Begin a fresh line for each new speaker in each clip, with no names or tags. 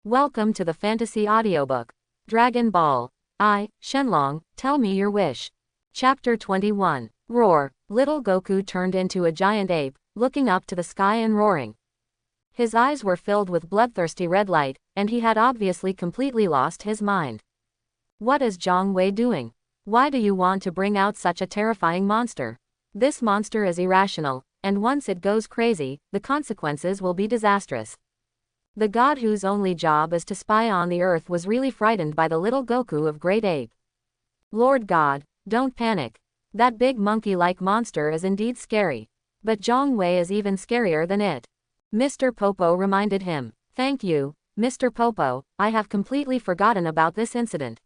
Welcome to the fantasy audiobook. Dragon Ball. I, Shenlong, tell me your wish. Chapter 21. Roar. Little Goku turned into a giant ape, looking up to the sky and roaring. His eyes were filled with bloodthirsty red light, and he had obviously completely lost his mind. What is Zhang Wei doing? Why do you want to bring out such a terrifying monster? This monster is irrational, and once it goes crazy, the consequences will be disastrous. The god whose only job is to spy on the earth was really frightened by the little Goku of Great Ape. Lord God, don't panic. That big monkey-like monster is indeed scary. But Zhang Wei is even scarier than it. Mr. Popo reminded him. Thank you, Mr. Popo, I have completely forgotten about this incident.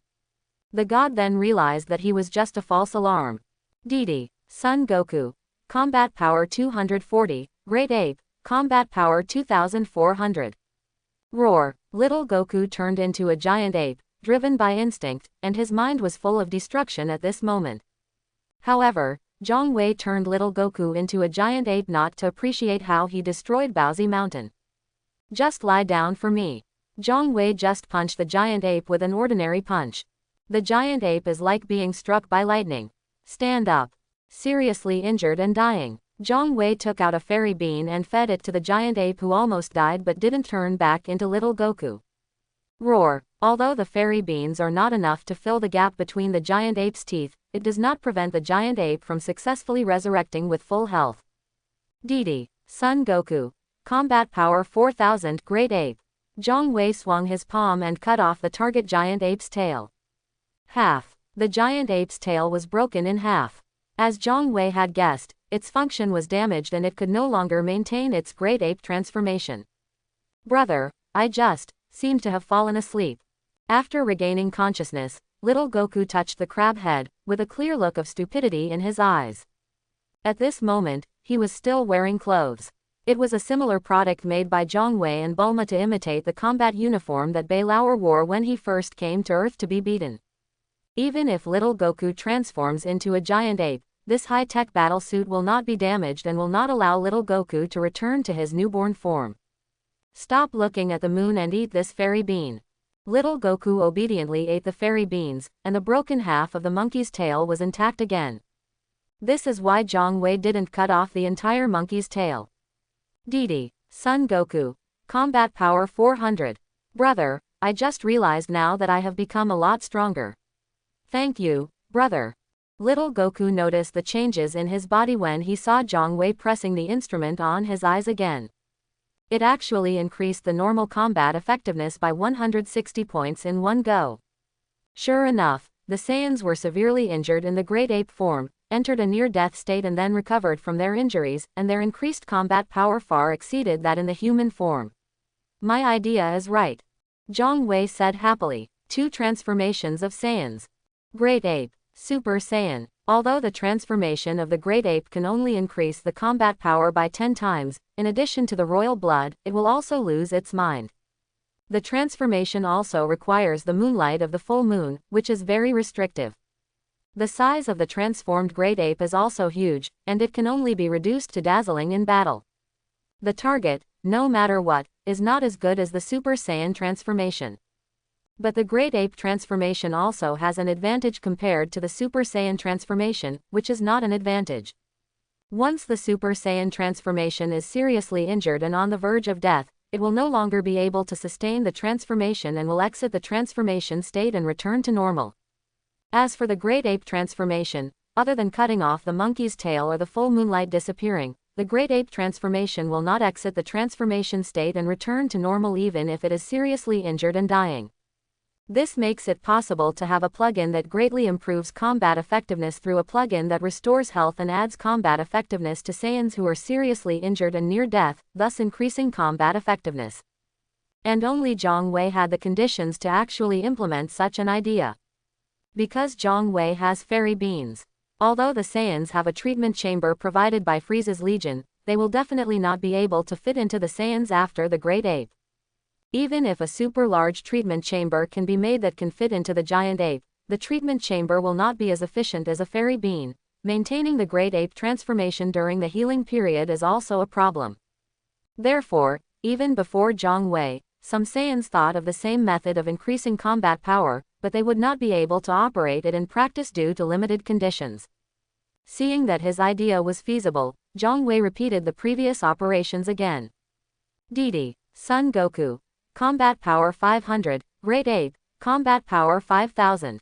The god then realized that he was just a false alarm. Didi, Son Goku. Combat Power 240, Great Ape, Combat Power 2400. Roar. Little Goku turned into a giant ape, driven by instinct, and his mind was full of destruction at this moment. However, Zhang Wei turned little Goku into a giant ape not to appreciate how he destroyed Baozi Mountain. Just lie down for me. Zhang Wei just punched the giant ape with an ordinary punch. The giant ape is like being struck by lightning. Stand up. Seriously injured and dying. Zhang Wei took out a fairy bean and fed it to the giant ape who almost died but didn't turn back into little Goku. Roar. Although the fairy beans are not enough to fill the gap between the giant ape's teeth, it does not prevent the giant ape from successfully resurrecting with full health. Didi, Son Goku. Combat Power 4000 Great Ape. Zhang Wei swung his palm and cut off the target giant ape's tail. Half. The giant ape's tail was broken in half. As Zhang Wei had guessed, its function was damaged and it could no longer maintain its great ape transformation. Brother, I just seemed to have fallen asleep. After regaining consciousness, little Goku touched the crab head, with a clear look of stupidity in his eyes. At this moment, he was still wearing clothes. It was a similar product made by Zhang Wei and Bulma to imitate the combat uniform that Beilauer wore when he first came to Earth to be beaten. Even if little Goku transforms into a giant ape, this high-tech battle suit will not be damaged and will not allow little Goku to return to his newborn form. Stop looking at the moon and eat this fairy bean. Little Goku obediently ate the fairy beans, and the broken half of the monkey's tail was intact again. This is why Zhang Wei didn't cut off the entire monkey's tail. Didi, Son Goku. Combat Power 400. Brother, I just realized now that I have become a lot stronger. Thank you, brother. Little Goku noticed the changes in his body when he saw Zhang Wei pressing the instrument on his eyes again. It actually increased the normal combat effectiveness by 160 points in one go. Sure enough, the Saiyans were severely injured in the Great Ape form, entered a near-death state and then recovered from their injuries, and their increased combat power far exceeded that in the human form. My idea is right. Zhang Wei said happily. 2 transformations of Saiyans. Great Ape. Super Saiyan. Although the transformation of the Great Ape can only increase the combat power by 10 times, in addition to the royal blood, it will also lose its mind. The transformation also requires the moonlight of the full moon, which is very restrictive. The size of the transformed Great Ape is also huge, and it can only be reduced to dazzling in battle. The target, no matter what, is not as good as the Super Saiyan transformation. But the Great Ape transformation also has an advantage compared to the Super Saiyan transformation, which is not an advantage. Once the Super Saiyan transformation is seriously injured and on the verge of death, it will no longer be able to sustain the transformation and will exit the transformation state and return to normal. As for the Great Ape transformation, other than cutting off the monkey's tail or the full moonlight disappearing, the Great Ape transformation will not exit the transformation state and return to normal even if it is seriously injured and dying. This makes it possible to have a plugin that greatly improves combat effectiveness through a plugin that restores health and adds combat effectiveness to Saiyans who are seriously injured and near death, thus increasing combat effectiveness. And only Zhang Wei had the conditions to actually implement such an idea. Because Zhang Wei has fairy beans. Although the Saiyans have a treatment chamber provided by Frieza's Legion, they will definitely not be able to fit into the Saiyans after the Great Ape. Even if a super large treatment chamber can be made that can fit into the giant ape, the treatment chamber will not be as efficient as a fairy bean. Maintaining the Great Ape transformation during the healing period is also a problem. Therefore, even before Zhang Wei, Some Saiyans thought of the same method of increasing combat power, but they would not be able to operate it in practice due to limited conditions. Seeing that his idea was feasible, Zhang Wei repeated the previous operations again. Didi, Son Goku. Combat power 500, Great Ape, combat power 5000.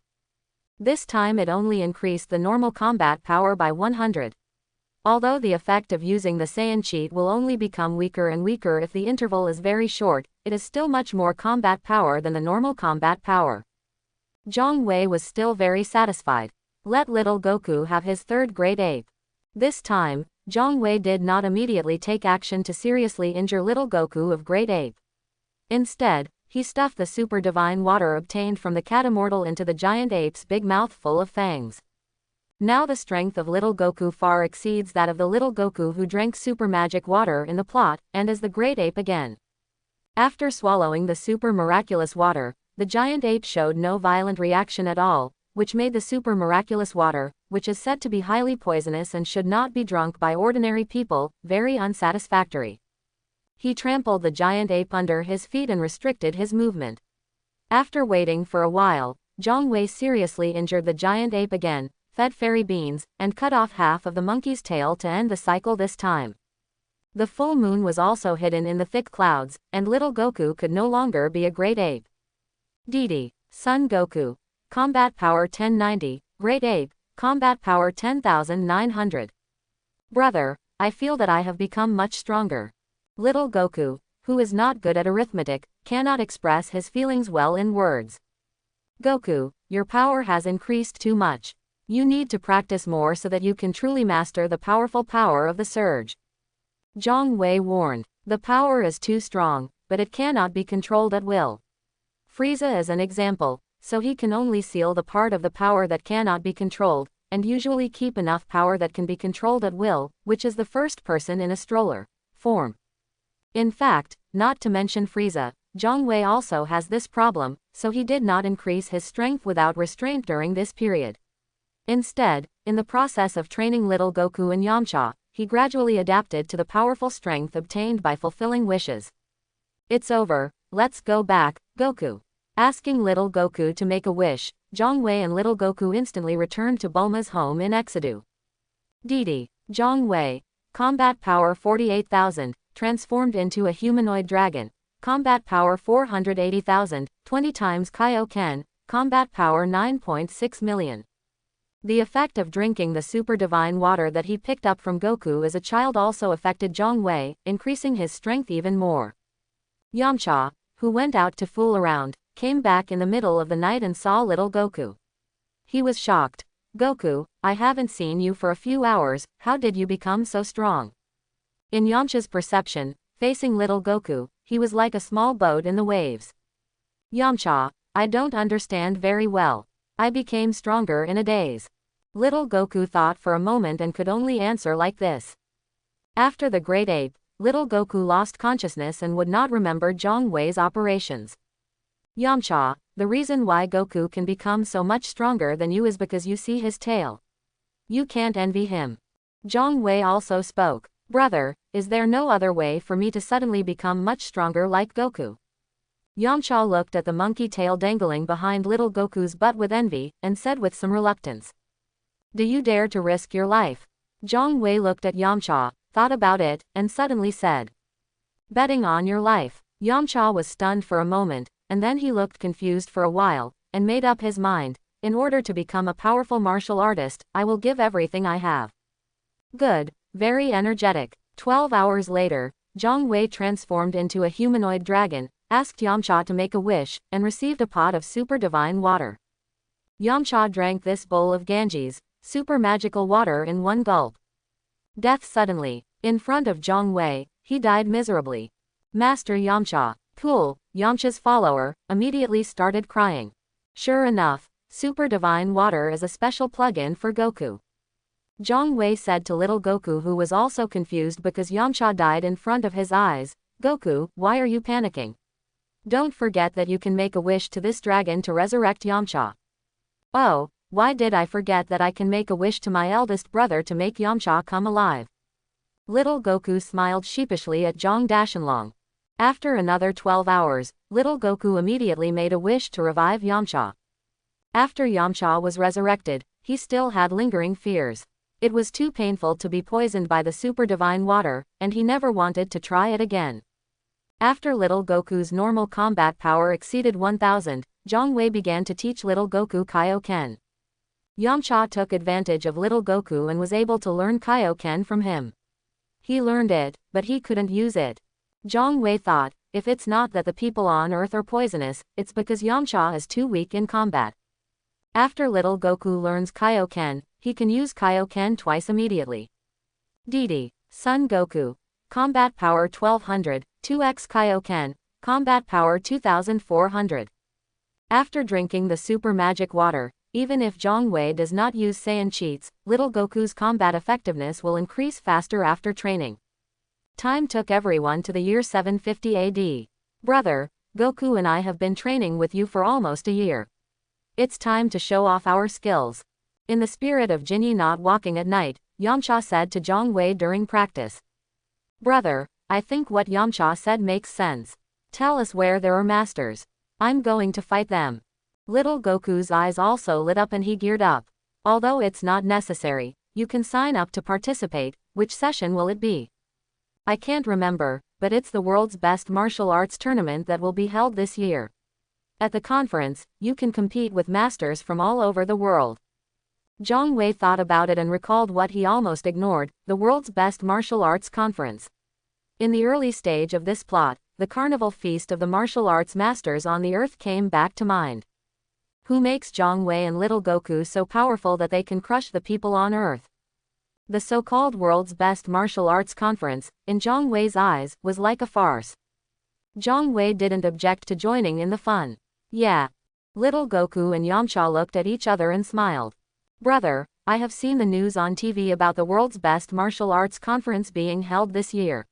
This time it only increased the normal combat power by 100. Although the effect of using the Saiyan cheat will only become weaker and weaker if the interval is very short, it is still much more combat power than the normal combat power. Zhang Wei was still very satisfied. Let little Goku have his third Great Ape. This time, Zhang Wei did not immediately take action to seriously injure little Goku of Great Ape. Instead, he stuffed the super divine water obtained from the cat immortal into the giant ape's big mouth full of fangs. Now the strength of little Goku far exceeds that of the little Goku who drank super magic water in the plot, and is the Great Ape again. After swallowing the super miraculous water, the giant ape showed no violent reaction at all, which made the super miraculous water, which is said to be highly poisonous and should not be drunk by ordinary people, very unsatisfactory. He trampled the giant ape under his feet and restricted his movement. After waiting for a while, Zhang Wei seriously injured the giant ape again, fed fairy beans, and cut off half of the monkey's tail to end the cycle this time. The full moon was also hidden in the thick clouds, and little Goku could no longer be a great ape. Didi, Son Goku. Combat power 1090, Great Ape, combat power 10,900. Brother, I feel that I have become much stronger. Little Goku, who is not good at arithmetic, cannot express his feelings well in words. Goku, your power has increased too much. You need to practice more so that you can truly master the powerful power of the surge. Zhang Wei warned, the power is too strong, but it cannot be controlled at will. Frieza is an example, so he can only seal the part of the power that cannot be controlled, and usually keep enough power that can be controlled at will, which is the first person in a stroller form. In fact, not to mention Frieza, Zhang Wei also has this problem, so he did not increase his strength without restraint during this period. Instead, in the process of training little Goku and Yamcha, he gradually adapted to the powerful strength obtained by fulfilling wishes. It's over, let's go back, Goku. Asking little Goku to make a wish, Zhang Wei and little Goku instantly returned to Bulma's home in Exedu. Didi, Zhang Wei. Combat power 48,000, transformed into a humanoid dragon. Combat power 480,000, 20 times Kaioken, combat power 9.6 million. The effect of drinking the super divine water that he picked up from Goku as a child also affected Zhang Wei, increasing his strength even more. Yamcha, who went out to fool around, came back in the middle of the night and saw little Goku. He was shocked. Goku, I haven't seen you for a few hours, how did you become so strong? In Yamcha's perception, facing little Goku, he was like a small boat in the waves. Yamcha, I don't understand very well. I became stronger in a daze. Little Goku thought for a moment and could only answer like this. After the Great Ape, little Goku lost consciousness and would not remember Zhang Wei's operations. Yamcha, the reason why Goku can become so much stronger than you is because you see his tail. You can't envy him. Zhang Wei also spoke. Brother, is there no other way for me to suddenly become much stronger like Goku? Yamcha looked at the monkey tail dangling behind little Goku's butt with envy, and said with some reluctance. Do you dare to risk your life? Zhang Wei looked at Yamcha, thought about it, and suddenly said. Betting on your life. Yamcha was stunned for a moment, and then he looked confused for a while, and made up his mind, in order to become a powerful martial artist, I will give everything I have. Good, very energetic. 12 hours later, Zhang Wei transformed into a humanoid dragon, asked Yamcha to make a wish, and received a pot of super divine water. Yamcha drank this bowl of Ganges, super magical water in one gulp. Death suddenly, in front of Zhang Wei, he died miserably. Master Yamcha, cool, Yamcha's follower, immediately started crying. Sure enough, super divine water is a special plug-in for Goku. Zhang Wei said to little Goku, who was also confused because Yamcha died in front of his eyes, Goku, why are you panicking? Don't forget that you can make a wish to this dragon to resurrect Yamcha. Oh, why did I forget that I can make a wish to my eldest brother to make Yamcha come alive? Little Goku smiled sheepishly at Shenlong. After another 12 hours, little Goku immediately made a wish to revive Yamcha. After Yamcha was resurrected, he still had lingering fears. It was too painful to be poisoned by the super divine water, and he never wanted to try it again. After little Goku's normal combat power exceeded 1000, Zhong began to teach little Goku Kaioken. Yamcha took advantage of little Goku and was able to learn Kaioken from him. He learned it, but he couldn't use it. Zhong thought, if it's not that the people on Earth are poisonous, it's because Yamcha is too weak in combat. After little Goku learns Kaioken, he can use Kaioken twice immediately. DD, Son Goku. Combat power 1200, 2x Kaioken, combat power 2400. After drinking the super magic water, even if Zhong does not use Saiyan cheats, little Goku's combat effectiveness will increase faster after training. Time took everyone to the year 750 AD. Brother, Goku and I have been training with you for almost a year. It's time to show off our skills. In the spirit of Jinyi not walking at night, Yamcha said to Zhong during practice. Brother, I think what Yamcha said makes sense. Tell us where there are masters. I'm going to fight them. Little Goku's eyes also lit up and he geared up. Although it's not necessary, you can sign up to participate. Which session will it be? I can't remember, but it's the world's best martial arts tournament that will be held this year. At the conference, you can compete with masters from all over the world. Zhong thought about it and recalled what he almost ignored, the world's best martial arts conference. In the early stage of this plot, the carnival feast of the martial arts masters on the Earth came back to mind. Who makes Zhong and little Goku so powerful that they can crush the people on Earth? The so-called world's best martial arts conference, in Zhong eyes, was like a farce. Zhong didn't object to joining in the fun. Yeah. Little Goku and Yamcha looked at each other and smiled. Brother, I have seen the news on TV about the world's best martial arts conference being held this year.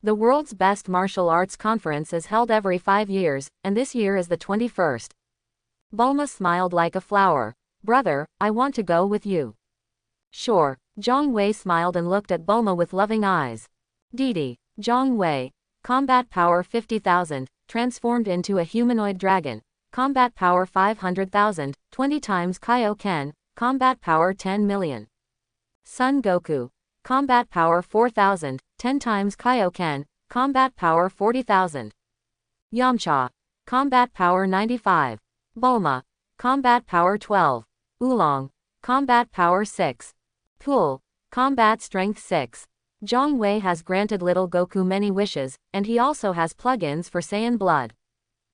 The world's best martial arts conference is held every 5 years, and this year is the 21st. Bulma smiled like a flower. Brother, I want to go with you. Sure. Zhong smiled and looked at Bulma with loving eyes. DD, Zhong combat power 50,000, transformed into a humanoid dragon. Combat power 500,000, 20 times Kaioken, combat power 10 million. Son Goku, combat power 4,000, 10 times Kaioken, combat power 40,000. Yamcha, combat power 95. Bulma, combat power 12. Oolong, combat power 6. Pool, combat strength 6. Zhong has granted little Goku many wishes, and he also has plugins for Saiyan blood.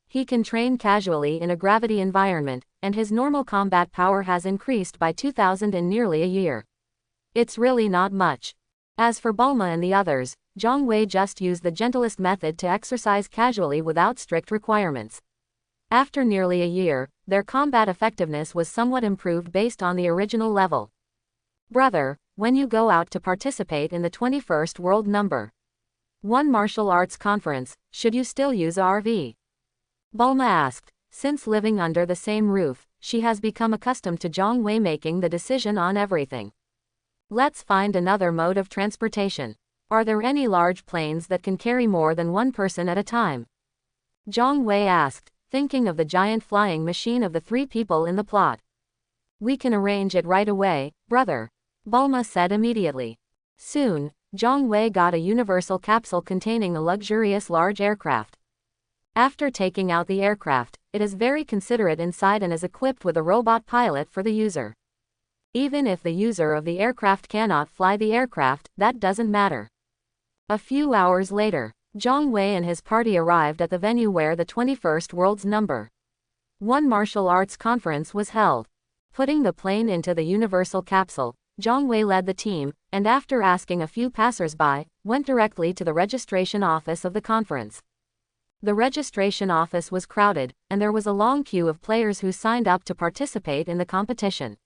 He can train casually in a gravity environment, and his normal combat power has increased by 2000 in nearly a year. It's really not much. As for Bulma and the others, Zhong just used the gentlest method to exercise casually without strict requirements. After nearly a year, their combat effectiveness was somewhat improved based on the original level. Brother, when you go out to participate in the 21st World Number 1 Martial Arts Conference, should you still use RV? Bulma asked. Since living under the same roof, she has become accustomed to Zhong making the decision on everything. Let's find another mode of transportation. Are there any large planes that can carry more than one person at a time? Zhong asked, thinking of the giant flying machine of the 3 people in the plot. We can arrange it right away, brother. Bulma said immediately. Soon, Zhong got a universal capsule containing a luxurious large aircraft. After taking out the aircraft, it is very considerate inside and is equipped with a robot pilot for the user. Even if the user of the aircraft cannot fly the aircraft, that doesn't matter. A few hours later, Zhong and his party arrived at the venue where the 21st World's Number 1 Martial Arts Conference was held. Putting the plane into the universal capsule, Zhong led the team, and after asking a few passers-by, went directly to the registration office of the conference. The registration office was crowded, and there was a long queue of players who signed up to participate in the competition.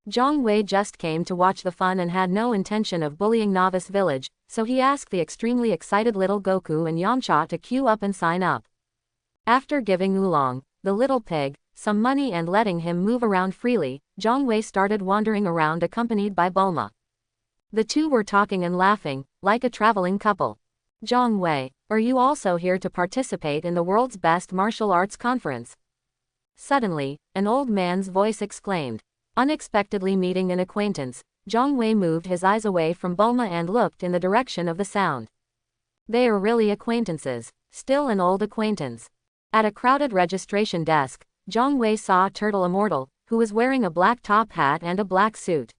Zhong just came to watch the fun and had no intention of bullying Novice Village, so he asked the extremely excited little Goku and Yamcha to queue up and sign up. After giving Oolong, the little pig, some money and letting him move around freely, Zhong started wandering around accompanied by Bulma. The two were talking and laughing, like a traveling couple. Zhang Wei, are you also here to participate in the world's best martial arts conference? Suddenly, an old man's voice exclaimed. Unexpectedly meeting an acquaintance, Zhang Wei moved his eyes away from Bulma and looked in the direction of the sound. They are really acquaintances, still an old acquaintance. At a crowded registration desk, Zhang Wei saw Turtle Immortal, who was wearing a black top hat and a black suit.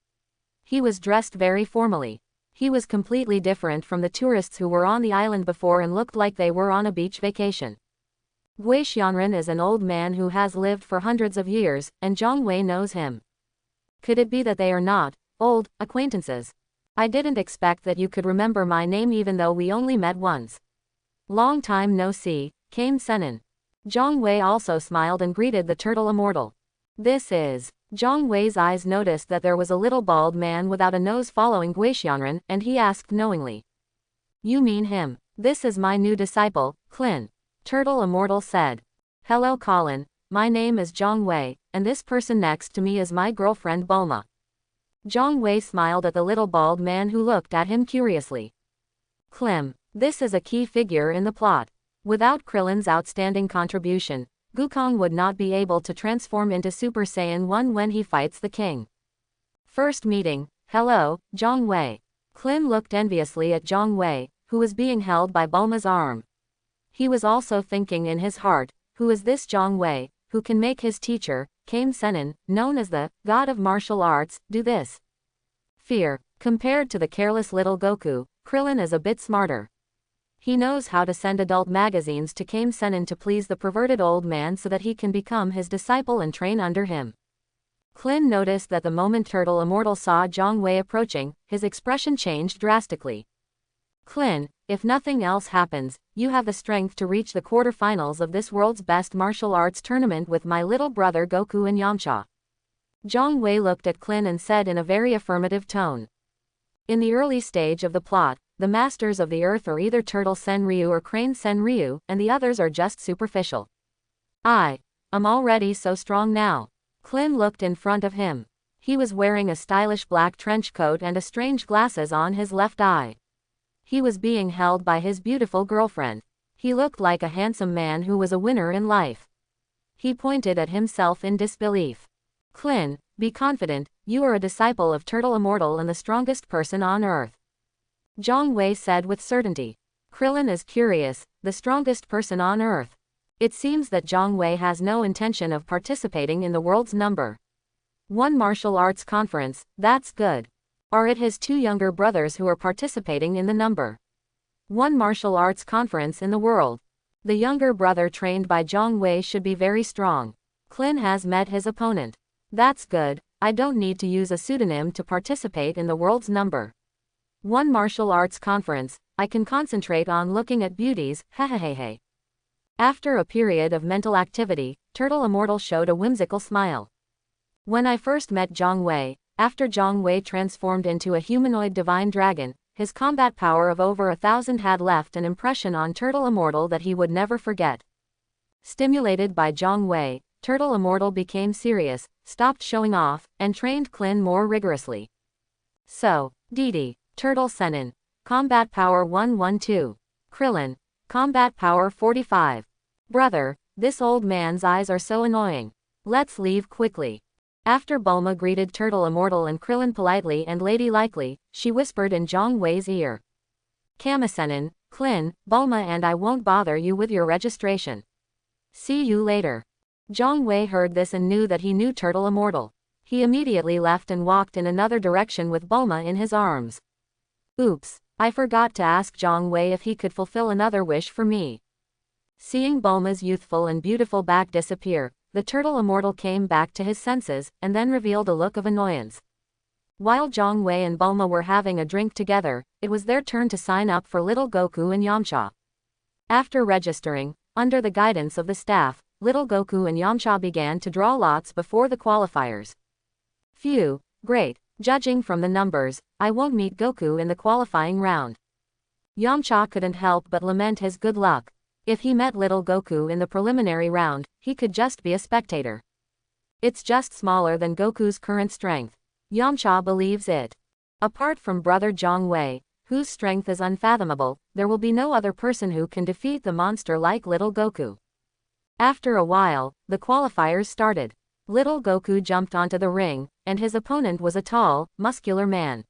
He was dressed very formally. He was completely different from the tourists who were on the island before and looked like they were on a beach vacation. Gui Xianren is an old man who has lived for hundreds of years, and Zhang Wei knows him. Could it be that they are not old acquaintances? I didn't expect that you could remember my name even though we only met once. Long time no see, came Senin. Zhang Wei also smiled and greeted the Turtle Immortal. This is. Zhang Wei's eyes noticed that there was a little bald man without a nose following Gui Xianren, and he asked knowingly. You mean him? This is my new disciple, Clin. Turtle Immortal said. Hello Colin, my name is Zhang Wei, and this person next to me is my girlfriend Bulma. Zhang Wei smiled at the little bald man who looked at him curiously. Clem, this is a key figure in the plot. Without Krillin's outstanding contribution, Gukong would not be able to transform into Super Saiyan 1 when he fights the king. First meeting, hello, Zhang Wei. Clin looked enviously at Zhang Wei, who was being held by Bulma's arm. He was also thinking in his heart, who is this Zhang Wei, who can make his teacher, Kame Senin, known as the god of martial arts, do this? Fear. Compared to the careless little Goku, Krillin is a bit smarter. He knows how to send adult magazines to Kame Senin to please the perverted old man so that he can become his disciple and train under him. Clin noticed that the moment Turtle Immortal saw Zhang Wei approaching, his expression changed drastically. Clin, if nothing else happens, you have the strength to reach the quarterfinals of this world's best martial arts tournament with my little brother Goku and Yamcha. Zhang Wei looked at Clin and said in a very affirmative tone. In the early stage of the plot, the masters of the earth are either Turtle Senryu or Crane Senryu, and the others are just superficial. I'm already so strong now. Clin looked in front of him. He was wearing a stylish black trench coat and a strange glasses on his left eye. He was being held by his beautiful girlfriend. He looked like a handsome man who was a winner in life. He pointed at himself in disbelief. Clin, be confident, you are a disciple of Turtle Immortal and the strongest person on earth. Zhang Wei said with certainty. Krillin is curious, the strongest person on earth. It seems that Zhang Wei has no intention of participating in the world's #1 martial arts conference, that's good. Are it his two younger brothers who are participating in the #1 martial arts conference in the world? The younger brother trained by Zhang Wei should be very strong. Clin has met his opponent. That's good, I don't need to use a pseudonym to participate in the world's #1 martial arts conference, I can concentrate on looking at beauties, hehehehe. After a period of mental activity, Turtle Immortal showed a whimsical smile. When I first met Zhang Wei, after Zhang Wei transformed into a humanoid divine dragon, his combat power of over 1,000 had left an impression on Turtle Immortal that he would never forget. Stimulated by Zhang Wei, Turtle Immortal became serious, stopped showing off, and trained Clin more rigorously. So, Didi. Turtle Senin. Combat Power 112. Krillin. Combat Power 45. Brother, this old man's eyes are so annoying. Let's leave quickly. After Bulma greeted Turtle Immortal and Krillin politely and ladylike, she whispered in Zhang Wei's ear. Kame Senin, Clin, Bulma and I won't bother you with your registration. See you later. Zhang Wei heard this and knew that he knew Turtle Immortal. He immediately left and walked in another direction with Bulma in his arms. Oops, I forgot to ask Zhang Wei if he could fulfill another wish for me. Seeing Bulma's youthful and beautiful back disappear, the Turtle Immortal came back to his senses, and then revealed a look of annoyance. While Zhang Wei and Bulma were having a drink together, it was their turn to sign up for little Goku and Yamcha. After registering, under the guidance of the staff, little Goku and Yamcha began to draw lots before the qualifiers. Phew, great. Judging from the numbers, I won't meet Goku in the qualifying round. Yamcha couldn't help but lament his good luck. If he met little Goku in the preliminary round, he could just be a spectator. It's just smaller than Goku's current strength. Yamcha believes it. Apart from brother Zhang Wei, whose strength is unfathomable. There will be no other person who can defeat the monster like little Goku. After a while, the qualifiers started. Little Goku jumped onto the ring, and his opponent was a tall, muscular man.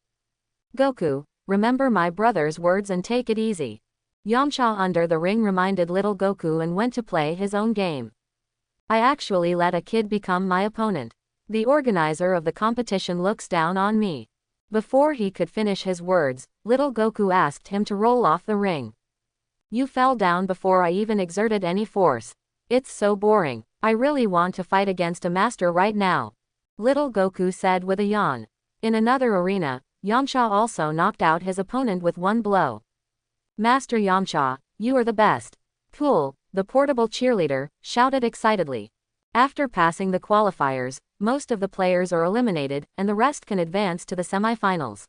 Goku, remember my brother's words and take it easy. Yamcha under the ring reminded little Goku and went to play his own game. I actually let a kid become my opponent. The organizer of the competition looks down on me. Before he could finish his words, little Goku asked him to roll off the ring. You fell down before I even exerted any force. It's so boring. I really want to fight against a master right now. Little Goku said with a yawn. In another arena, Yamcha also knocked out his opponent with one blow. Master Yamcha, you are the best. Cool, the portable cheerleader shouted excitedly. After passing the qualifiers, most of the players are eliminated, and the rest can advance to the semifinals.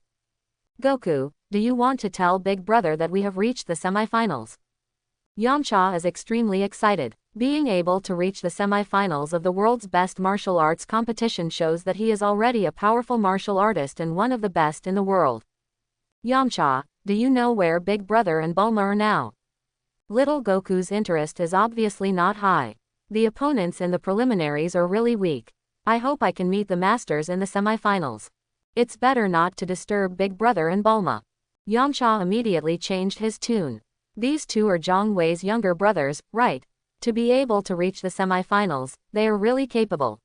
Goku, do you want to tell Big Brother that we have reached the semifinals? Yamcha is extremely excited. Being able to reach the semifinals of the world's best martial arts competition shows that he is already a powerful martial artist and one of the best in the world. Yamcha, do you know where Big Brother and Bulma are now? Little Goku's interest is obviously not high. The opponents in the preliminaries are really weak. I hope I can meet the masters in the semifinals. It's better not to disturb Big Brother and Bulma. Yamcha immediately changed his tune. These two are Zhang Wei's younger brothers, right? To be able to reach the semifinals, they are really capable.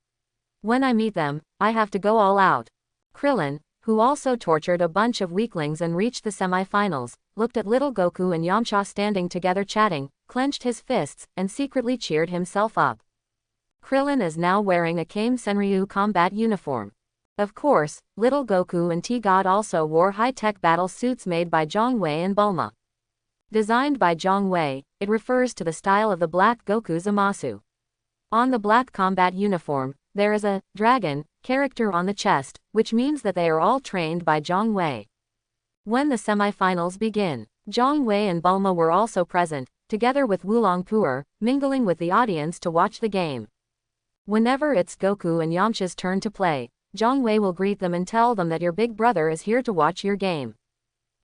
When I meet them, I have to go all out. Krillin, who also tortured a bunch of weaklings and reached the semifinals, looked at little Goku and Yamcha standing together chatting, clenched his fists, and secretly cheered himself up. Krillin is now wearing a Kame Senryu combat uniform. Of course, little Goku and T-God also wore high-tech battle suits made by Zhang Wei and Bulma. Designed by Zhang Wei, it refers to the style of the black Goku Zamasu. On the black combat uniform, there is a dragon character on the chest, which means that they are all trained by Zhang Wei. When the semifinals begin, Zhang Wei and Bulma were also present, together with Wulong Puer, mingling with the audience to watch the game. Whenever it's Goku and Yamcha's turn to play, Zhang Wei will greet them and tell them that your big brother is here to watch your game.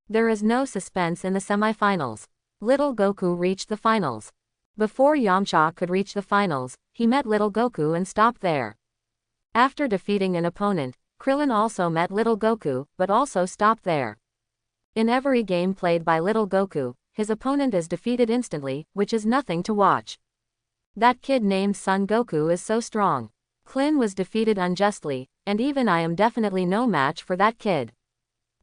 There is no suspense in the semifinals. Little Goku reached the finals. Before Yamcha could reach the finals, he met little Goku and stopped there. After defeating an opponent, Krillin also met little Goku, but also stopped there. In every game played by little Goku, his opponent is defeated instantly, which is nothing to watch. That kid named Son Goku is so strong. Klin was defeated unjustly, and even I am definitely no match for that kid.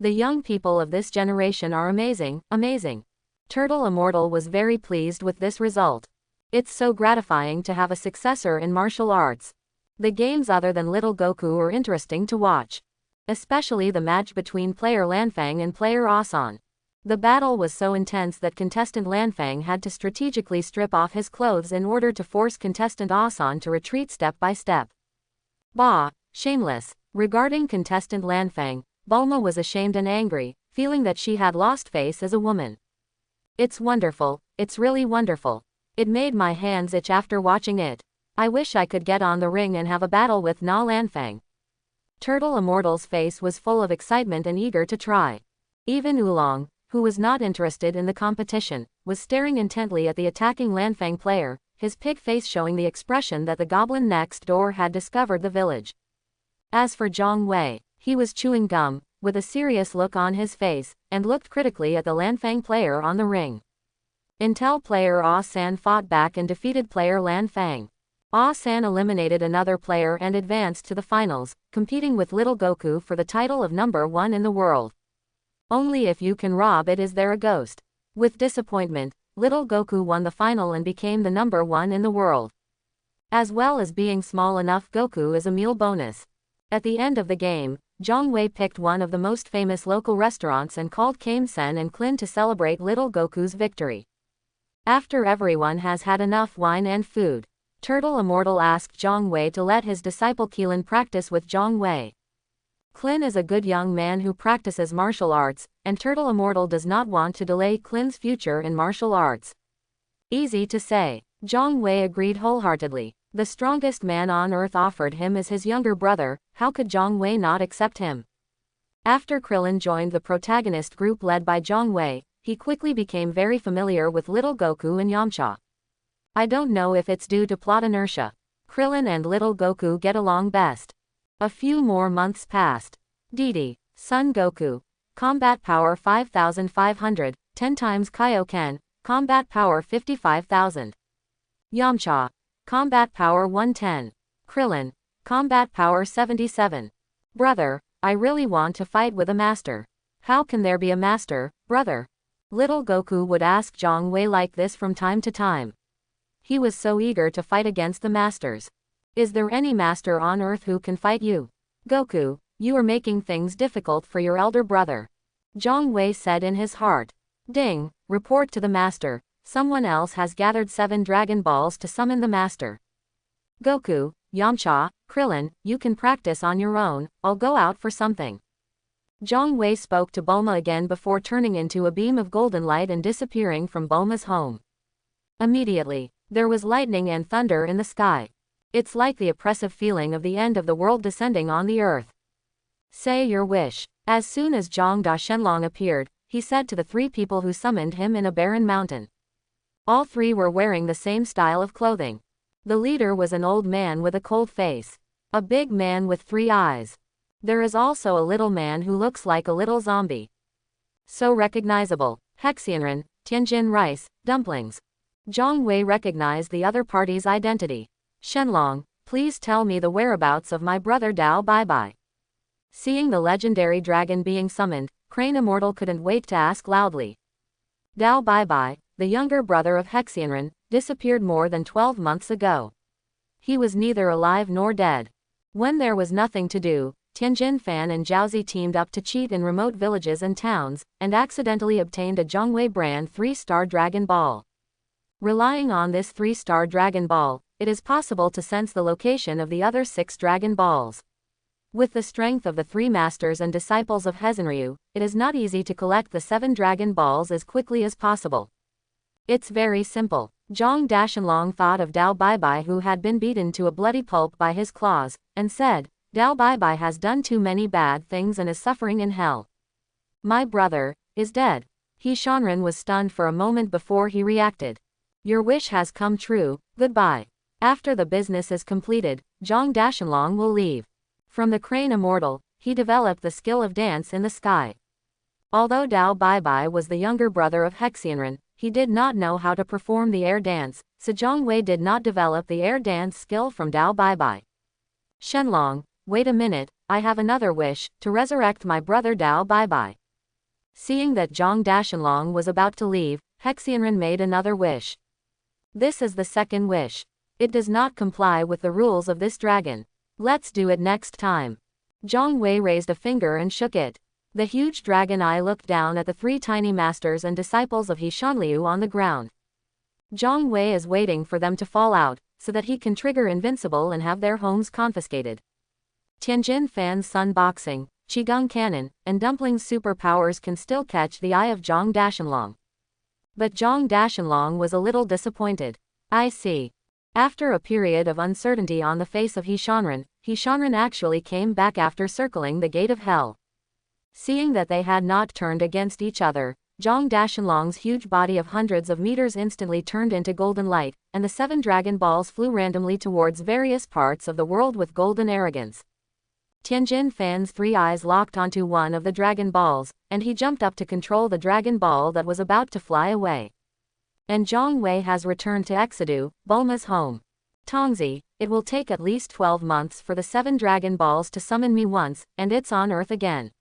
The young people of this generation are amazing, amazing. Turtle Immortal was very pleased with this result. It's so gratifying to have a successor in martial arts. The games other than Little Goku are interesting to watch. Especially the match between player Lanfang and player Asan. The battle was so intense that contestant Lanfang had to strategically strip off his clothes in order to force contestant Asan to retreat step by step. Bah, shameless. Regarding contestant Lanfang, Bulma was ashamed and angry, feeling that she had lost face as a woman. It's wonderful, it's really wonderful. It made my hands itch after watching it. I wish I could get on the ring and have a battle with Na Lanfang. Turtle Immortal's face was full of excitement and eager to try. Even Oolong, who was not interested in the competition, was staring intently at the attacking Lanfang player, his pig face showing the expression that the goblin next door had discovered the village. As for Zhang Wei, he was chewing gum, with a serious look on his face, and looked critically at the Lanfang player on the ring. Until player Ah San fought back and defeated player Lanfang. Ah San eliminated another player and advanced to the finals, competing with Little Goku for the title of #1 in the world. Only if you can rob it is there a ghost. With disappointment, Little Goku won the final and became the #1 in the world. As well as being small enough, Goku is a meal bonus. At the end of the game, Zhang Wei picked one of the most famous local restaurants and called Kame Sen and Klin to celebrate Little Goku's victory. After everyone has had enough wine and food, Turtle Immortal asked Zhang Wei to let his disciple Keelan practice with Zhang Wei. Klin is a good young man who practices martial arts, and Turtle Immortal does not want to delay Klin's future in martial arts. Easy to say. Zhang Wei agreed wholeheartedly. The strongest man on earth offered him as his younger brother, how could Zhang Wei not accept him? After Krillin joined the protagonist group led by Zhang Wei, he quickly became very familiar with little Goku and Yamcha. I don't know if it's due to plot inertia. Krillin and little Goku get along best. A few more months passed. Didi, Son Goku. Combat power 5500, 10 times Kaioken, combat power 55,000. Yamcha. Combat power 110. Krillin. Combat power 77. Brother, I really want to fight with a master. How can there be a master, brother? Little Goku would ask Zhang Wei like this from time to time. He was so eager to fight against the masters. Is there any master on earth who can fight you? Goku, you are making things difficult for your elder brother. Zhang Wei said in his heart. Ding, report to the master. Someone else has gathered 7 Dragon Balls to summon the master. Goku, Yamcha, Krillin, you can practice on your own, I'll go out for something. Zhang Wei spoke to Bulma again before turning into a beam of golden light and disappearing from Bulma's home. Immediately, there was lightning and thunder in the sky. It's like the oppressive feeling of the end of the world descending on the earth. Say your wish. As soon as Zhang Da Shenlong appeared, he said to the 3 people who summoned him in a barren mountain. All 3 were wearing the same style of clothing. The leader was an old man with a cold face. A big man with 3 eyes. There is also a little man who looks like a little zombie. So recognizable. Hexenran, Tianjin rice, dumplings. Zhang Wei recognized the other party's identity. Shenlong, please tell me the whereabouts of my brother Dao Baibai. Seeing the legendary dragon being summoned, Crane Immortal couldn't wait to ask loudly. Dao Baibai, the younger brother of Hexenran, disappeared more than 12 months ago. He was neither alive nor dead. When there was nothing to do, Tianjin Fan and Jiaozi teamed up to cheat in remote villages and towns, and accidentally obtained a Zhongwei brand 3-star Dragon Ball. Relying on this 3-star Dragon Ball, it is possible to sense the location of the other 6 Dragon Balls. With the strength of the 3 masters and disciples of Hezenryu, it is not easy to collect the 7 Dragon Balls as quickly as possible. It's very simple. Zhang Dashenlong thought of Dao Baibai who had been beaten to a bloody pulp by his claws, and said, Dao Baibai has done too many bad things and is suffering in hell. My brother is dead. He Shenron was stunned for a moment before he reacted. Your wish has come true, goodbye. After the business is completed, Zhang Dashenlong will leave. From the Crane Immortal, he developed the skill of dance in the sky. Although Dao Baibai was the younger brother of Hexenran, he did not know how to perform the air dance, so Zhang Wei did not develop the air dance skill from Dao Baibai. Shenlong, wait a minute, I have another wish, to resurrect my brother Dao Baibai. Seeing that Zhang Dashenlong was about to leave, Hexenran made another wish. This is the second wish. It does not comply with the rules of this dragon. Let's do it next time. Zhang Wei raised a finger and shook it. The huge dragon eye looked down at the 3 tiny masters and disciples of He Shanliu on the ground. Zhang Wei is waiting for them to fall out, so that he can trigger invincible and have their homes confiscated. Tianjin Fan's Sun Boxing, Qigong Cannon, and Dumpling's superpowers can still catch the eye of Zhang Dashenlong. But Zhang Dashenlong was a little disappointed. I see. After a period of uncertainty on the face of He Shenron actually came back after circling the gate of hell. Seeing that they had not turned against each other, Zhang Dashenlong's huge body of hundreds of meters instantly turned into golden light, and the 7 Dragon Balls flew randomly towards various parts of the world with golden arrogance. Tianjin Fan's 3 eyes locked onto one of the Dragon Balls, and he jumped up to control the Dragon Ball that was about to fly away. And Zhang Wei has returned to Exedu, Bulma's home. Tongzi, it will take at least 12 months for the 7 Dragon Balls to summon me once, and it's on Earth again.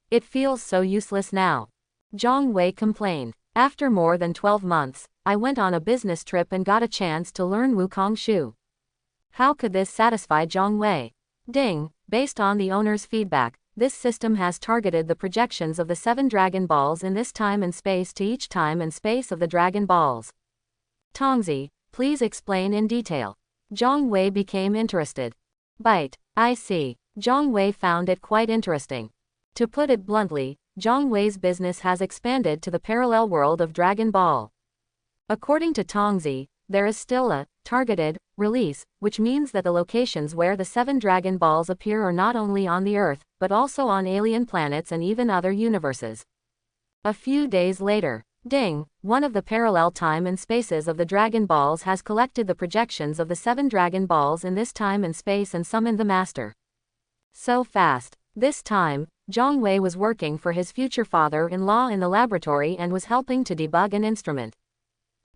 It feels so useless now. Zhang Wei complained. After more than 12 months, I went on a business trip and got a chance to learn Wukong Shu. How could this satisfy Zhang Wei? Ding, based on the owner's feedback, this system has targeted the projections of the 7 Dragon Balls in this time and space to each time and space of the Dragon Balls. Tongzi, please explain in detail. Zhang Wei became interested. Bite, I see. Zhang Wei found it quite interesting. To put it bluntly, Zhang Wei's business has expanded to the parallel world of Dragon Ball. According to Tongzi, there is still a targeted release, which means that the locations where the 7 Dragon Balls appear are not only on the Earth, but also on alien planets and even other universes. A few days later, Ding, one of the parallel time and spaces of the Dragon Balls, has collected the projections of the 7 Dragon Balls in this time and space and summoned the Master. So fast. This time, Zhang Wei was working for his future father-in-law in the laboratory and was helping to debug an instrument.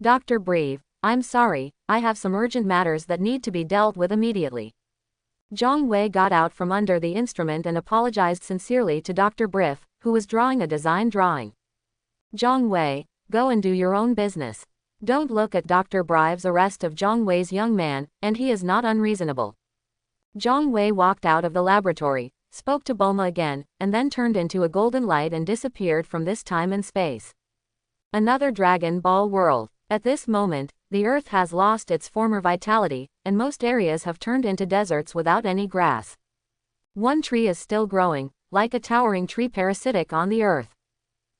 Dr. Breve, I'm sorry, I have some urgent matters that need to be dealt with immediately. Zhang Wei got out from under the instrument and apologized sincerely to Dr. Briff, who was drawing a design drawing. Zhang Wei, go and do your own business. Don't look at Dr. Brive's arrest of Zhang Wei's young man, and he is not unreasonable. Zhang Wei walked out of the laboratory, spoke to Bulma again, and then turned into a golden light and disappeared from this time and space. Another Dragon Ball world. At this moment, the Earth has lost its former vitality, and most areas have turned into deserts without any grass. One tree is still growing, like a towering tree parasitic on the Earth.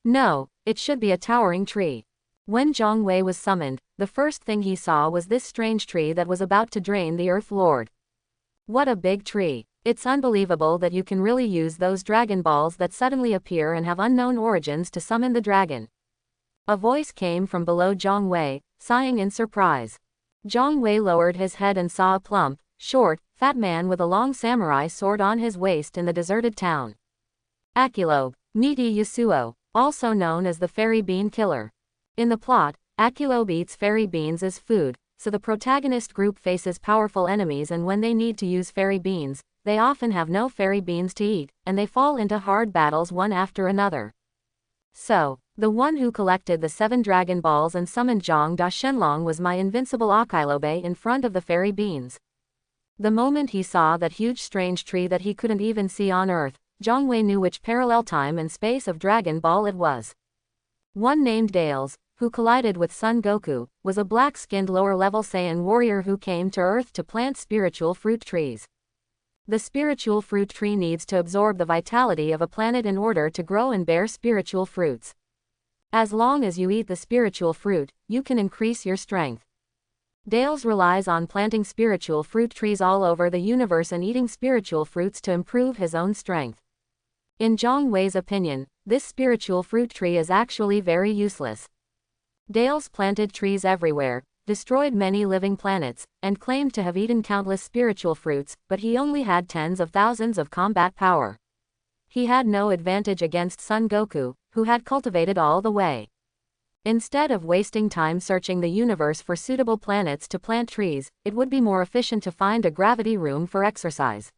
No, it should be a towering tree. When Zhang Wei was summoned, the first thing he saw was this strange tree that was about to drain the Earth Lord. What a big tree. It's unbelievable that you can really use those Dragon Balls that suddenly appear and have unknown origins to summon the dragon. A voice came from below Zhang Wei, sighing in surprise. Zhang Wei lowered his head and saw a plump, short, fat man with a long samurai sword on his waist in the deserted town. Akilobe, Miti Yasuo, also known as the Fairy Bean Killer. In the plot, Akilobe eats fairy beans as food, so the protagonist group faces powerful enemies, and when they need to use fairy beans, they often have no fairy beans to eat, and they fall into hard battles one after another. So, the one who collected the 7 Dragon Balls and summoned Zhang Da Shenlong was my invincible Akilobe in front of the fairy beans. The moment he saw that huge strange tree that he couldn't even see on Earth, Zhang Wei knew which parallel time and space of Dragon Ball it was. One named Dales, who collided with Son Goku, was a black-skinned lower-level Saiyan warrior who came to Earth to plant spiritual fruit trees. The spiritual fruit tree needs to absorb the vitality of a planet in order to grow and bear spiritual fruits. As long as you eat the spiritual fruit, you can increase your strength. Dales relies on planting spiritual fruit trees all over the universe and eating spiritual fruits to improve his own strength. In Zhang Wei's opinion, this spiritual fruit tree is actually very useless. Dales planted trees everywhere, destroyed many living planets, and claimed to have eaten countless spiritual fruits, but he only had tens of thousands of combat power. He had no advantage against Son Goku, who had cultivated all the way. Instead of wasting time searching the universe for suitable planets to plant trees, it would be more efficient to find a gravity room for exercise.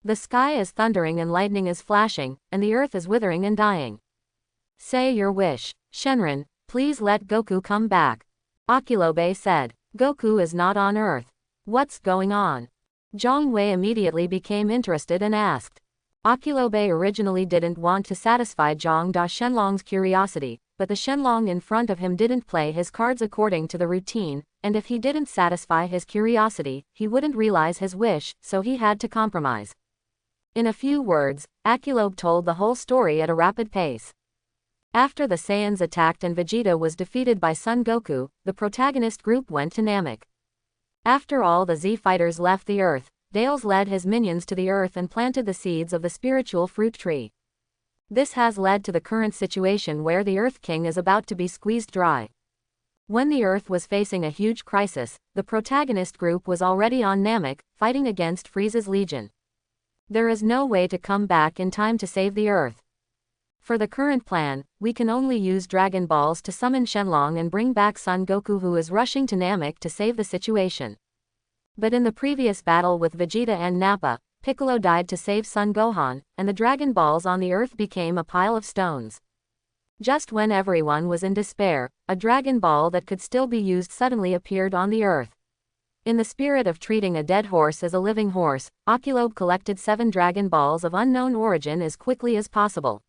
The sky is thundering and lightning is flashing, and the earth is withering and dying. Say your wish, Shenron, please let Goku come back. Akilobe said. Goku is not on Earth. What's going on? Zhang Wei immediately became interested and asked. Akilobe originally didn't want to satisfy Zhang Da Shenlong's curiosity, but the Shenlong in front of him didn't play his cards according to the routine, and if he didn't satisfy his curiosity, he wouldn't realize his wish, so he had to compromise. In a few words, Akilobe told the whole story at a rapid pace. After the Saiyans attacked and Vegeta was defeated by Son Goku, the protagonist group went to Namek. After all the Z fighters left the Earth, Dales led his minions to the Earth and planted the seeds of the spiritual fruit tree. This has led to the current situation where the Earth King is about to be squeezed dry. When the Earth was facing a huge crisis, the protagonist group was already on Namek, fighting against Frieza's Legion. There is no way to come back in time to save the Earth. For the current plan, we can only use Dragon Balls to summon Shenlong and bring back Son Goku, who is rushing to Namek to save the situation. But in the previous battle with Vegeta and Nappa, Piccolo died to save Son Gohan, and the Dragon Balls on the Earth became a pile of stones. Just when everyone was in despair, a Dragon Ball that could still be used suddenly appeared on the Earth. In the spirit of treating a dead horse as a living horse, Akilobe collected 7 Dragon Balls of unknown origin as quickly as possible.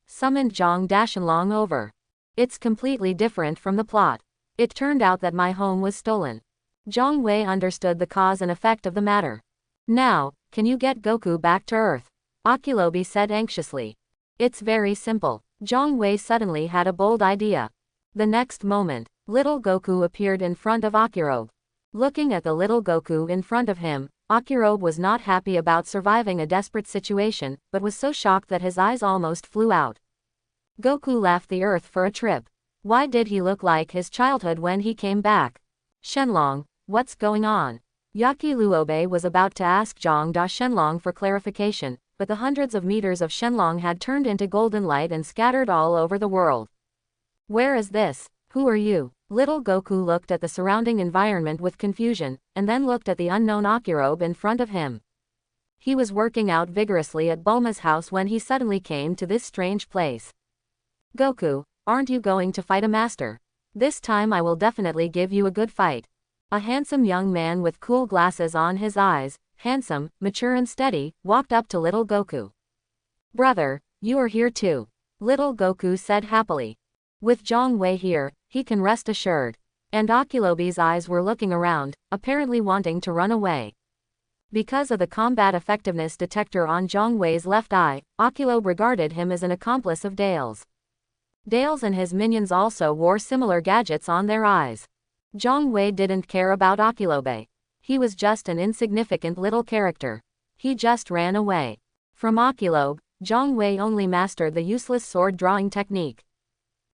Summoned Zhang Da Shenlong over. It's completely different from the plot. It turned out that my home was stolen. Zhang Wei understood the cause and effect of the matter. Now, can you get Goku back to Earth? Akilobe said anxiously. It's very simple. Zhang Wei suddenly had a bold idea. The next moment, little Goku appeared in front of Akilobe. Looking at the little Goku in front of him, Akirobe was not happy about surviving a desperate situation, but was so shocked that his eyes almost flew out. Goku left the earth for a trip. Why did he look like his childhood when he came back? Shenlong, what's going on? Yaki Luobe was about to ask Zhang Da Shenlong for clarification, but the hundreds of meters of Shenlong had turned into golden light and scattered all over the world. Where is this? Who are you? Little Goku looked at the surrounding environment with confusion, and then looked at the unknown Akirobe in front of him. He was working out vigorously at Bulma's house when he suddenly came to this strange place. Goku, aren't you going to fight a master? This time I will definitely give you a good fight. A handsome young man with cool glasses on his eyes, handsome, mature and steady, walked up to little Goku. Brother, you are here too. Little Goku said happily. With Zhang Wei here, he can rest assured. And Akilobe's eyes were looking around, apparently wanting to run away. Because of the combat effectiveness detector on Zhang Wei's left eye, Akilobe regarded him as an accomplice of Dale's. Dale's and his minions also wore similar gadgets on their eyes. Zhang Wei didn't care about Akilobe. He was just an insignificant little character. He just ran away. From Akilobe, Zhang Wei only mastered the useless sword drawing technique.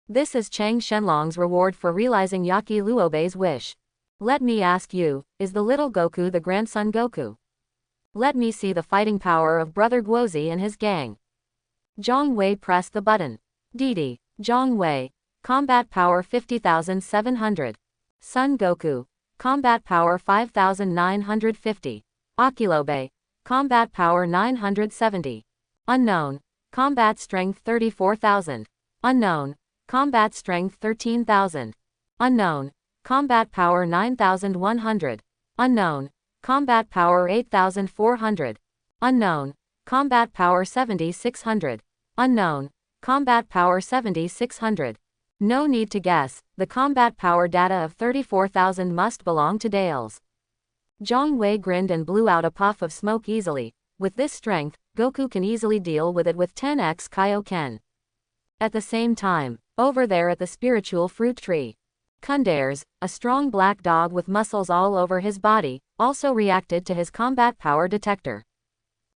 This is Chang Shenlong's reward for realizing Yaki Luobe's wish. Let me ask you, is the little Goku the grandson Goku? Let me see the fighting power of Brother Guozi and his gang. Zhang Wei pressed the button. Didi, Zhang Wei, combat power 50,700. Son Goku, combat power 5,950. Akilobe, combat power 970. Unknown, combat strength 34,000. Unknown, combat strength 13,000. Unknown, combat power 9,100. Unknown, combat power 8,400. Unknown, combat power 7,600. Unknown, combat power 7,600. No need to guess, the combat power data of 34,000 must belong to Dale's. Zhang Wei grinned and blew out a puff of smoke easily. With this strength, Goku can easily deal with it with 10x Kaioken. At the same time, over there at the spiritual fruit tree, Kundares, a strong black dog with muscles all over his body, also reacted to his combat power detector.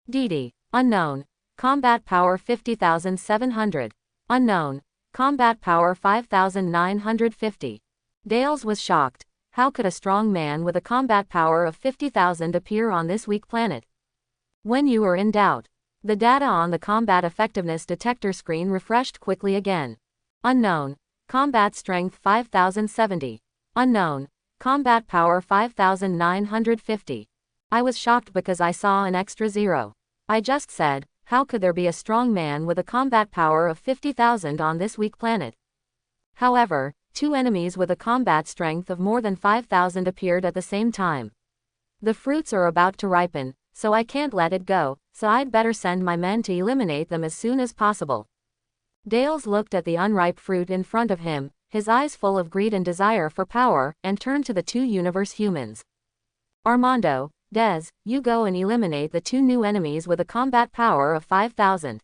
Didi, unknown, combat power 50,700. Unknown, combat power 5,950. Dales was shocked. How could a strong man with a combat power of 50,000 appear on this weak planet? When you were in doubt, the data on the combat effectiveness detector screen refreshed quickly again. Unknown, combat strength 5,070. Unknown, combat power 5,950. I was shocked because I saw an extra zero. I just said, how could there be a strong man with a combat power of 50,000 on this weak planet? However, two enemies with a combat strength of more than 5,000 appeared at the same time. The fruits are about to ripen, so I can't let it go, so I'd better send my men to eliminate them as soon as possible. Dales looked at the unripe fruit in front of him, his eyes full of greed and desire for power, and turned to the two universe humans. Armando, Dez, you go and eliminate the two new enemies with a combat power of 5,000.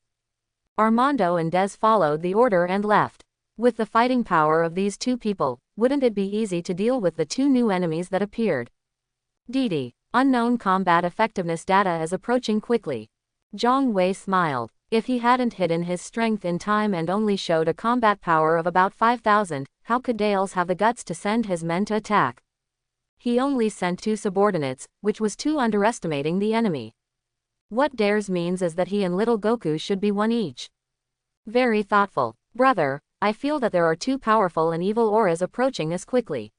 Armando and Dez followed the order and left. With the fighting power of these two people, wouldn't it be easy to deal with the two new enemies that appeared? Didi, unknown combat effectiveness data is approaching quickly. Zhang Wei smiled. If he hadn't hidden his strength in time and only showed a combat power of about 5,000, how could Dales have the guts to send his men to attack? He only sent two subordinates, which was too underestimating the enemy. What Dares means is that he and little Goku should be one each. Very thoughtful. Brother, I feel that there are two powerful and evil auras approaching us quickly.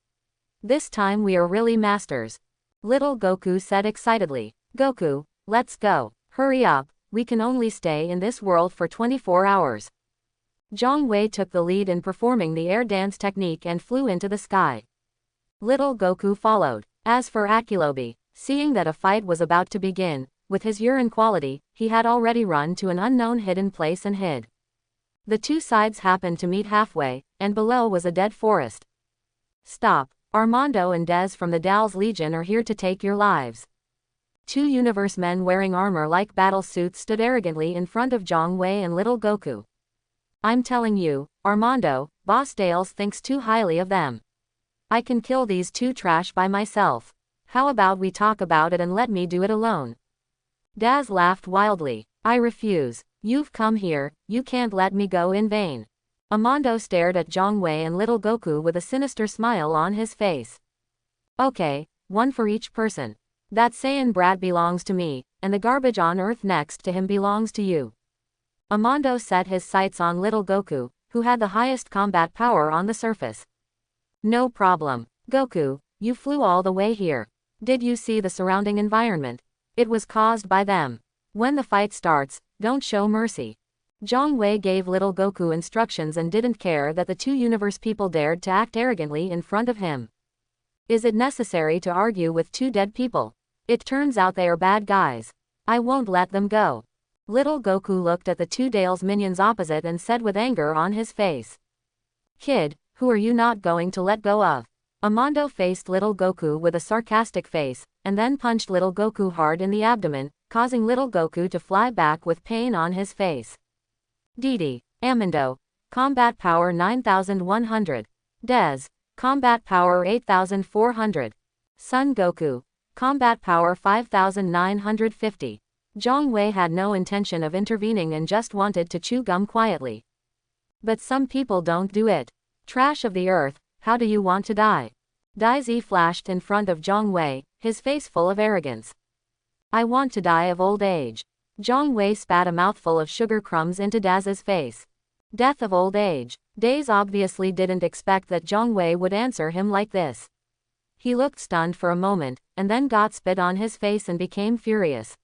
This time we are really masters. Little Goku said excitedly. Goku, let's go. Hurry up, we can only stay in this world for 24 hours. Zhang Wei took the lead in performing the air dance technique and flew into the sky. Little Goku followed. As for Akilobe, seeing that a fight was about to begin, with his urine quality, he had already run to an unknown hidden place and hid. The two sides happened to meet halfway, and below was a dead forest. Stop, Armando and Dez from the Dal's Legion are here to take your lives. Two universe men wearing armor like battle suits stood arrogantly in front of Zhang Wei and little Goku. I'm telling you, Armando, Boss Dales thinks too highly of them. I can kill these two trash by myself. How about we talk about it and let me do it alone? Daz laughed wildly. I refuse. You've come here, you can't let me go in vain. Amando stared at Zhang Wei and little Goku with a sinister smile on his face. Okay, one for each person. That Saiyan brat belongs to me, and the garbage on Earth next to him belongs to you. Amando set his sights on little Goku, who had the highest combat power on the surface. No problem. Goku, you flew all the way here. Did you see the surrounding environment? It was caused by them. When the fight starts, don't show mercy. Zhang Wei gave little Goku instructions and didn't care that the two universe people dared to act arrogantly in front of him. Is it necessary to argue with two dead people? It turns out they are bad guys. I won't let them go. Little Goku looked at the two Dale's minions opposite and said with anger on his face. Kid, who are you not going to let go of? Amando faced little Goku with a sarcastic face, and then punched little Goku hard in the abdomen, causing little Goku to fly back with pain on his face. Didi, Amando, combat power 9100. Des, combat power 8400. Son Goku, combat power 5950. Zhang Wei had no intention of intervening and just wanted to chew gum quietly. But some people don't do it. Trash of the earth, how do you want to die? Daisy flashed in front of Zhang Wei, his face full of arrogance. I want to die of old age. Zhang Wei spat a mouthful of sugar crumbs into Daz's face. Death of old age. Daze obviously didn't expect that Zhang Wei would answer him like this. He looked stunned for a moment, and then got spit on his face and became furious.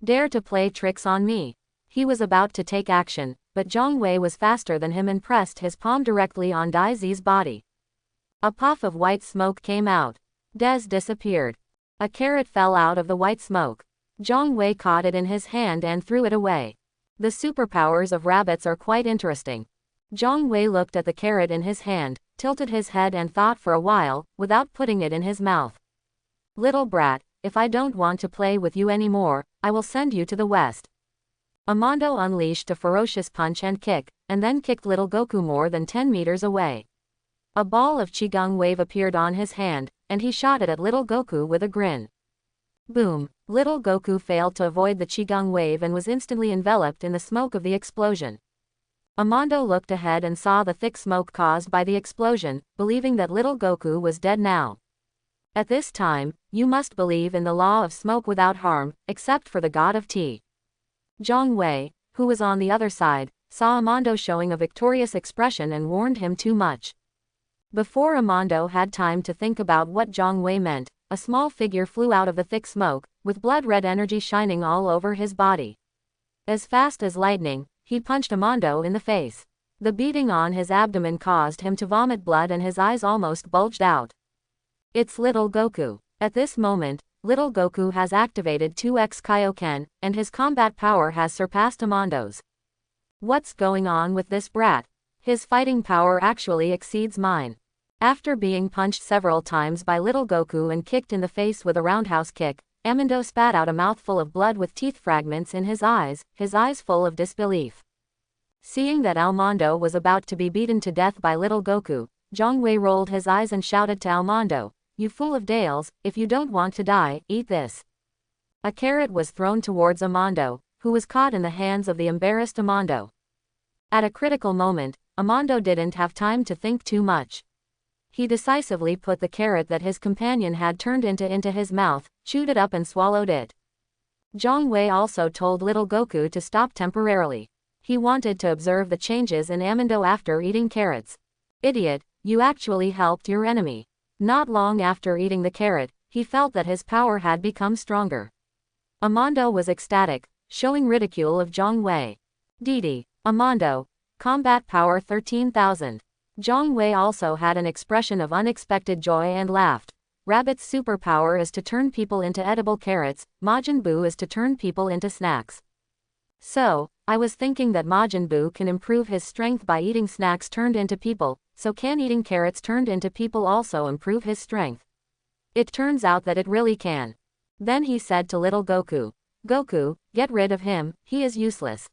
Dare to play tricks on me. He was about to take action, but Zhang Wei was faster than him and pressed his palm directly on Daisy's body. A puff of white smoke came out. Dez disappeared. A carrot fell out of the white smoke. Zhang Wei caught it in his hand and threw it away. The superpowers of rabbits are quite interesting. Zhang Wei looked at the carrot in his hand, tilted his head and thought for a while, without putting it in his mouth. Little brat, if I don't want to play with you anymore, I will send you to the west. Amando unleashed a ferocious punch and kick, and then kicked little Goku more than 10 meters away. A ball of Qigong wave appeared on his hand, and he shot it at little Goku with a grin. Boom! Little Goku failed to avoid the Qigong wave and was instantly enveloped in the smoke of the explosion. Amando looked ahead and saw the thick smoke caused by the explosion, believing that little Goku was dead now. At this time, you must believe in the law of smoke without harm, except for the god of tea. Zhang Wei, who was on the other side, saw Amando showing a victorious expression and warned him too much. Before Amando had time to think about what Zhang Wei meant, a small figure flew out of the thick smoke, with blood-red energy shining all over his body. As fast as lightning, he punched Amando in the face. The beating on his abdomen caused him to vomit blood and his eyes almost bulged out. It's little Goku. At this moment, little Goku has activated 2x Kaioken, and his combat power has surpassed Amando's. What's going on with this brat? His fighting power actually exceeds mine. After being punched several times by little Goku and kicked in the face with a roundhouse kick, Amando spat out a mouthful of blood with teeth fragments in his eyes full of disbelief. Seeing that Almondo was about to be beaten to death by little Goku, Zhang Wei rolled his eyes and shouted to Almondo, "You fool of Dales, if you don't want to die, eat this." A carrot was thrown towards Amando, who was caught in the hands of the embarrassed Amando. At a critical moment, Amando didn't have time to think too much. He decisively put the carrot that his companion had turned into his mouth, chewed it up and swallowed it. Zhang Wei also told little Goku to stop temporarily. He wanted to observe the changes in Amando after eating carrots. Idiot, you actually helped your enemy. Not long after eating the carrot, he felt that his power had become stronger. Amando was ecstatic, showing ridicule of Zhang Wei. Didi, Amando, combat power 13,000. Zhang Wei also had an expression of unexpected joy and laughed. Rabbit's superpower is to turn people into edible carrots, Majin Buu is to turn people into snacks. So, I was thinking that Majin Buu can improve his strength by eating snacks turned into people, so can eating carrots turned into people also improve his strength? It turns out that it really can. Then he said to little Goku, "Goku, get rid of him, he is useless."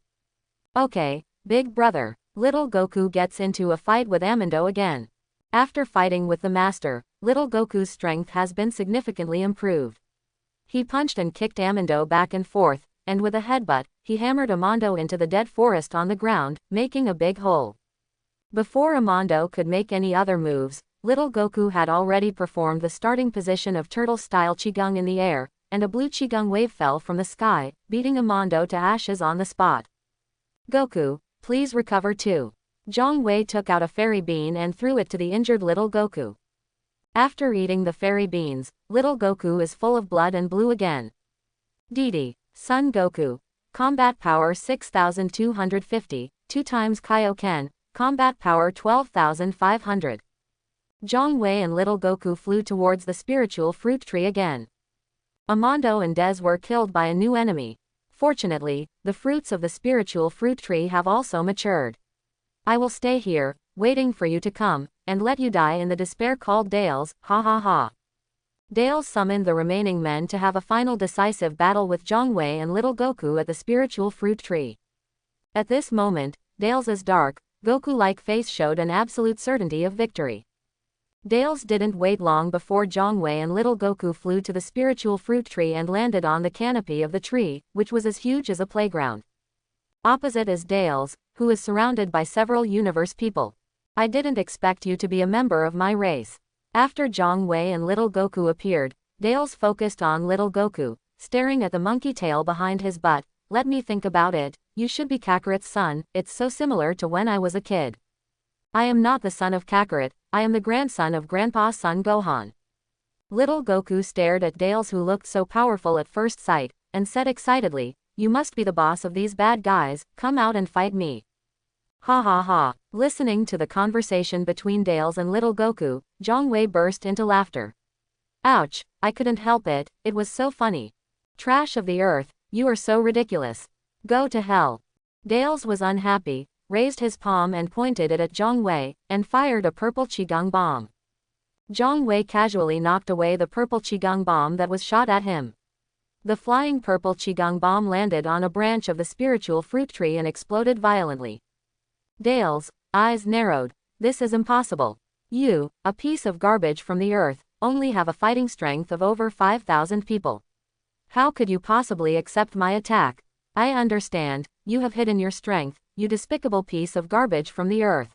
Okay, big brother. Little Goku gets into a fight with Amando again. After fighting with the master, little Goku's strength has been significantly improved. He punched and kicked Amando back and forth, and with a headbutt, he hammered Amando into the dead forest on the ground, making a big hole. Before Amando could make any other moves, little Goku had already performed the starting position of turtle-style Qigong in the air, and a blue Qigong wave fell from the sky, beating Amando to ashes on the spot. Goku, please recover too. Zhang Wei took out a fairy bean and threw it to the injured little Goku. After eating the fairy beans, little Goku is full of blood and blue again. Didi, Son Goku. Combat power 6250, 2 times Kaioken, combat power 12,500. Zhang Wei and little Goku flew towards the spiritual fruit tree again. Amando and Dez were killed by a new enemy. Fortunately, the fruits of the spiritual fruit tree have also matured. I will stay here, waiting for you to come, and let you die in the despair called Dales, ha ha ha. Dales summoned the remaining men to have a final decisive battle with Zhang Wei and little Goku at the spiritual fruit tree. At this moment, Dales' dark, Goku-like face showed an absolute certainty of victory. Dales didn't wait long before Zhang Wei and little Goku flew to the spiritual fruit tree and landed on the canopy of the tree, which was as huge as a playground. Opposite is Dales, who is surrounded by several universe people. I didn't expect you to be a member of my race. After Zhang Wei and little Goku appeared, Dales focused on little Goku, staring at the monkey tail behind his butt. Let me think about it, you should be Kakarot's son, it's so similar to when I was a kid. I am not the son of Kakarot, I am the grandson of Grandpa's son Gohan. Little Goku stared at Dales, who looked so powerful at first sight, and said excitedly, you must be the boss of these bad guys, come out and fight me. Ha ha ha. Listening to the conversation between Dales and little Goku, Zhang Wei burst into laughter. Ouch, I couldn't help it, it was so funny. Trash of the earth, you are so ridiculous. Go to hell. Dales was unhappy, raised his palm and pointed it at Zhang Wei, and fired a purple Qigong bomb. Zhang Wei casually knocked away the purple Qigong bomb that was shot at him. The flying purple Qigong bomb landed on a branch of the spiritual fruit tree and exploded violently. Dales' eyes narrowed. This is impossible. You, a piece of garbage from the earth, only have a fighting strength of over 5,000 people. How could you possibly accept my attack? I understand, you have hidden your strength, you despicable piece of garbage from the earth.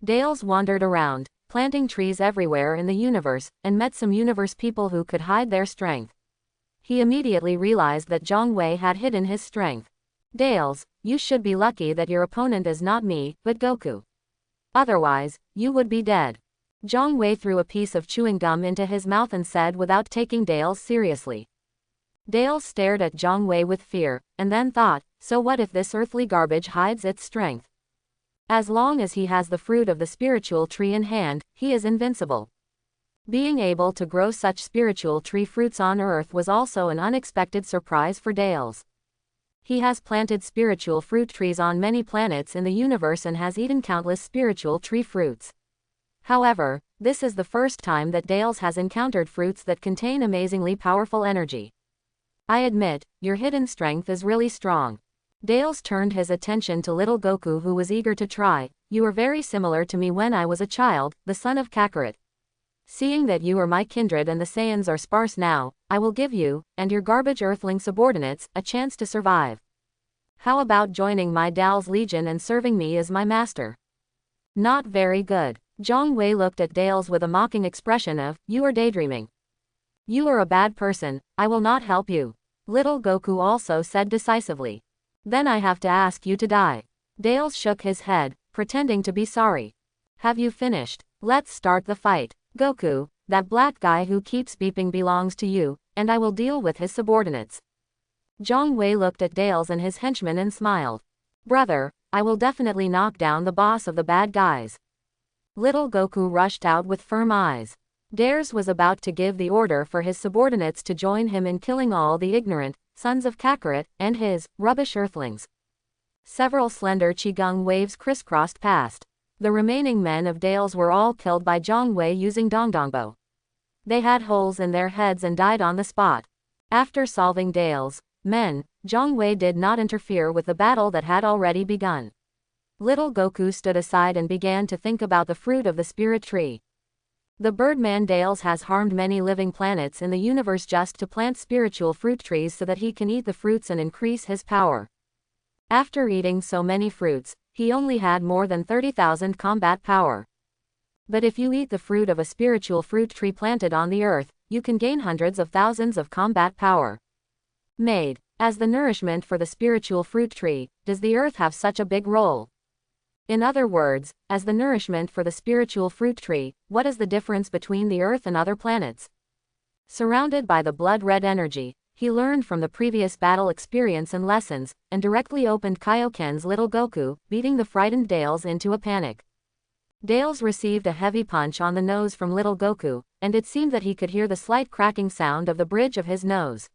Dales wandered around, planting trees everywhere in the universe, and met some universe people who could hide their strength. He immediately realized that Zhang Wei had hidden his strength. Dales, you should be lucky that your opponent is not me, but Goku. Otherwise, you would be dead. Zhang Wei threw a piece of chewing gum into his mouth and said without taking Dales seriously. Dales stared at Zhang Wei with fear, and then thought, so what if this earthly garbage hides its strength? As long as he has the fruit of the spiritual tree in hand, he is invincible. Being able to grow such spiritual tree fruits on Earth was also an unexpected surprise for Dales. He has planted spiritual fruit trees on many planets in the universe and has eaten countless spiritual tree fruits. However, this is the first time that Dales has encountered fruits that contain amazingly powerful energy. I admit, your hidden strength is really strong. Dales turned his attention to little Goku, who was eager to try. You are very similar to me when I was a child, the son of Kakarot. Seeing that you are my kindred and the Saiyans are sparse now, I will give you, and your garbage earthling subordinates, a chance to survive. How about joining my Dal's Legion and serving me as my master? Not very good. Zhang Wei looked at Dales with a mocking expression of, you are daydreaming. You are a bad person, I will not help you. Little Goku also said decisively. Then I have to ask you to die. Dales shook his head, pretending to be sorry. Have you finished? Let's start the fight. Goku, that black guy who keeps beeping belongs to you, and I will deal with his subordinates. Zhang Wei looked at Dales and his henchmen and smiled. Brother, I will definitely knock down the boss of the bad guys. Little Goku rushed out with firm eyes. Dales was about to give the order for his subordinates to join him in killing all the ignorant sons of Kakarot and his rubbish earthlings. Several slender Qigong waves crisscrossed past. The remaining men of Dales were all killed by Zhang Wei using Dongdongbo. They had holes in their heads and died on the spot. After solving Dales' men, Zhang Wei did not interfere with the battle that had already begun. Little Goku stood aside and began to think about the fruit of the spirit tree. The Birdman Dales has harmed many living planets in the universe just to plant spiritual fruit trees so that he can eat the fruits and increase his power. After eating so many fruits, he only had more than 30,000 combat power. But if you eat the fruit of a spiritual fruit tree planted on the earth, you can gain hundreds of thousands of combat power. Made as the nourishment for the spiritual fruit tree, does the earth have such a big role? In other words, as the nourishment for the spiritual fruit tree, what is the difference between the earth and other planets? Surrounded by the blood-red energy, he learned from the previous battle experience and lessons, and directly opened Kaioken's Little Goku, beating the frightened Dales into a panic. Dales received a heavy punch on the nose from Little Goku, and it seemed that he could hear the slight cracking sound of the bridge of his nose.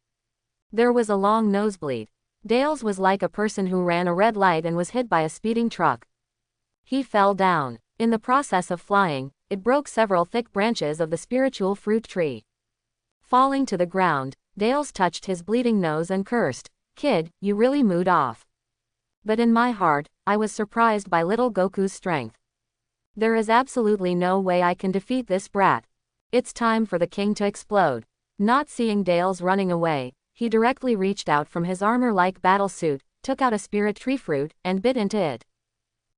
There was a long nosebleed. Dales was like a person who ran a red light and was hit by a speeding truck. He fell down. In the process of flying, it broke several thick branches of the spiritual fruit tree. Falling to the ground, Dales touched his bleeding nose and cursed, "Kid, you really moved off." But in my heart, I was surprised by Little Goku's strength. There is absolutely no way I can defeat this brat. It's time for the king to explode. Not seeing Dales running away, he directly reached out from his armor-like battle suit, took out a spirit tree fruit, and bit into it.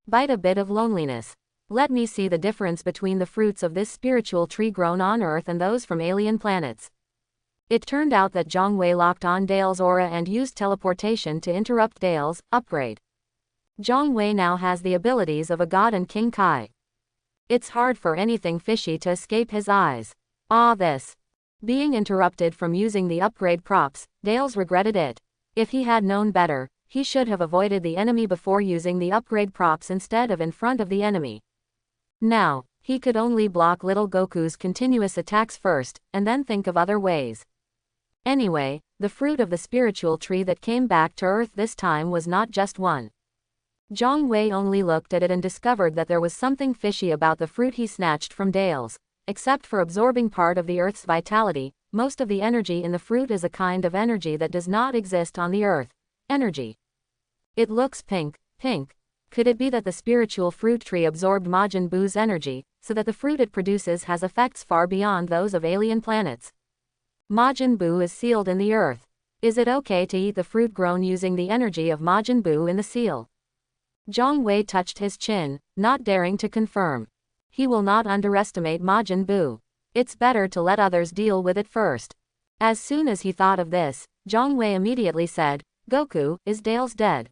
Bite a bit of loneliness. Let me see the difference between the fruits of this spiritual tree grown on Earth and those from alien planets. It turned out that Zhang Wei locked on Dale's aura and used teleportation to interrupt Dale's upgrade. Zhang Wei now has the abilities of a god and King Kai. It's hard for anything fishy to escape his eyes. This. Being interrupted from using the upgrade props, Dales regretted it. If he had known better, he should have avoided the enemy before using the upgrade props instead of in front of the enemy. Now, he could only block Little Goku's continuous attacks first, and then think of other ways. Anyway, the fruit of the spiritual tree that came back to Earth this time was not just one. Zhang Wei only looked at it and discovered that there was something fishy about the fruit he snatched from Dales. Except for absorbing part of the Earth's vitality, most of the energy in the fruit is a kind of energy that does not exist on the Earth. Energy. It looks pink. Could it be that the spiritual fruit tree absorbed Majin Buu's energy, so that the fruit it produces has effects far beyond those of alien planets? Majin Buu is sealed in the Earth. Is it okay to eat the fruit grown using the energy of Majin Buu in the seal? Zhang Wei touched his chin, not daring to confirm. He will not underestimate Majin Buu. It's better to let others deal with it first. As soon as he thought of this, Zhang Wei immediately said, "Goku, is Dales dead?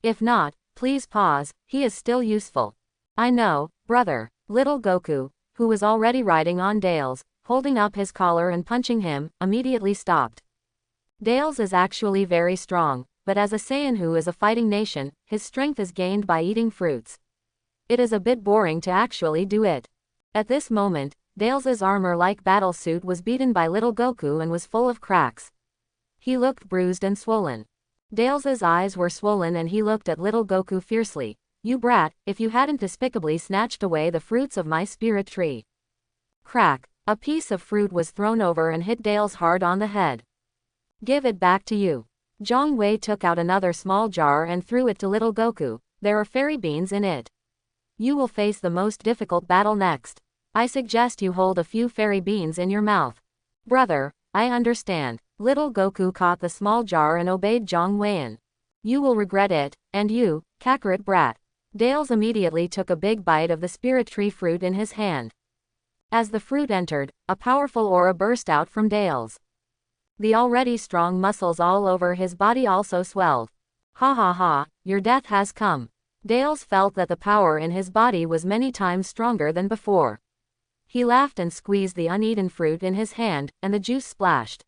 If not, please pause, he is still useful." "I know, brother." Little Goku, who was already riding on Dales, holding up his collar and punching him, immediately stopped. Dales is actually very strong, but as a Saiyan who is a fighting nation, his strength is gained by eating fruits. It is a bit boring to actually do it. At this moment, Dales's armor-like battle suit was beaten by Little Goku and was full of cracks. He looked bruised and swollen. Dales's eyes were swollen and he looked at Little Goku fiercely. "You brat, if you hadn't despicably snatched away the fruits of my spirit tree." Crack. A piece of fruit was thrown over and hit Dales hard on the head. "Give it back to you." Zhang Wei took out another small jar and threw it to Little Goku. "There are fairy beans in it. You will face the most difficult battle next. I suggest you hold a few fairy beans in your mouth." "Brother, I understand." Little Goku caught the small jar and obeyed Zhang Wei. "You will regret it, and you, Kakarot brat." Dales immediately took a big bite of the spirit tree fruit in his hand. As the fruit entered, a powerful aura burst out from Dales. The already strong muscles all over his body also swelled. "Ha ha ha, your death has come." Dales felt that the power in his body was many times stronger than before. He laughed and squeezed the uneaten fruit in his hand, and the juice splashed.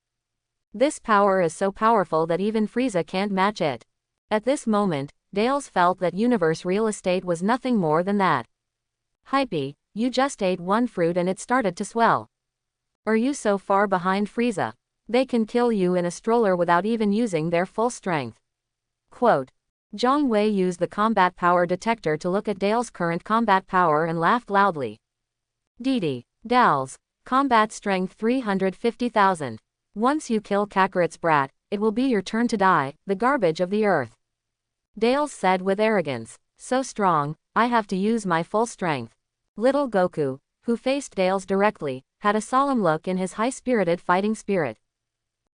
This power is so powerful that even Frieza can't match it. At this moment, Dales felt that universe real estate was nothing more than that. "Hypey, you just ate one fruit and it started to swell. Are you so far behind Frieza? They can kill you in a stroller without even using their full strength." Quote. Zhang Wei used the combat power detector to look at Dale's current combat power and laughed loudly. Dals. Combat strength 350,000. Once you kill Kakarot's brat, it will be your turn to die, the garbage of the earth. Dales said with arrogance. So strong, I have to use my full strength. Little Goku, who faced Dales directly, had a solemn look in his high-spirited fighting spirit.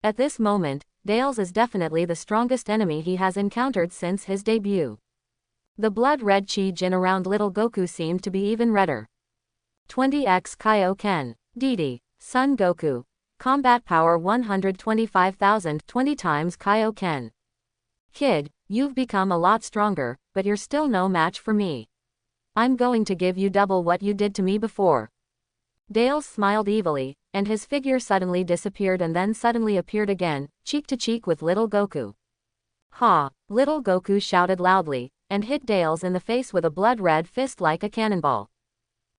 At this moment, Dales is definitely the strongest enemy he has encountered since his debut. The blood-red chi-jin around Little Goku seemed to be even redder. 20x Kaioken. DD. Son Goku. Combat power 125,000, 20 times Kaioken. Kid, you've become a lot stronger, but you're still no match for me. I'm going to give you double what you did to me before. Dales smiled evilly, and his figure suddenly disappeared and then suddenly appeared again, cheek to cheek with Little Goku. Ha! Little Goku shouted loudly, and hit Dales in the face with a blood-red fist like a cannonball.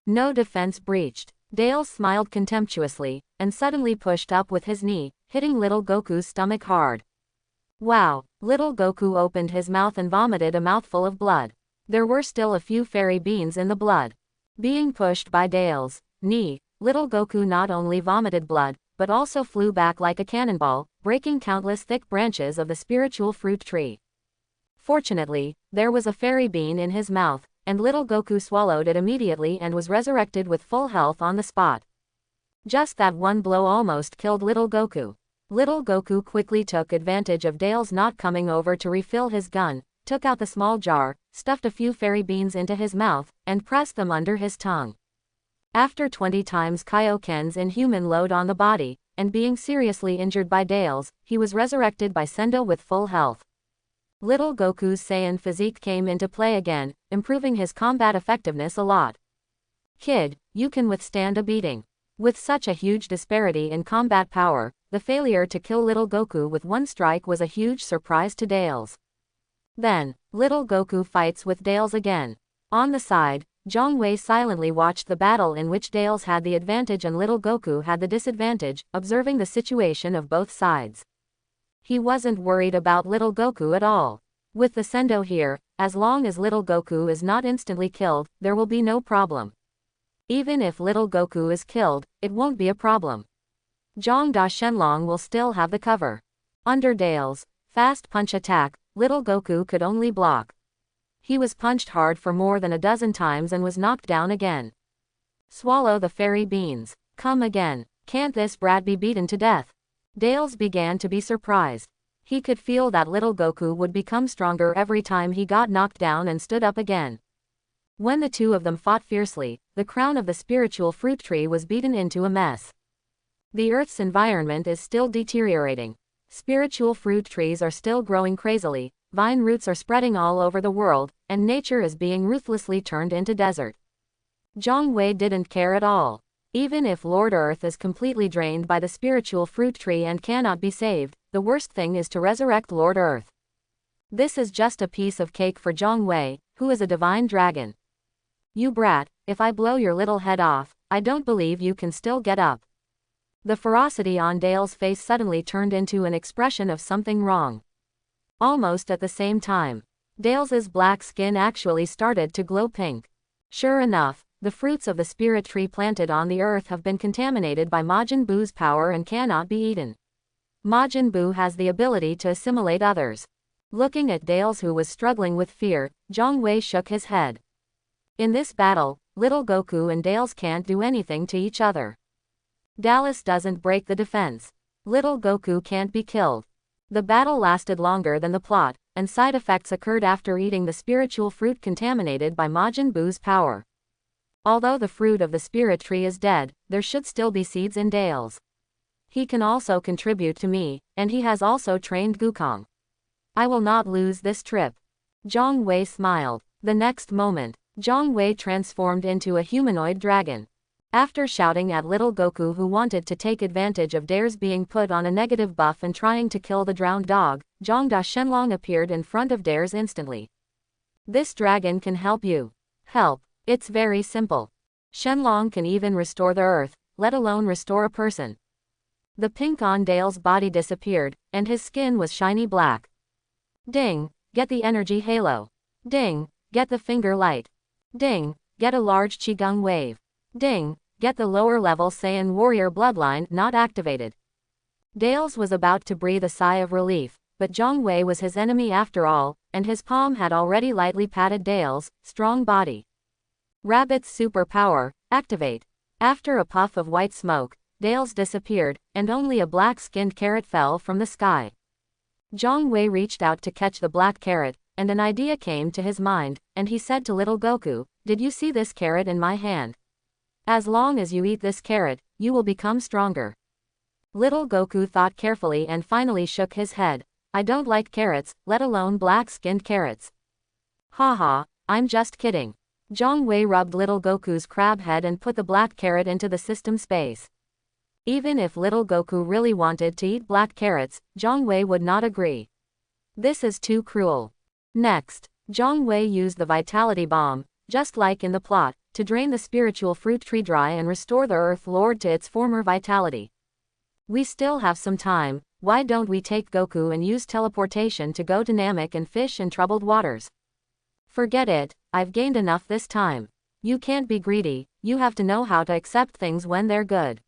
No defense breached. Dales smiled contemptuously, and suddenly pushed up with his knee, hitting Little Goku's stomach hard. Wow! Little Goku opened his mouth and vomited a mouthful of blood. There were still a few fairy beans in the blood. Being pushed by Dales' knee, Little Goku not only vomited blood, but also flew back like a cannonball, breaking countless thick branches of the spiritual fruit tree. Fortunately, there was a fairy bean in his mouth, and Little Goku swallowed it immediately and was resurrected with full health on the spot. Just that one blow almost killed Little Goku. Little Goku quickly took advantage of Dales not coming over to refill his gun, took out the small jar, stuffed a few fairy beans into his mouth, and pressed them under his tongue. After 20 times Kaioken's inhuman load on the body, and being seriously injured by Dales, he was resurrected by Sendo with full health. Little Goku's Saiyan physique came into play again, improving his combat effectiveness a lot. Kid, you can withstand a beating. With such a huge disparity in combat power, the failure to kill Little Goku with one strike was a huge surprise to Dales. Then, Little Goku fights with Dales again. On the side, Zhang Wei silently watched the battle in which Dales had the advantage and Little Goku had the disadvantage, observing the situation of both sides. He wasn't worried about Little Goku at all. With the Sendo here, as long as Little Goku is not instantly killed, there will be no problem. Even if Little Goku is killed, it won't be a problem. Zhang Da Shenlong will still have the cover. Under Dale's fast punch attack, Little Goku could only block. He was punched hard for more than a dozen times and was knocked down again. Swallow the fairy beans. Come again. Can't this brat be beaten to death? Dales began to be surprised. He could feel that Little Goku would become stronger every time he got knocked down and stood up again. When the two of them fought fiercely, the crown of the spiritual fruit tree was beaten into a mess. The Earth's environment is still deteriorating. Spiritual fruit trees are still growing crazily, vine roots are spreading all over the world, and nature is being ruthlessly turned into desert. Zhang Wei didn't care at all. Even if Lord Earth is completely drained by the spiritual fruit tree and cannot be saved, the worst thing is to resurrect Lord Earth. This is just a piece of cake for Zhang Wei, who is a divine dragon. You brat, if I blow your little head off, I don't believe you can still get up. The ferocity on Dale's face suddenly turned into an expression of something wrong. Almost at the same time, Dale's black skin actually started to glow pink. Sure enough, the fruits of the spirit tree planted on the earth have been contaminated by Majin Buu's power and cannot be eaten. Majin Buu has the ability to assimilate others. Looking at Dales, who was struggling with fear, Zhang Wei shook his head. In this battle, Little Goku and Dales can't do anything to each other. Dallas doesn't break the defense. Little Goku can't be killed. The battle lasted longer than the plot, and side effects occurred after eating the spiritual fruit contaminated by Majin Buu's power. Although the fruit of the spirit tree is dead, there should still be seeds in Dales. He can also contribute to me, and he has also trained Gukong. I will not lose this trip. Zhang Wei smiled. The next moment, Zhang Wei transformed into a humanoid dragon. After shouting at Little Goku, who wanted to take advantage of Dare's being put on a negative buff and trying to kill the drowned dog, Zhang Da Shenlong appeared in front of Dare's instantly. This dragon can help you. Help. It's very simple. Shenlong can even restore the earth, let alone restore a person. The pink on Dale's body disappeared, and his skin was shiny black. Ding, get the energy halo. Ding, get the finger light. Ding, get a large Qigong wave. Ding, get the lower level Saiyan warrior bloodline not activated. Dales was about to breathe a sigh of relief, but Zhang Wei was his enemy after all, and his palm had already lightly patted Dale's strong body. Rabbit's superpower, activate. After a puff of white smoke, Dale's disappeared, and only a black-skinned carrot fell from the sky. Zhang Wei reached out to catch the black carrot, and an idea came to his mind, and he said to little Goku, "Did you see this carrot in my hand? As long as you eat this carrot, you will become stronger." Little Goku thought carefully and finally shook his head. "I don't like carrots, let alone black-skinned carrots." "Haha, I'm just kidding." Zhang Wei rubbed little Goku's crab head and put the black carrot into the system space. Even if little Goku really wanted to eat black carrots, Zhang Wei would not agree. This is too cruel. Next, Zhang Wei used the vitality bomb, just like in the plot, to drain the spiritual fruit tree dry and restore the Earth Lord to its former vitality. "We still have some time, why don't we take Goku and use teleportation to go to Namek and fish in troubled waters?" "Forget it, I've gained enough this time. You can't be greedy, you have to know how to accept things when they're good."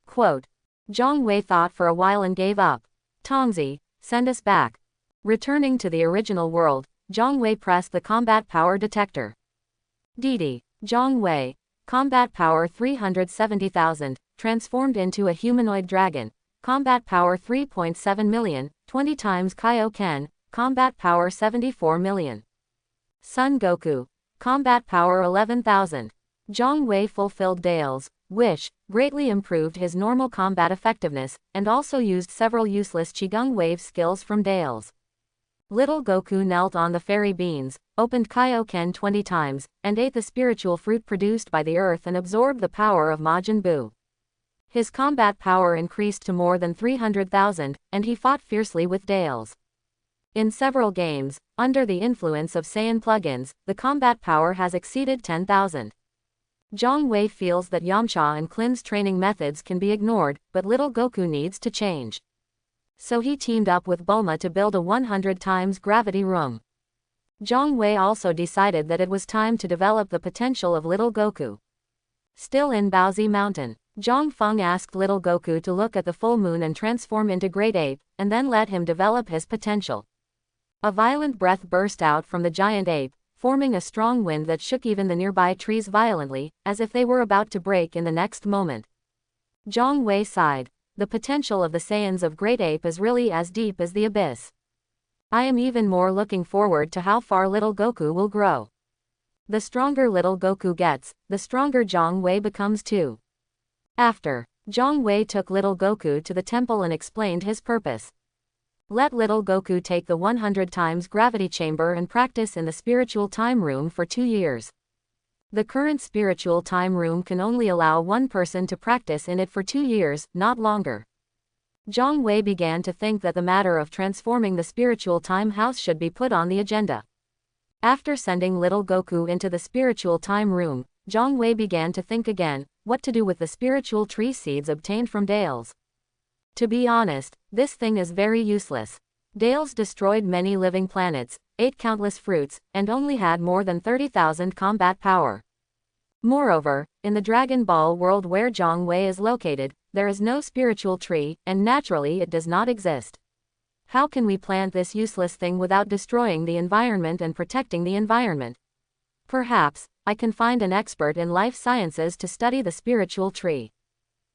Quote. Zhang Wei thought for a while and gave up. "Tongzi, send us back." Returning to the original world, Zhang Wei pressed the combat power detector. Didi, Zhang Wei, combat power 370,000, transformed into a humanoid dragon, combat power 3.7 million, 20 times Kaioken, combat power 74 million. Son Goku, combat power 11,000. Zhang Wei fulfilled Dale's wish, greatly improved his normal combat effectiveness, and also used several useless Qigong wave skills from Dale's. Little Goku knelt on the fairy beans, opened Kaioken 20 times, and ate the spiritual fruit produced by the earth and absorbed the power of Majin Buu. His combat power increased to more than 300,000, and he fought fiercely with Dale's. In several games, under the influence of Saiyan plugins, the combat power has exceeded 10,000. Zhang Wei feels that Yamcha and Klin's training methods can be ignored, but little Goku needs to change. So he teamed up with Bulma to build a 100 times gravity room. Zhang Wei also decided that it was time to develop the potential of little Goku. Still in Baozi Mountain, Zhang Feng asked little Goku to look at the full moon and transform into Great Ape, and then let him develop his potential. A violent breath burst out from the giant ape, forming a strong wind that shook even the nearby trees violently, as if they were about to break in the next moment. Zhang Wei sighed. The potential of the Saiyans of Great Ape is really as deep as the abyss. I am even more looking forward to how far little Goku will grow. The stronger little Goku gets, the stronger Zhang Wei becomes too. After, Zhang Wei took little Goku to the temple and explained his purpose. Let little Goku take the 100 times gravity chamber and practice in the spiritual time room for 2 years. The current spiritual time room can only allow one person to practice in it for 2 years, not longer. Zhang Wei began to think that the matter of transforming the spiritual time house should be put on the agenda. After sending little Goku into the spiritual time room, Zhang Wei began to think again, what to do with the spiritual tree seeds obtained from Dale's. To be honest, this thing is very useless. Dale's destroyed many living planets, ate countless fruits, and only had more than 30,000 combat power. Moreover, in the Dragon Ball world where Zhang Wei is located, there is no spiritual tree, and naturally it does not exist. How can we plant this useless thing without destroying the environment and protecting the environment? Perhaps, I can find an expert in life sciences to study the spiritual tree.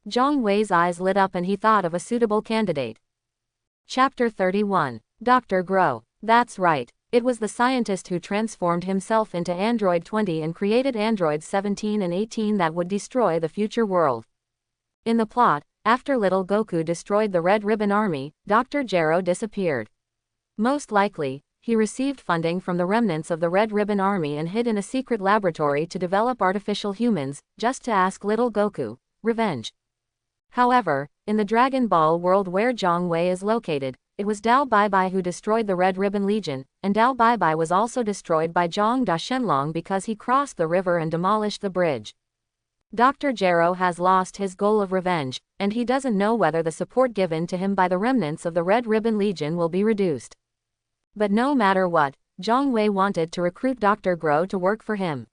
Zhang Wei's eyes lit up and he thought of a suitable candidate. Chapter 31. Dr. Grow. That's right. It was the scientist who transformed himself into Android 20 and created Androids 17 and 18 that would destroy the future world. In the plot, after little Goku destroyed the Red Ribbon Army, Dr. Gero disappeared. Most likely, he received funding from the remnants of the Red Ribbon Army and hid in a secret laboratory to develop artificial humans, just to ask little Goku revenge. However, in the Dragon Ball world where Zhang Wei is located, it was Dao Baibai who destroyed the Red Ribbon Legion, and Dao Baibai was also destroyed by Zhang Da Shenlong because he crossed the river and demolished the bridge. Dr. Gero has lost his goal of revenge, and he doesn't know whether the support given to him by the remnants of the Red Ribbon Legion will be reduced. But no matter what, Zhang Wei wanted to recruit Dr. Grow to work for him.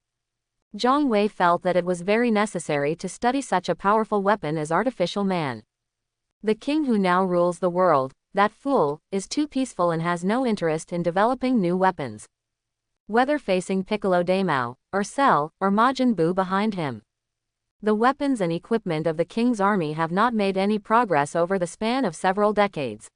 Zhang Wei felt that it was very necessary to study such a powerful weapon as artificial man. The king who now rules the world, that fool, is too peaceful and has no interest in developing new weapons. Whether facing Piccolo Daimao, or Cell, or Majin Buu behind him. The weapons and equipment of the king's army have not made any progress over the span of several decades.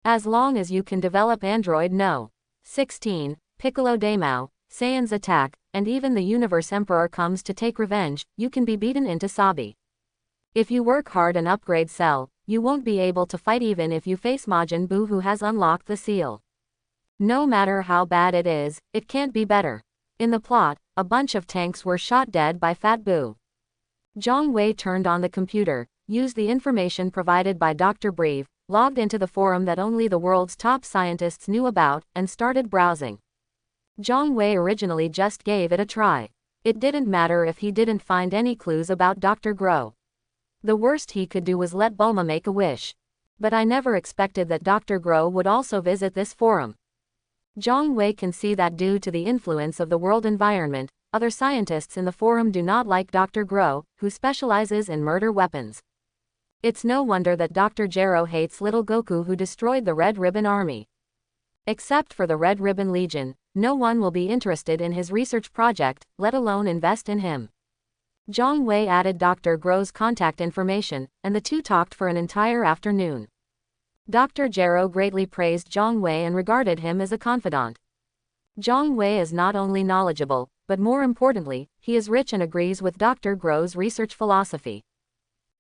As long as you can develop Android No. 16, Piccolo Daimao, Saiyan's attack, and even the Universe Emperor comes to take revenge, you can be beaten into Sabi. If you work hard and upgrade Cell, you won't be able to fight even if you face Majin Buu, who has unlocked the seal. No matter how bad it is, it can't be better. In the plot, a bunch of tanks were shot dead by Fat Buu. Zhang Wei turned on the computer, used the information provided by Dr. Breve, logged into the forum that only the world's top scientists knew about, and started browsing. Zhang Wei originally just gave it a try. It didn't matter if he didn't find any clues about Dr. Gro. The worst he could do was let Bulma make a wish. But I never expected that Dr. Gro would also visit this forum. Zhang Wei can see that due to the influence of the world environment, other scientists in the forum do not like Dr. Gro, who specializes in murder weapons. It's no wonder that Dr. Gero hates little Goku, who destroyed the Red Ribbon Army. Except for the Red Ribbon Legion, no one will be interested in his research project, let alone invest in him. Zhang Wei added Dr. Gro's contact information, and the two talked for an entire afternoon. Dr. Gero greatly praised Zhang Wei and regarded him as a confidant. Zhang Wei is not only knowledgeable, but more importantly, he is rich and agrees with Dr. Gro's research philosophy.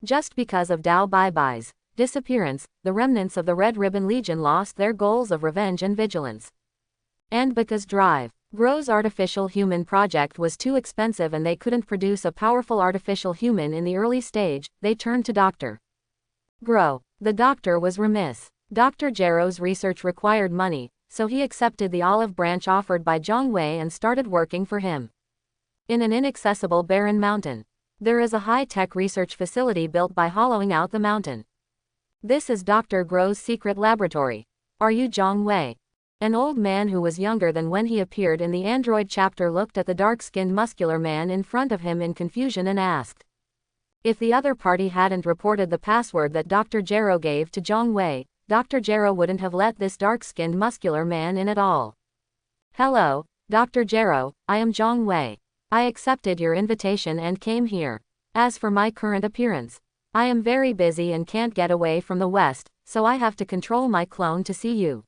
Just because of Dao Baibai's disappearance, the remnants of the Red Ribbon Legion lost their goals of revenge and vigilance. And because Drive Gro's artificial human project was too expensive and they couldn't produce a powerful artificial human in the early stage, they turned to Dr. Gro. The doctor was remiss. Dr. Gero's research required money, so he accepted the olive branch offered by Zhang Wei and started working for him. In an inaccessible barren mountain, there is a high-tech research facility built by hollowing out the mountain. This is Dr. Gro's secret laboratory. Are you Zhang Wei? An old man who was younger than when he appeared in the android chapter looked at the dark-skinned muscular man in front of him in confusion and asked. If the other party hadn't reported the password that Dr. Gero gave to Zhang Wei, Dr. Gero wouldn't have let this dark-skinned muscular man in at all. Hello, Dr. Gero, I am Zhang Wei. I accepted your invitation and came here. As for my current appearance, I am very busy and can't get away from the West, so I have to control my clone to see you.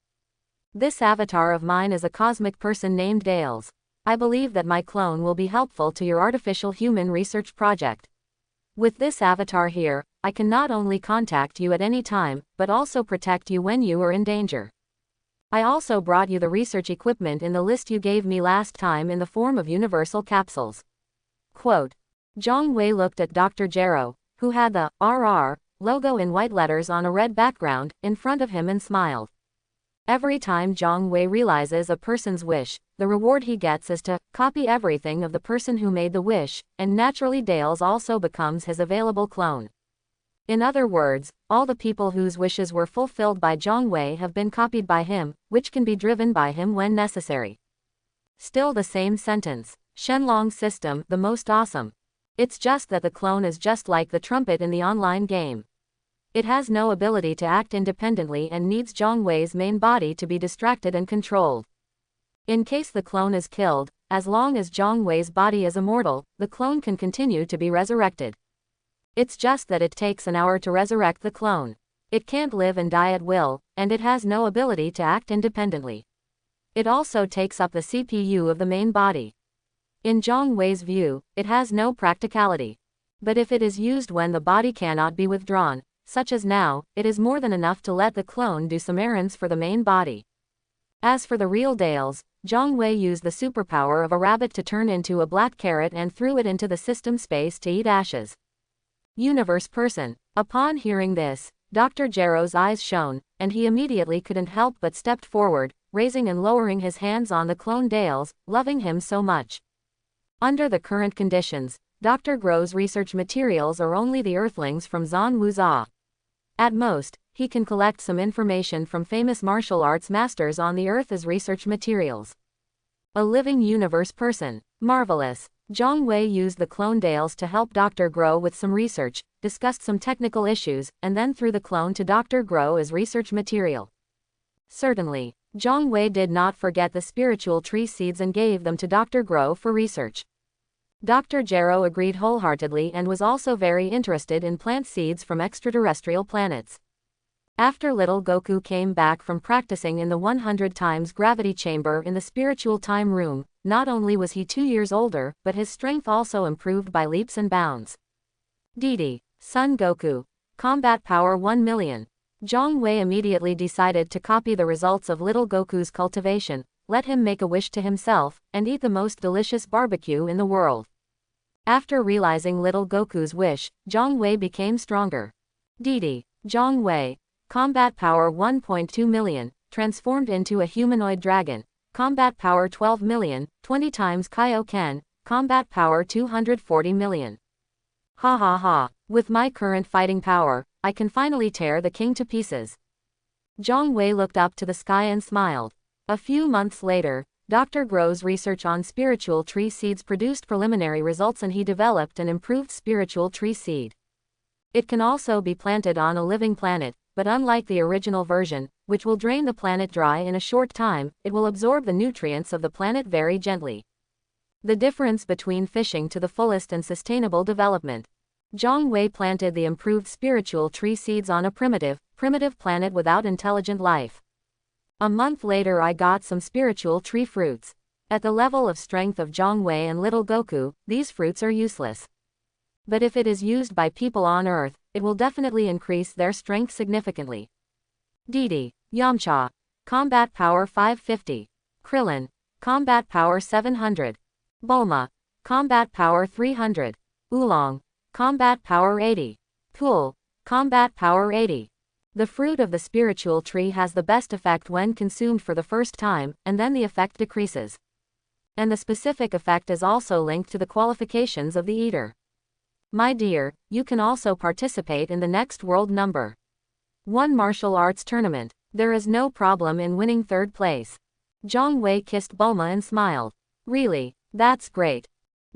This avatar of mine is a cosmic person named Dales. I believe that my clone will be helpful to your artificial human research project. With this avatar here, I can not only contact you at any time, but also protect you when you are in danger. I also brought you the research equipment in the list you gave me last time in the form of universal capsules. Quote. Zhang Wei looked at Dr. Gero, who had the RR logo in white letters on a red background in front of him and smiled. Every time Zhang Wei realizes a person's wish, the reward he gets is to copy everything of the person who made the wish, and naturally Dales also becomes his available clone. In other words, all the people whose wishes were fulfilled by Zhang Wei have been copied by him, which can be driven by him when necessary. Still the same sentence. Shenlong system, the most awesome. It's just that the clone is just like the trumpet in the online game. It has no ability to act independently and needs Zhang Wei's main body to be distracted and controlled. In case the clone is killed, as long as Zhang Wei's body is immortal, the clone can continue to be resurrected. It's just that it takes an hour to resurrect the clone. It can't live and die at will, and it has no ability to act independently. It also takes up the CPU of the main body. In Zhang Wei's view, it has no practicality. But if it is used when the body cannot be withdrawn, such as now, it is more than enough to let the clone do some errands for the main body. As for the real Dales, Zhang Wei used the superpower of a rabbit to turn into a black carrot and threw it into the system space to eat ashes. Universe person. Upon hearing this, Dr. Gero's eyes shone, and he immediately couldn't help but stepped forward, raising and lowering his hands on the clone Dales, loving him so much. Under the current conditions, Dr. Gro's research materials are only the earthlings from Zan Wuzha. At most, he can collect some information from famous martial arts masters on the Earth as research materials. A living universe person. Marvelous. Zhang Wei used the clone Dales to help Dr. Gro with some research, discussed some technical issues, and then threw the clone to Dr. Grow as research material. Certainly, Zhang Wei did not forget the spiritual tree seeds and gave them to Dr. Grow for research. Dr. Gero agreed wholeheartedly and was also very interested in plant seeds from extraterrestrial planets. After little Goku came back from practicing in the 100 times gravity chamber in the spiritual time room, not only was he 2 years older, but his strength also improved by leaps and bounds. Didi, Son Goku. Combat power 1 million. Zhang Wei immediately decided to copy the results of little Goku's cultivation, let him make a wish to himself, and eat the most delicious barbecue in the world. After realizing little Goku's wish, Zhang Wei became stronger. Didi, Zhang Wei. Combat power 1.2 million, transformed into a humanoid dragon. Combat power 12 million, 20 times Kaioken, combat power 240 million. Ha ha ha, with my current fighting power, I can finally tear the king to pieces. Zhang Wei looked up to the sky and smiled. A few months later, Dr. Grow's research on spiritual tree seeds produced preliminary results and he developed an improved spiritual tree seed. It can also be planted on a living planet, but unlike the original version, which will drain the planet dry in a short time, it will absorb the nutrients of the planet very gently. The difference between fishing to the fullest and sustainable development. Zhang Wei planted the improved spiritual tree seeds on a primitive planet without intelligent life. A month later I got some spiritual tree fruits. At the level of strength of Zhang Wei and little Goku, these fruits are useless. But if it is used by people on Earth, it will definitely increase their strength significantly. Didi, Yamcha. Combat power 550. Krillin. Combat power 700. Bulma. Combat power 300. Oolong. Combat power 80. Pool. Combat power 80. The fruit of the spiritual tree has the best effect when consumed for the first time, and then the effect decreases. And the specific effect is also linked to the qualifications of the eater. My dear, you can also participate in the next world number 1 martial arts tournament. There is no problem in winning 3rd place. Zhang Wei kissed Bulma and smiled. Really, that's great.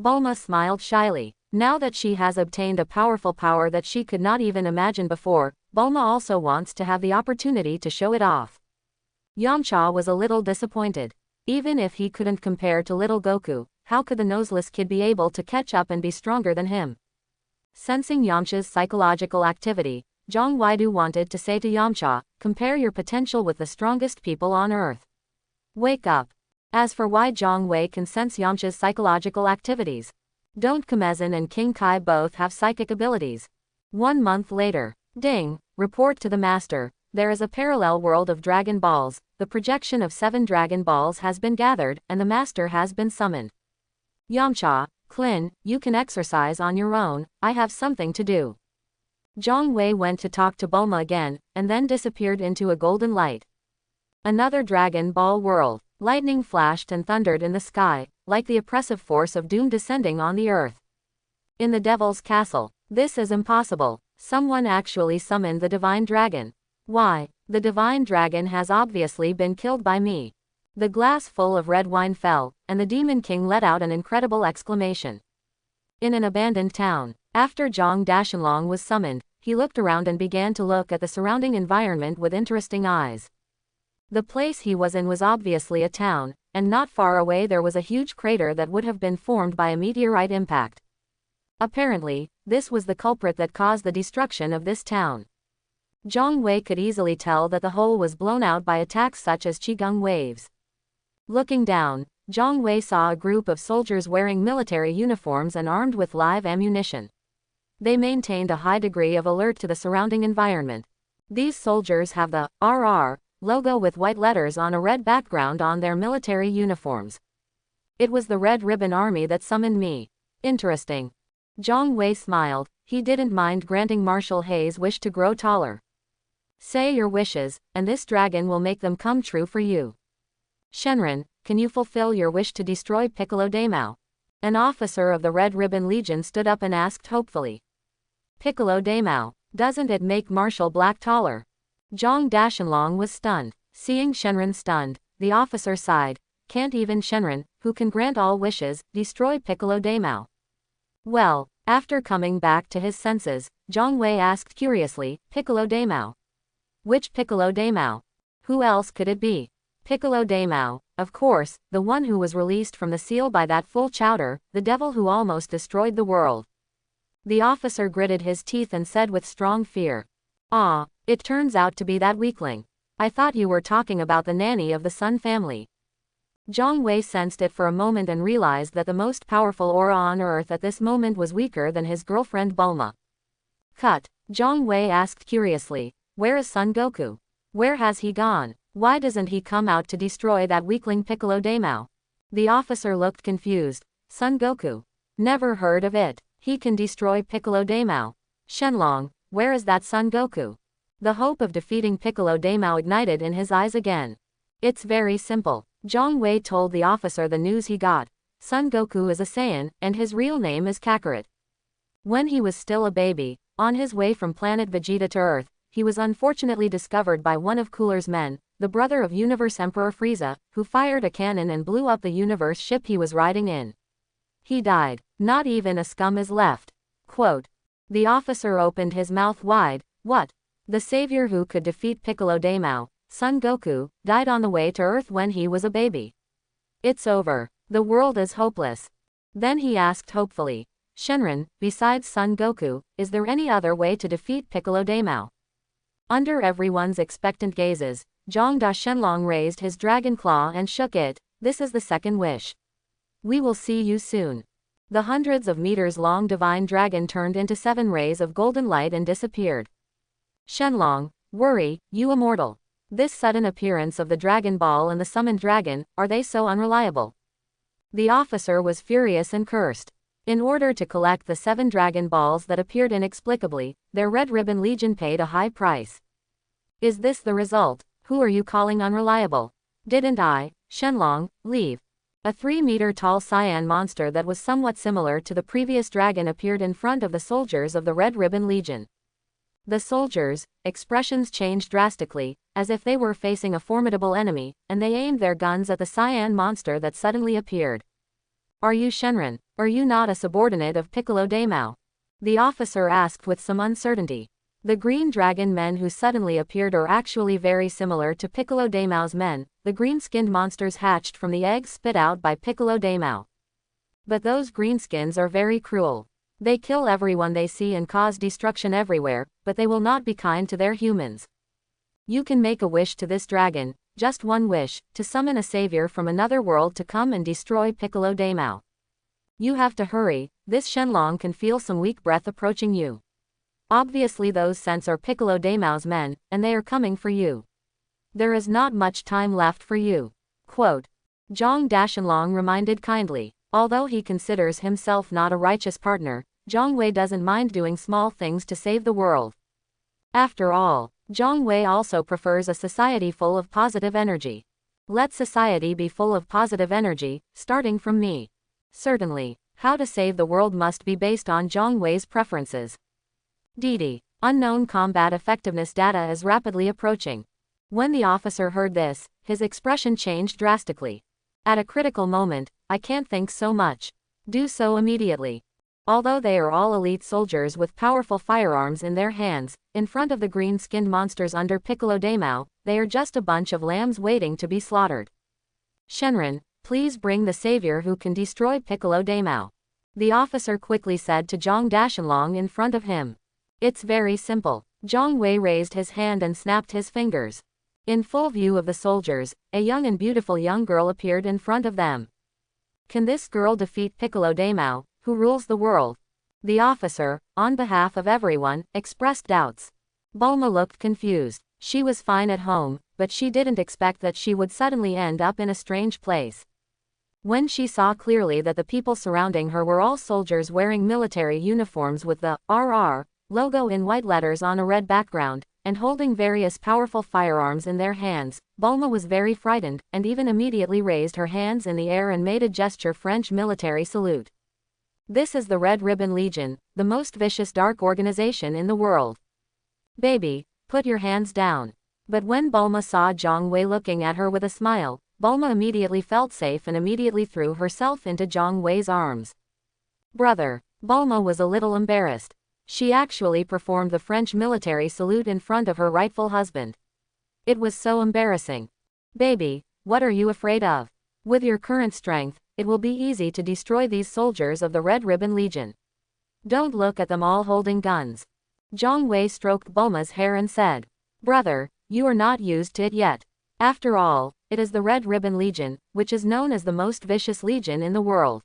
Bulma smiled shyly. Now that she has obtained a powerful power that she could not even imagine before, Bulma also wants to have the opportunity to show it off. Yamcha was a little disappointed. Even if he couldn't compare to little Goku, how could the noseless kid be able to catch up and be stronger than him? Sensing Yamcha's psychological activity, Zhang Weidu wanted to say to Yamcha, compare your potential with the strongest people on Earth. Wake up. As for why Zhang Wei can sense Yamcha's psychological activities. Don't Kamezan and King Kai both have psychic abilities? 1 month later. Ding, report to the master. There is a parallel world of Dragon Balls. The projection of 7 Dragon Balls has been gathered, and the master has been summoned. Yamcha, Klin, you can exercise on your own, I have something to do. Zhang Wei went to talk to Bulma again, and then disappeared into a golden light. Another Dragon Ball world. Lightning flashed and thundered in the sky, like the oppressive force of doom descending on the earth. In the Devil's Castle. This is impossible. Someone actually summoned the Divine Dragon. Why, the Divine Dragon has obviously been killed by me. The glass full of red wine fell, and the Demon King let out an incredible exclamation. In an abandoned town, after Shenlong was summoned, he looked around and began to look at the surrounding environment with interesting eyes. The place he was in was obviously a town, and not far away there was a huge crater that would have been formed by a meteorite impact. Apparently, this was the culprit that caused the destruction of this town. Zhang Wei could easily tell that the hole was blown out by attacks such as Qigong waves. Looking down, Zhang Wei saw a group of soldiers wearing military uniforms and armed with live ammunition. They maintained a high degree of alert to the surrounding environment. These soldiers have the RR logo with white letters on a red background on their military uniforms. It was the Red Ribbon Army that summoned me. Interesting. Zhang Wei smiled. He didn't mind granting Marshal Hei's wish to grow taller. Say your wishes, and this dragon will make them come true for you. Shenron, can you fulfill your wish to destroy Piccolo Daimao? An officer of the Red Ribbon Legion stood up and asked hopefully. Piccolo Daimao, doesn't it make Marshal Black taller? Shenlong was stunned. Seeing Shenron stunned, the officer sighed. Can't even Shenron, who can grant all wishes, destroy Piccolo Daimao? Well, After coming back to his senses, Zhang Wei asked curiously, Piccolo Daimao. Which Piccolo Daimao? Who else could it be? Piccolo Daimao, of course, the one who was released from the seal by that fool Chowder, the devil who almost destroyed the world. The officer gritted his teeth and said with strong fear. Ah, it turns out to be that weakling. I thought you were talking about the nanny of the Sun family. Zhang Wei sensed it for a moment and realized that the most powerful aura on Earth at this moment was weaker than his girlfriend Bulma. Cut. Zhang Wei asked curiously, where is Son Goku? Where has he gone? Why doesn't he come out to destroy that weakling Piccolo Daimao? The officer looked confused. Son Goku? Never heard of it. He can destroy Piccolo Daimao. Shenlong, where is that Son Goku? The hope of defeating Piccolo Daimao ignited in his eyes again. It's very simple. Zhang Wei told the officer the news he got. Son Goku is a Saiyan, and his real name is Kakarot. When he was still a baby, on his way from planet Vegeta to Earth, he was unfortunately discovered by one of Cooler's men, the brother of Universe Emperor Frieza, who fired a cannon and blew up the universe ship he was riding in. He died. Not even a scum is left. Quote. The officer opened his mouth wide. What? The savior who could defeat Piccolo Daimao, Son Goku, died on the way to Earth when he was a baby. It's over. The world is hopeless. Then he asked hopefully, Shenron, besides Son Goku, is there any other way to defeat Piccolo Daimao? Under everyone's expectant gazes, Zhang Da Shenlong raised his dragon claw and shook it. This is the second wish. We will see you soon. The hundreds of meters long divine dragon turned into 7 rays of golden light and disappeared. Shenlong, worry, you immortal. This sudden appearance of the Dragon Ball and the summoned dragon, are they so unreliable? The officer was furious and cursed. In order to collect the 7 Dragon Balls that appeared inexplicably, their Red Ribbon Legion paid a high price. Is this the result? Who are you calling unreliable? Didn't I, Shenlong, leave? A 3-meter-tall cyan monster that was somewhat similar to the previous dragon appeared in front of the soldiers of the Red Ribbon Legion. The soldiers' expressions changed drastically, as if they were facing a formidable enemy, and they aimed their guns at the cyan monster that suddenly appeared. Are you Shenron? Are you not a subordinate of Piccolo Daimao? The officer asked with some uncertainty. The green dragon men who suddenly appeared are actually very similar to Piccolo Daimao's men, the green-skinned monsters hatched from the eggs spit out by Piccolo Daimao. But those greenskins are very cruel. They kill everyone they see and cause destruction everywhere, but they will not be kind to their humans. You can make a wish to this dragon, just one wish, to summon a savior from another world to come and destroy Piccolo Daimao. You have to hurry, this Shenlong can feel some weak breath approaching you. Obviously those scents are Piccolo Daimao's men, and they are coming for you. There is not much time left for you. Quote. Zhang Dashenlong reminded kindly. Although he considers himself not a righteous partner, Zhang Wei doesn't mind doing small things to save the world. After all, Zhang Wei also prefers a society full of positive energy. Let society be full of positive energy, starting from me. Certainly, how to save the world must be based on Zhang Wei's preferences. DD. Unknown combat effectiveness data is rapidly approaching. When the officer heard this, his expression changed drastically. At a critical moment, I can't think so much. Do so immediately. Although they are all elite soldiers with powerful firearms in their hands, in front of the green-skinned monsters under Piccolo Daimao, they are just a bunch of lambs waiting to be slaughtered. Shenron, please bring the savior who can destroy Piccolo Daimao. The officer quickly said to Zhang Dashenlong in front of him. It's very simple. Zhang Wei raised his hand and snapped his fingers. In full view of the soldiers, a young and beautiful young girl appeared in front of them. Can this girl defeat Piccolo Daimao, who rules the world? The officer, on behalf of everyone, expressed doubts. Bulma looked confused. She was fine at home, but she didn't expect that she would suddenly end up in a strange place. When she saw clearly that the people surrounding her were all soldiers wearing military uniforms with the RR logo in white letters on a red background, and holding various powerful firearms in their hands, Bulma was very frightened, and even immediately raised her hands in the air and made a gesture French military salute. This is the Red Ribbon Legion, the most vicious dark organization in the world. Baby, put your hands down. But when Bulma saw Zhang Wei looking at her with a smile, Bulma immediately felt safe and immediately threw herself into Zhang Wei's arms. Brother, Bulma was a little embarrassed. She actually performed the French military salute in front of her rightful husband. It was so embarrassing. Baby, what are you afraid of? With your current strength, it will be easy to destroy these soldiers of the Red Ribbon Legion. Don't look at them all holding guns. Zhang Wei stroked Bulma's hair and said, Brother, you are not used to it yet. After all, it is the Red Ribbon Legion, which is known as the most vicious legion in the world.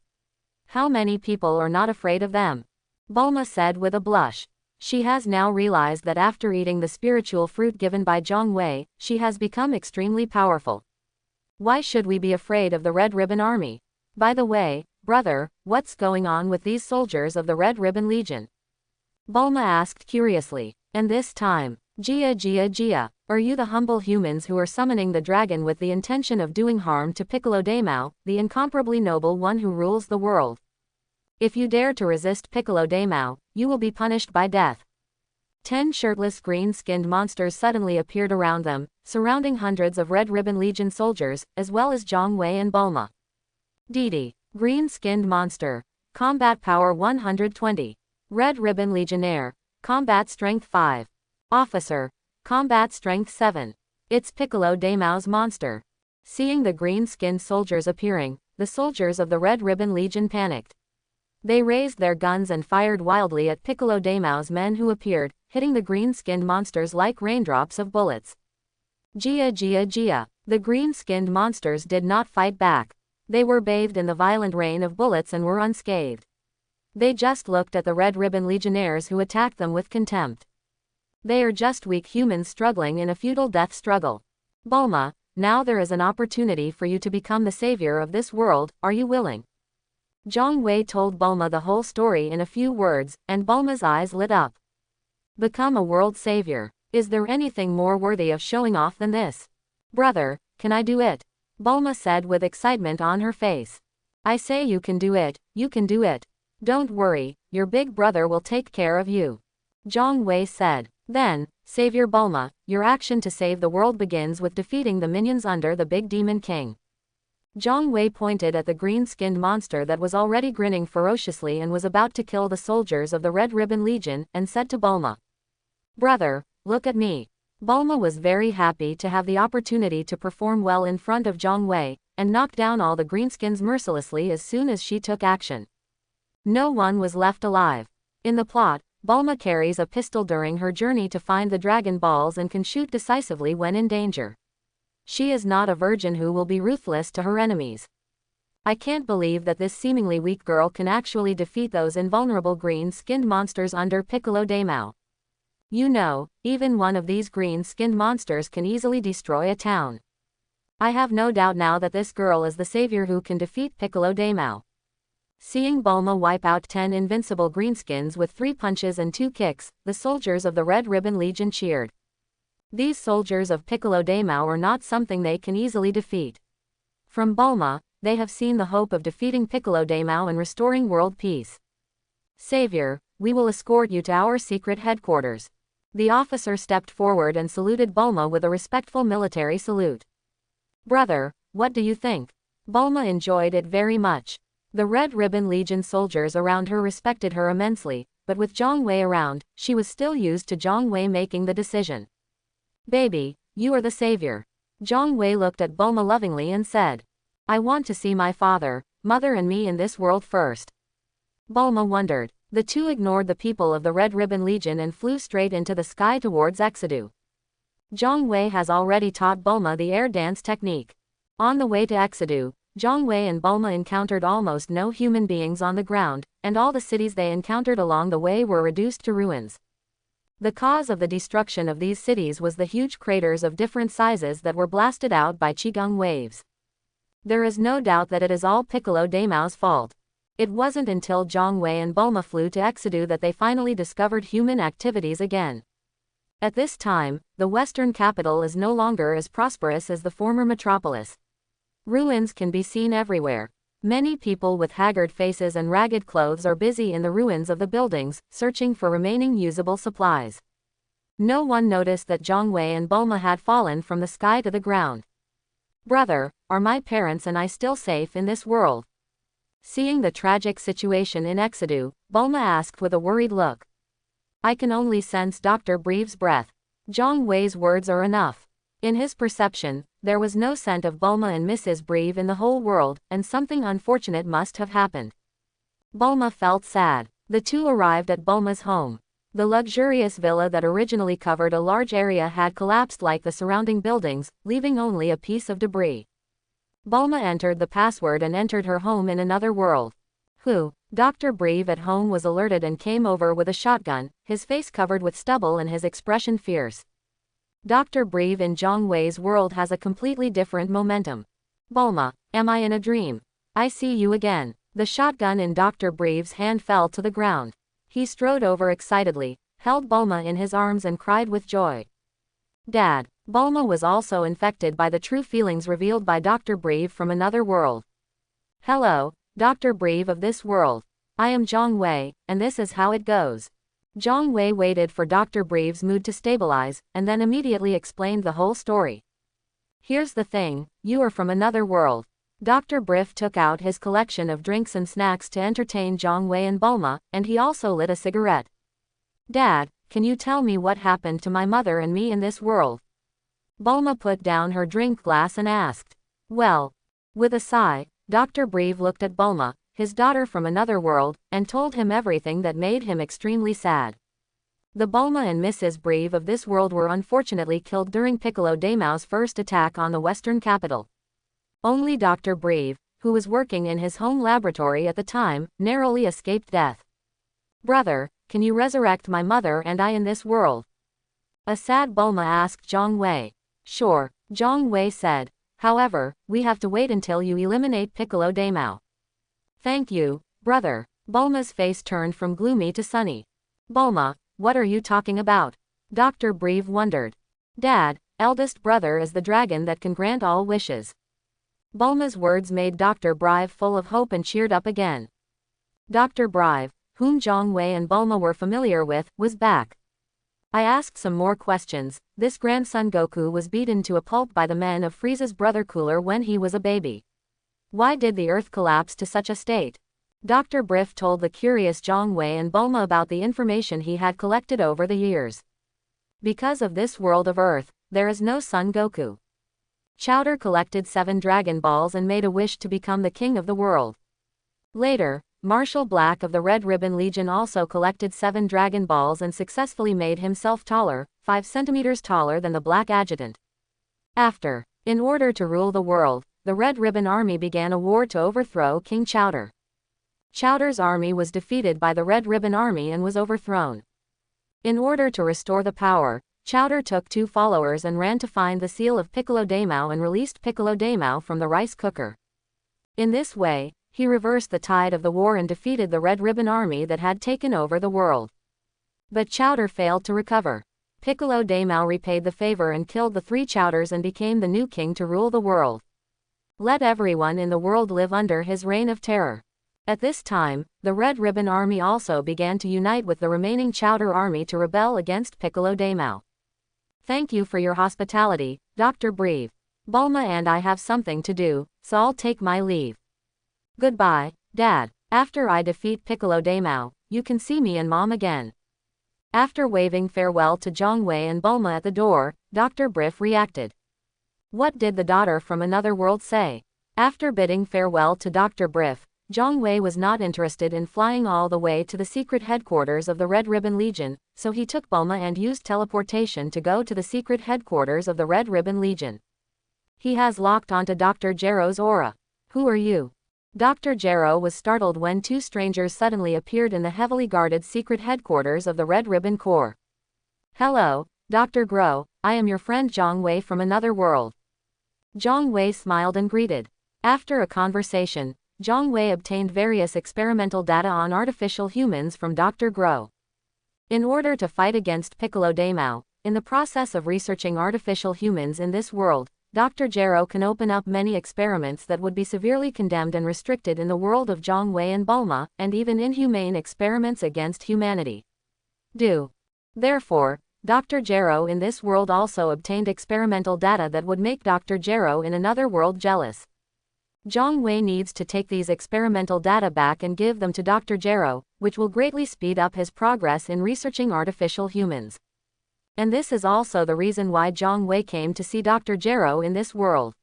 How many people are not afraid of them? Bulma said with a blush. She has now realized that after eating the spiritual fruit given by Zhang Wei, she has become extremely powerful. Why should we be afraid of the Red Ribbon Army? By the way, brother, what's going on with these soldiers of the Red Ribbon Legion? Bulma asked curiously. And this time, Jia, are you the humble humans who are summoning the dragon with the intention of doing harm to Piccolo Daimao, the incomparably noble one who rules the world? If you dare to resist Piccolo Daimao, you will be punished by death. 10 shirtless green-skinned monsters suddenly appeared around them, surrounding hundreds of Red Ribbon Legion soldiers, as well as Zhang Wei and Bulma. Didi, green-skinned monster. Combat power 120. Red Ribbon Legionnaire. Combat strength 5. Officer. Combat strength 7. It's Piccolo Daimao's monster. Seeing the green-skinned soldiers appearing, the soldiers of the Red Ribbon Legion panicked. They raised their guns and fired wildly at Piccolo Daimao's men who appeared, hitting the green-skinned monsters like raindrops of bullets. Jia. The green-skinned monsters did not fight back. They were bathed in the violent rain of bullets and were unscathed. They just looked at the Red Ribbon Legionnaires who attacked them with contempt. They are just weak humans struggling in a futile death struggle. Bulma, now there is an opportunity for you to become the savior of this world, are you willing? Zhang Wei told Bulma the whole story in a few words, and Bulma's eyes lit up. Become a world savior. Is there anything more worthy of showing off than this? Brother, can I do it? Bulma said with excitement on her face. I say you can do it, you can do it. Don't worry, your big brother will take care of you. Zhang Wei said. Then, Savior Bulma, your action to save the world begins with defeating the minions under the Big Demon King. Zhang Wei pointed at the green-skinned monster that was already grinning ferociously and was about to kill the soldiers of the Red Ribbon Legion, and said to Bulma. Brother, look at me. Bulma was very happy to have the opportunity to perform well in front of Zhang Wei, and knock down all the greenskins mercilessly as soon as she took action. No one was left alive. In the plot, Bulma carries a pistol during her journey to find the Dragon Balls and can shoot decisively when in danger. She is not a virgin who will be ruthless to her enemies. I can't believe that this seemingly weak girl can actually defeat those invulnerable green-skinned monsters under Piccolo Daimao. You know, even one of these green-skinned monsters can easily destroy a town. I have no doubt now that this girl is the savior who can defeat Piccolo Daimao. Seeing Bulma wipe out 10 invincible greenskins with 3 punches and 2 kicks, the soldiers of the Red Ribbon Legion cheered. These soldiers of Piccolo Daimao are not something they can easily defeat. From Bulma, they have seen the hope of defeating Piccolo Daimao and restoring world peace. Savior, we will escort you to our secret headquarters. The officer stepped forward and saluted Bulma with a respectful military salute. Brother, what do you think? Bulma enjoyed it very much. The Red Ribbon Legion soldiers around her respected her immensely, but with Zhang Wei around, she was still used to Zhang Wei making the decision. Baby, you are the savior. Zhang Wei looked at Bulma lovingly and said. I want to see my father, mother and me in this world first. Bulma wondered. The two ignored the people of the Red Ribbon Legion and flew straight into the sky towards Exedu. Zhang Wei has already taught Bulma the air dance technique. On the way to Exedu, Zhang Wei and Bulma encountered almost no human beings on the ground, and all the cities they encountered along the way were reduced to ruins. The cause of the destruction of these cities was the huge craters of different sizes that were blasted out by Qigong waves. There is no doubt that it is all Piccolo Daimao's fault. It wasn't until Zhang Wei and Bulma flew to Exedu that they finally discovered human activities again. At this time, the western capital is no longer as prosperous as the former metropolis. Ruins can be seen everywhere. Many people with haggard faces and ragged clothes are busy in the ruins of the buildings, searching for remaining usable supplies. No one noticed that Zhang Wei and Bulma had fallen from the sky to the ground. Brother, are my parents and I still safe in this world? Seeing the tragic situation in Exedu, Bulma asked with a worried look. I can only sense Dr. Breve's breath. Zhang Wei's words are enough. In his perception, there was no scent of Bulma and Mrs. Breve in the whole world, and something unfortunate must have happened. Bulma felt sad. The two arrived at Bulma's home. The luxurious villa that originally covered a large area had collapsed like the surrounding buildings, leaving only a piece of debris. Bulma entered the password and entered her home in another world. Who? Dr. Breve at home was alerted and came over with a shotgun, his face covered with stubble and his expression fierce. Dr. Breve in Zhang Wei's world has a completely different momentum. Bulma, am I in a dream? I see you again. The shotgun in Dr. Breve's hand fell to the ground. He strode over excitedly, held Bulma in his arms and cried with joy. Dad. Bulma was also infected by the true feelings revealed by Dr. Breve from another world. Hello, Dr. Breve of this world. I am Zhang Wei, and this is how it goes. Zhang Wei waited for Dr. Breve's mood to stabilize, and then immediately explained the whole story. Here's the thing, you are from another world. Dr. Breve took out his collection of drinks and snacks to entertain Zhang Wei and Bulma, and he also lit a cigarette. Dad, can you tell me what happened to my mother and me in this world? Bulma put down her drink glass and asked. Well. With a sigh, Dr. Breve looked at Bulma, his daughter from another world, and told him everything that made him extremely sad. The Bulma and Mrs. Breve of this world were unfortunately killed during Piccolo Daimao's first attack on the western capital. Only Dr. Breve, who was working in his home laboratory at the time, narrowly escaped death. Brother, can you resurrect my mother and I in this world? A sad Bulma asked Zhang Wei. Sure, Zhang Wei said. However, we have to wait until you eliminate Piccolo Daimao. Thank you, brother. Bulma's face turned from gloomy to sunny. Bulma, what are you talking about? Dr. Breve wondered. Dad, eldest brother is the dragon that can grant all wishes. Bulma's words made Dr. Breve full of hope and cheered up again. Dr. Breve, whom Zhang Wei and Bulma were familiar with, was back. I asked some more questions. This grandson Goku was beaten to a pulp by the men of Frieza's brother Cooler when he was a baby. Why did the earth collapse to such a state? Dr. Breve told the curious Zhang Wei and Bulma about the information he had collected over the years. Because of this world of earth, there is no Son Goku. Chowder collected 7 Dragon Balls and made a wish to become the king of the world. Later, Marshal Black of the Red Ribbon Legion also collected 7 Dragon Balls and successfully made himself taller, 5 centimeters taller than the Black Adjutant. After, in order to rule the world, the Red Ribbon Army began a war to overthrow King Chowder. Chowder's army was defeated by the Red Ribbon Army and was overthrown. In order to restore the power, Chowder took 2 followers and ran to find the seal of Piccolo Daimao and released Piccolo Daimao from the rice cooker. In this way, he reversed the tide of the war and defeated the Red Ribbon Army that had taken over the world. But Chowder failed to recover. Piccolo Daimao repaid the favor and killed the 3 Chowders and became the new king to rule the world. Let everyone in the world live under his reign of terror. At this time, the Red Ribbon Army also began to unite with the remaining Chowder army to rebel against Piccolo Daimao. Thank you for your hospitality, Dr. Breve. Bulma and I have something to do, so I'll take my leave. Goodbye, Dad. After I defeat Piccolo Daimao, you can see me and Mom again. After waving farewell to Zhang Wei and Bulma at the door, Dr. Breve reacted. What did the daughter from another world say? After bidding farewell to Dr. Breve, Zhang Wei was not interested in flying all the way to the secret headquarters of the Red Ribbon Legion, so he took Bulma and used teleportation to go to the secret headquarters of the Red Ribbon Legion. He has locked onto Dr. Gero's aura. Who are you? Dr. Gero was startled when 2 strangers suddenly appeared in the heavily guarded secret headquarters of the Red Ribbon Corps. Hello, Dr. Gro, I am your friend Zhang Wei from another world. Zhang Wei smiled and greeted. After a conversation, Zhang Wei obtained various experimental data on artificial humans from Dr. Gro. In order to fight against Piccolo Daimao, in the process of researching artificial humans in this world, Dr. Gero can open up many experiments that would be severely condemned and restricted in the world of Zhang Wei and Bulma, and even inhumane experiments against humanity. Therefore, Dr. Gero in this world also obtained experimental data that would make Dr. Gero in another world jealous. Zhang Wei needs to take these experimental data back and give them to Dr. Gero, which will greatly speed up his progress in researching artificial humans. And this is also the reason why Zhang Wei came to see Dr. Gero in this world.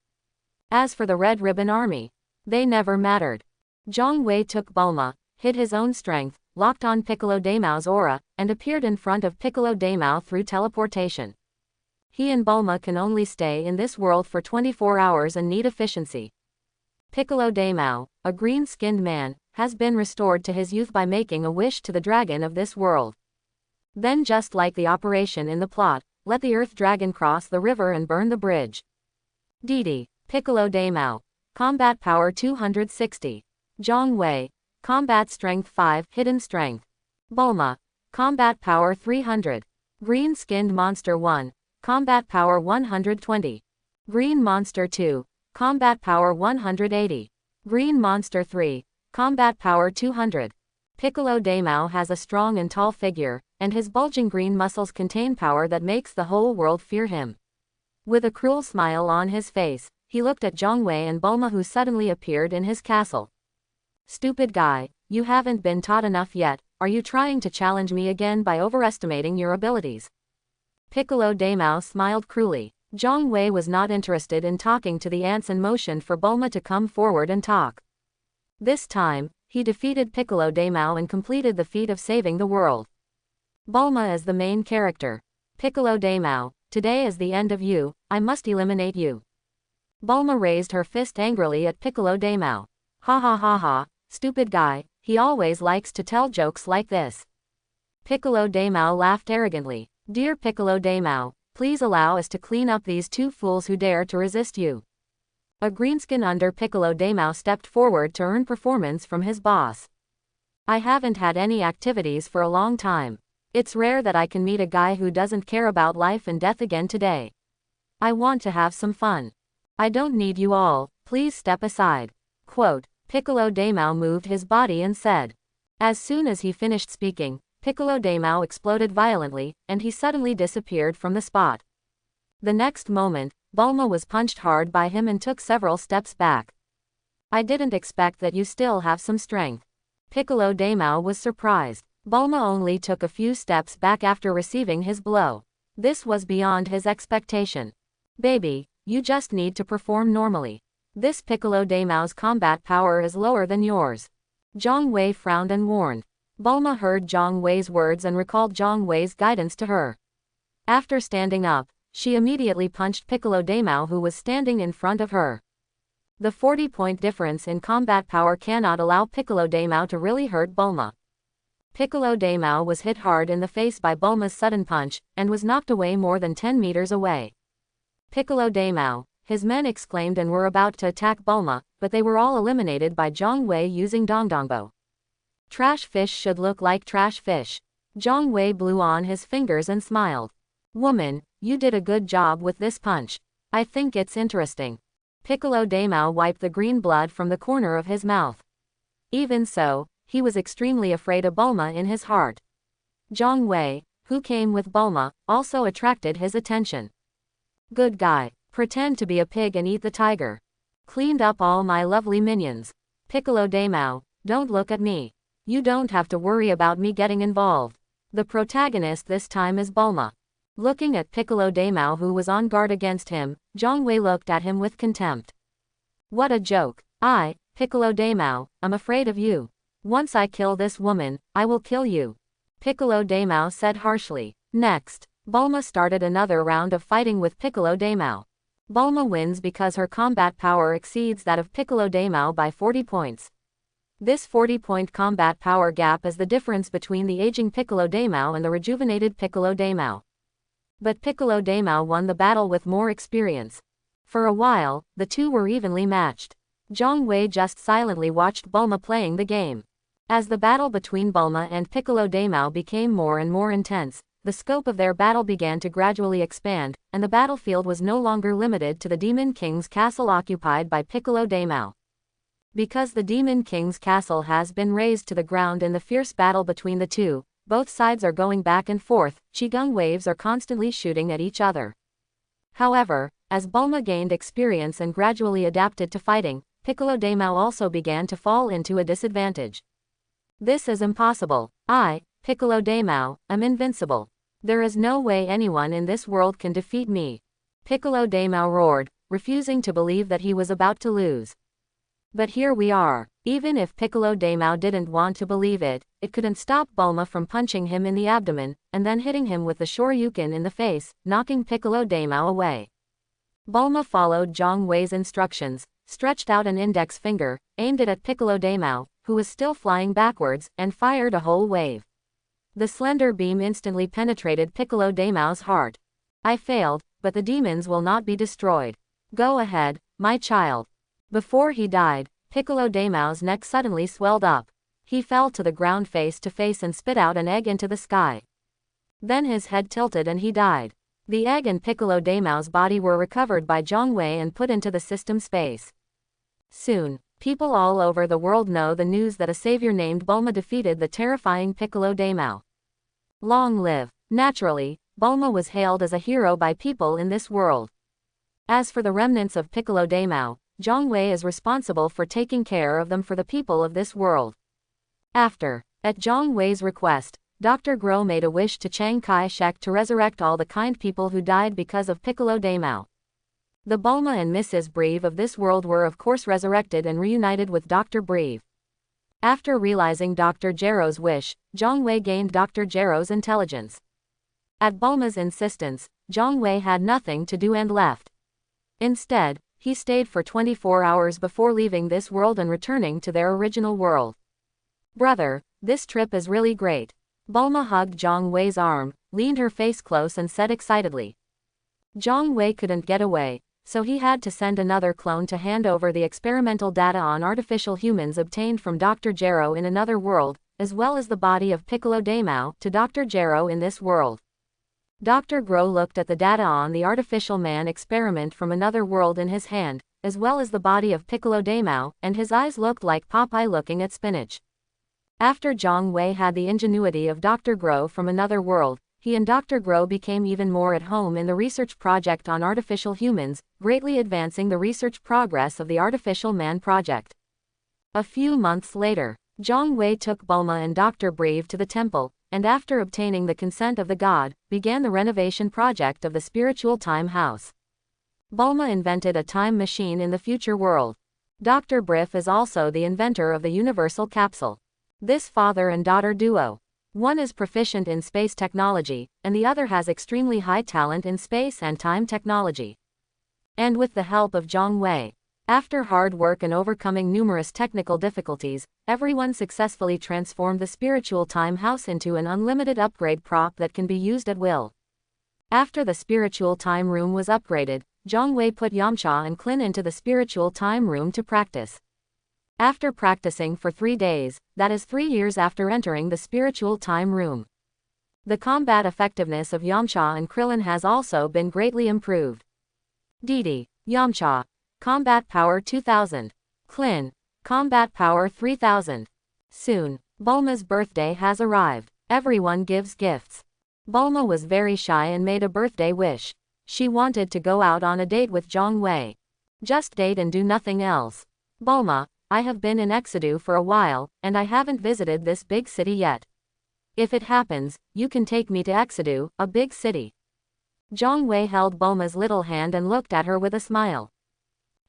As for the Red Ribbon Army, they never mattered. Zhang Wei took Bulma, hid his own strength, locked on Piccolo Daimao's aura, and appeared in front of Piccolo Daimao through teleportation. He and Bulma can only stay in this world for 24 hours and need efficiency. Piccolo Daimao, a green-skinned man, has been restored to his youth by making a wish to the dragon of this world. Then, just like the operation in the plot, let the Earth Dragon cross the river and burn the bridge. Didi, Piccolo Daimao. Combat Power 260. Zhang Wei. Combat Strength 5, Hidden Strength. Bulma. Combat Power 300. Green-Skinned Monster 1. Combat Power 120. Green Monster 2. Combat Power 180. Green Monster 3. Combat Power 200. Piccolo Daimao has a strong and tall figure, and his bulging green muscles contain power that makes the whole world fear him. With a cruel smile on his face, he looked at Zhang Wei and Bulma, who suddenly appeared in his castle. Stupid guy, you haven't been taught enough yet. Are you trying to challenge me again by overestimating your abilities? Piccolo Daimao smiled cruelly. Zhang Wei was not interested in talking to the ants and motioned for Bulma to come forward and talk. This time, he defeated Piccolo Daimao and completed the feat of saving the world. Bulma is the main character. Piccolo Daimao, today is the end of you, I must eliminate you. Bulma raised her fist angrily at Piccolo Daimao. Ha ha ha ha, stupid guy, he always likes to tell jokes like this. Piccolo Daimao laughed arrogantly. Dear Piccolo Daimao, please allow us to clean up these two fools who dare to resist you. A greenskin under Piccolo Daimao stepped forward to earn performance from his boss. I haven't had any activities for a long time. It's rare that I can meet a guy who doesn't care about life and death again today. I want to have some fun. I don't need you all, please step aside. Quote, Piccolo Daimao moved his body and said. As soon as he finished speaking, Piccolo Daimao exploded violently, and he suddenly disappeared from the spot. The next moment, Bulma was punched hard by him and took several steps back. I didn't expect that you still have some strength. Piccolo Daimao was surprised. Bulma only took a few steps back after receiving his blow. This was beyond his expectation. Baby, you just need to perform normally. This Piccolo Daimao's combat power is lower than yours. Zhang Wei frowned and warned. Bulma heard Zhang Wei's words and recalled Zhang Wei's guidance to her. After standing up, she immediately punched Piccolo Daimao, who was standing in front of her. The 40-point difference in combat power cannot allow Piccolo Daimao to really hurt Bulma. Piccolo Daimao was hit hard in the face by Bulma's sudden punch, and was knocked away more than 10 meters away. Piccolo Daimao, his men exclaimed and were about to attack Bulma, but they were all eliminated by Zhang Wei using Dongdongbo. Trash fish should look like trash fish. Zhang Wei blew on his fingers and smiled. Woman, you did a good job with this punch. I think it's interesting. Piccolo Daimao wiped the green blood from the corner of his mouth. Even so, he was extremely afraid of Bulma in his heart. Zhang Wei, who came with Bulma, also attracted his attention. Good guy. Pretend to be a pig and eat the tiger. Cleaned up all my lovely minions. Piccolo Daimao, don't look at me. You don't have to worry about me getting involved. The protagonist this time is Bulma. Looking at Piccolo Daimao, who was on guard against him, Zhang Wei looked at him with contempt. What a joke. I, Piccolo Daimao, am afraid of you. Once I kill this woman, I will kill you. Piccolo Daimao said harshly. Next, Bulma started another round of fighting with Piccolo Daimao. Bulma wins because her combat power exceeds that of Piccolo Daimao by 40 points. This 40-point combat power gap is the difference between the aging Piccolo Daimao and the rejuvenated Piccolo Daimao. But Piccolo Daimao won the battle with more experience. For a while, the two were evenly matched. Zhang Wei just silently watched Bulma playing the game. As the battle between Bulma and Piccolo Daimao became more and more intense, the scope of their battle began to gradually expand, and the battlefield was no longer limited to the Demon King's castle occupied by Piccolo Daimao. Because the Demon King's castle has been razed to the ground in the fierce battle between the two, both sides are going back and forth, Qigong waves are constantly shooting at each other. However, as Bulma gained experience and gradually adapted to fighting, Piccolo Daimao also began to fall into a disadvantage. This is impossible. I, Piccolo Daimao, am invincible. There is no way anyone in this world can defeat me. Piccolo Daimao roared, refusing to believe that he was about to lose. But here we are. Even if Piccolo Daimao didn't want to believe it, it couldn't stop Bulma from punching him in the abdomen, and then hitting him with the Shoryuken in the face, knocking Piccolo Daimao away. Bulma followed Zhang Wei's instructions, stretched out an index finger, aimed it at Piccolo Daimao, who was still flying backwards, and fired a whole wave. The slender beam instantly penetrated Piccolo Daimao's heart. I failed, but the demons will not be destroyed. Go ahead, my child. Before he died, Piccolo Daimao's neck suddenly swelled up. He fell to the ground face to face and spit out an egg into the sky. Then his head tilted and he died. The egg and Piccolo Daimao's body were recovered by Zhang Wei and put into the system space. Soon, people all over the world know the news that a savior named Bulma defeated the terrifying Piccolo Daimao. Long live! Naturally, Bulma was hailed as a hero by people in this world. As for the remnants of Piccolo Daimao, Zhang Wei is responsible for taking care of them for the people of this world. At Zhang Wei's request, Dr. Gro made a wish to Chiang Kai-shek to resurrect all the kind people who died because of Piccolo Daimao. The Bulma and Mrs. Breve of this world were of course resurrected and reunited with Dr. Breve. After realizing Dr. Gero's wish, Zhang Wei gained Dr. Gero's intelligence. At Bulma's insistence, Zhang Wei had nothing to do and left. Instead, he stayed for 24 hours before leaving this world and returning to their original world. Brother, this trip is really great. Bulma hugged Zhang Wei's arm, leaned her face close and said excitedly. Zhang Wei couldn't get away, so he had to send another clone to hand over the experimental data on artificial humans obtained from Dr. Gero in another world, as well as the body of Piccolo Daimao, to Dr. Gero in this world. Dr. Gro looked at the data on the artificial man experiment from another world in his hand, as well as the body of Piccolo Daimao, and his eyes looked like Popeye looking at spinach. After Zhang Wei had the ingenuity of Dr. Gro from another world, he and Dr. Gro became even more at home in the research project on artificial humans, greatly advancing the research progress of the Artificial Man project. A few months later, Zhang Wei took Bulma and Dr. Breve to the temple, and after obtaining the consent of the god, began the renovation project of the spiritual time house. Bulma invented a time machine in the future world. Dr. Breve is also the inventor of the universal capsule. This father and daughter duo. One is proficient in space technology, and the other has extremely high talent in space and time technology. And with the help of Zhang Wei, after hard work and overcoming numerous technical difficulties, everyone successfully transformed the spiritual time house into an unlimited upgrade prop that can be used at will. After the spiritual time room was upgraded, Zhang Wei put Yamcha and Klin into the spiritual time room to practice. After practicing for 3 days, that is 3 years after entering the spiritual time room, the combat effectiveness of Yamcha and Krillin has also been greatly improved. Didi, Yamcha, combat power 2000. Klin, combat power 3000. Soon, Bulma's birthday has arrived. Everyone gives gifts. Bulma was very shy and made a birthday wish. She wanted to go out on a date with Zhang Wei. Just date and do nothing else. Bulma, I have been in Exedu for a while, and I haven't visited this big city yet. If it happens, you can take me to Exedu, a big city. Zhang Wei held Bulma's little hand and looked at her with a smile.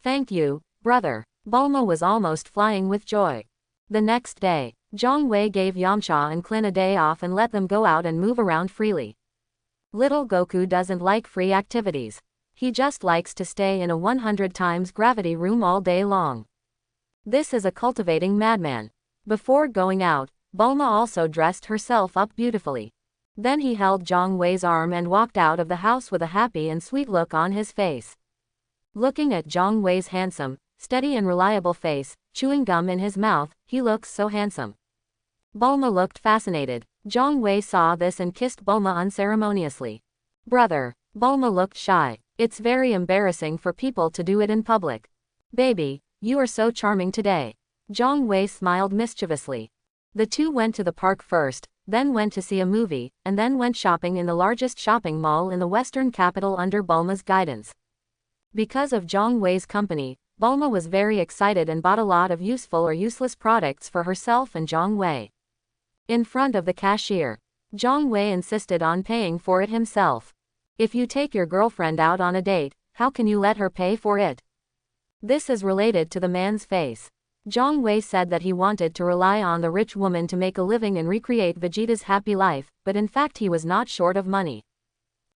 Thank you, brother. Bulma was almost flying with joy. The next day, Zhang Wei gave Yamcha and Klin a day off and let them go out and move around freely. Little Goku doesn't like free activities. He just likes to stay in a 100 times gravity room all day long. This is a cultivating madman. Before going out, Bulma also dressed herself up beautifully. Then he held Zhang Wei's arm and walked out of the house with a happy and sweet look on his face. Looking at Zhang Wei's handsome, steady and reliable face, chewing gum in his mouth, he looks so handsome. Bulma looked fascinated. Zhang Wei saw this and kissed Bulma unceremoniously. Brother. Bulma looked shy. It's very embarrassing for people to do it in public. Baby, you are so charming today. Zhang Wei smiled mischievously. The two went to the park first, then went to see a movie, and then went shopping in the largest shopping mall in the western capital under Bulma's guidance. Because of Zhang Wei's company, Bulma was very excited and bought a lot of useful or useless products for herself and Zhang Wei. In front of the cashier, Zhang Wei insisted on paying for it himself. If you take your girlfriend out on a date, how can you let her pay for it? This is related to the man's face. Zhang Wei said that he wanted to rely on the rich woman to make a living and recreate Vegeta's happy life, but in fact he was not short of money.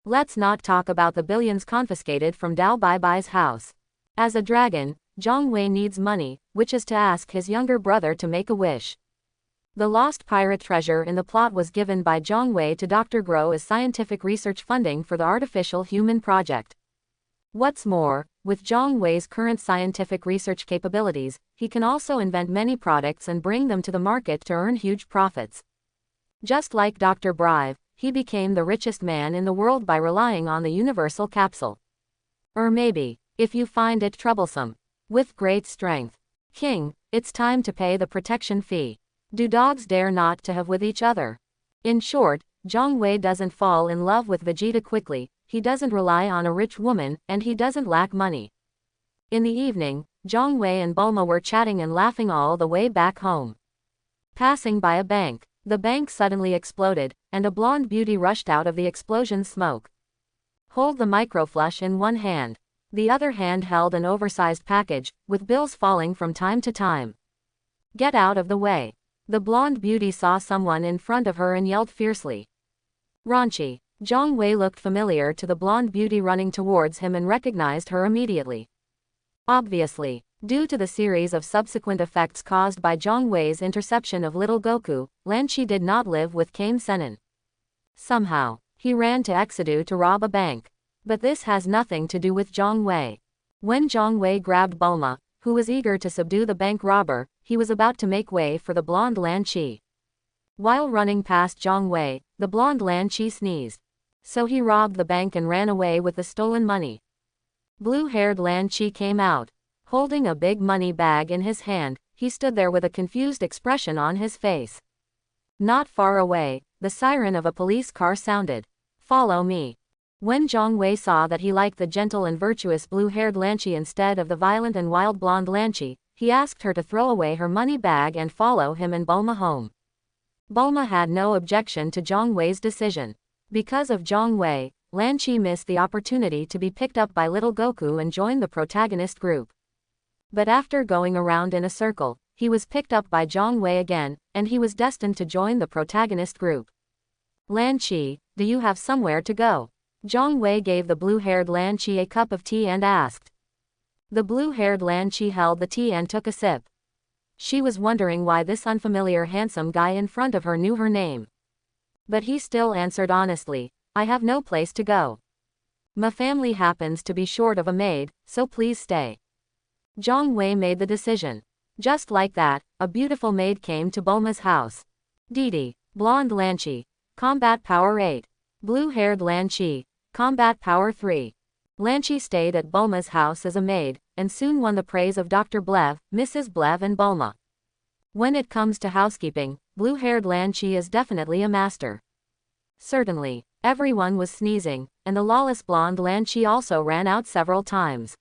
Let's not talk about the billions confiscated from Dao Baibai's house. As a dragon, Zhang Wei needs money, which is to ask his younger brother to make a wish. The lost pirate treasure in the plot was given by Zhang Wei to Dr. Guo as scientific research funding for the artificial human project. What's more, with Zhang Wei's current scientific research capabilities, he can also invent many products and bring them to the market to earn huge profits. Just like Dr. Brive, he became the richest man in the world by relying on the universal capsule. Or maybe, if you find it troublesome, with great strength. King, it's time to pay the protection fee. Do dogs dare not to have with each other? In short, Zhang Wei doesn't fall in love with Vegeta quickly, he doesn't rely on a rich woman, and he doesn't lack money. In the evening, Zhang Wei and Bulma were chatting and laughing all the way back home. Passing by a bank, the bank suddenly exploded, and a blonde beauty rushed out of the explosion smoke. Hold the microflush in one hand. The other hand held an oversized package, with bills falling from time to time. Get out of the way. The blonde beauty saw someone in front of her and yelled fiercely. Raunchy. Zhang Wei looked familiar to the blonde beauty running towards him and recognized her immediately. Obviously, due to the series of subsequent effects caused by Zhang Wei's interception of little Goku, Lan Chi did not live with Kame Sennin. Somehow, he ran to Exedu to rob a bank. But this has nothing to do with Zhang Wei. When Zhang Wei grabbed Bulma, who was eager to subdue the bank robber, he was about to make way for the blonde Lan Chi. While running past Zhang Wei, the blonde Lan Chi sneezed. So he robbed the bank and ran away with the stolen money. Blue-haired Lan Chi came out. Holding a big money bag in his hand, he stood there with a confused expression on his face. Not far away, the siren of a police car sounded. Follow me. When Zhang Wei saw that he liked the gentle and virtuous blue-haired Lan Chi instead of the violent and wild blonde Lan Chi, he asked her to throw away her money bag and follow him and Bulma home. Bulma had no objection to Zhang Wei's decision. Because of Zhang Wei, Lan Chi missed the opportunity to be picked up by little Goku and join the protagonist group. But after going around in a circle, he was picked up by Zhang Wei again, and he was destined to join the protagonist group. Lan Chi, do you have somewhere to go? Zhang Wei gave the blue-haired Lan Chi a cup of tea and asked. The blue-haired Lan Chi held the tea and took a sip. She was wondering why this unfamiliar handsome guy in front of her knew her name. But he still answered honestly, I have no place to go. My family happens to be short of a maid, so please stay. Zhang Wei made the decision. Just like that, a beautiful maid came to Bulma's house. Didi, blonde Lan Chi, combat power 8. Blue-haired Lan Chi, combat power 3. Lan Chi stayed at Bulma's house as a maid, and soon won the praise of Dr. Blev, Mrs. Blev and Bulma. When it comes to housekeeping, blue-haired Lan Chi is definitely a master. Certainly, everyone was sneezing, and the lawless blonde Lan Chi also ran out several times.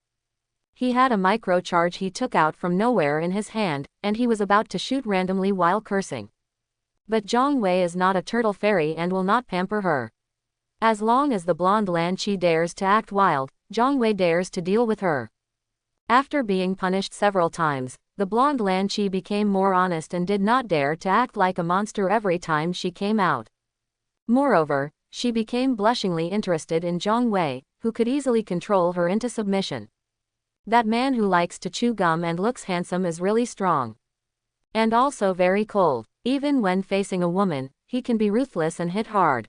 He had a microcharge he took out from nowhere in his hand, and he was about to shoot randomly while cursing. But Zhang Wei is not a turtle fairy and will not pamper her. As long as the blonde Lan Chi dares to act wild, Zhang Wei dares to deal with her. After being punished several times, the blonde Lan Chi became more honest and did not dare to act like a monster every time she came out. Moreover, she became blushingly interested in Zhang Wei, who could easily control her into submission. That man who likes to chew gum and looks handsome is really strong. And also very cold. Even when facing a woman, he can be ruthless and hit hard.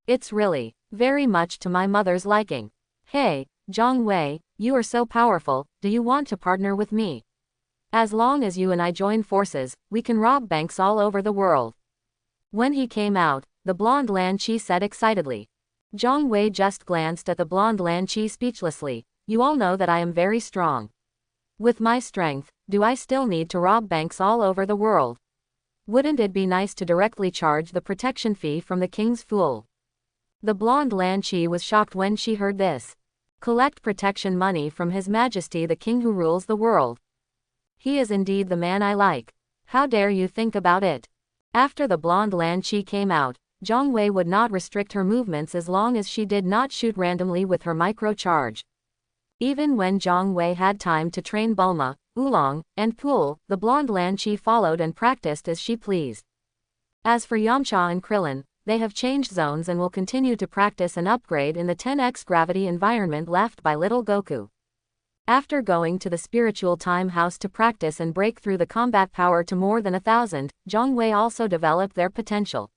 It's really, very much to my mother's liking. Hey, Zhang Wei, you are so powerful, do you want to partner with me? As long as you and I join forces, we can rob banks all over the world. When he came out, the blonde Lan Chi said excitedly. Zhang Wei just glanced at the blonde Lan Chi speechlessly. You all know that I am very strong. With my strength, do I still need to rob banks all over the world? Wouldn't it be nice to directly charge the protection fee from the king's fool? The blonde Lan Chi was shocked when she heard this. Collect protection money from His Majesty the King who rules the world. He is indeed the man I like. How dare you think about it? After the blonde Lan Qi came out, Zhang Wei would not restrict her movements as long as she did not shoot randomly with her micro-charge. Even when Zhang Wei had time to train Bulma, Oolong, and Pool, the blonde Lan Qi followed and practiced as she pleased. As for Yamcha and Krillin, they have changed zones and will continue to practice and upgrade in the 10x gravity environment left by little Goku. After going to the spiritual time house to practice and break through the combat power to more than 1,000, Zhang Wei also developed their potential.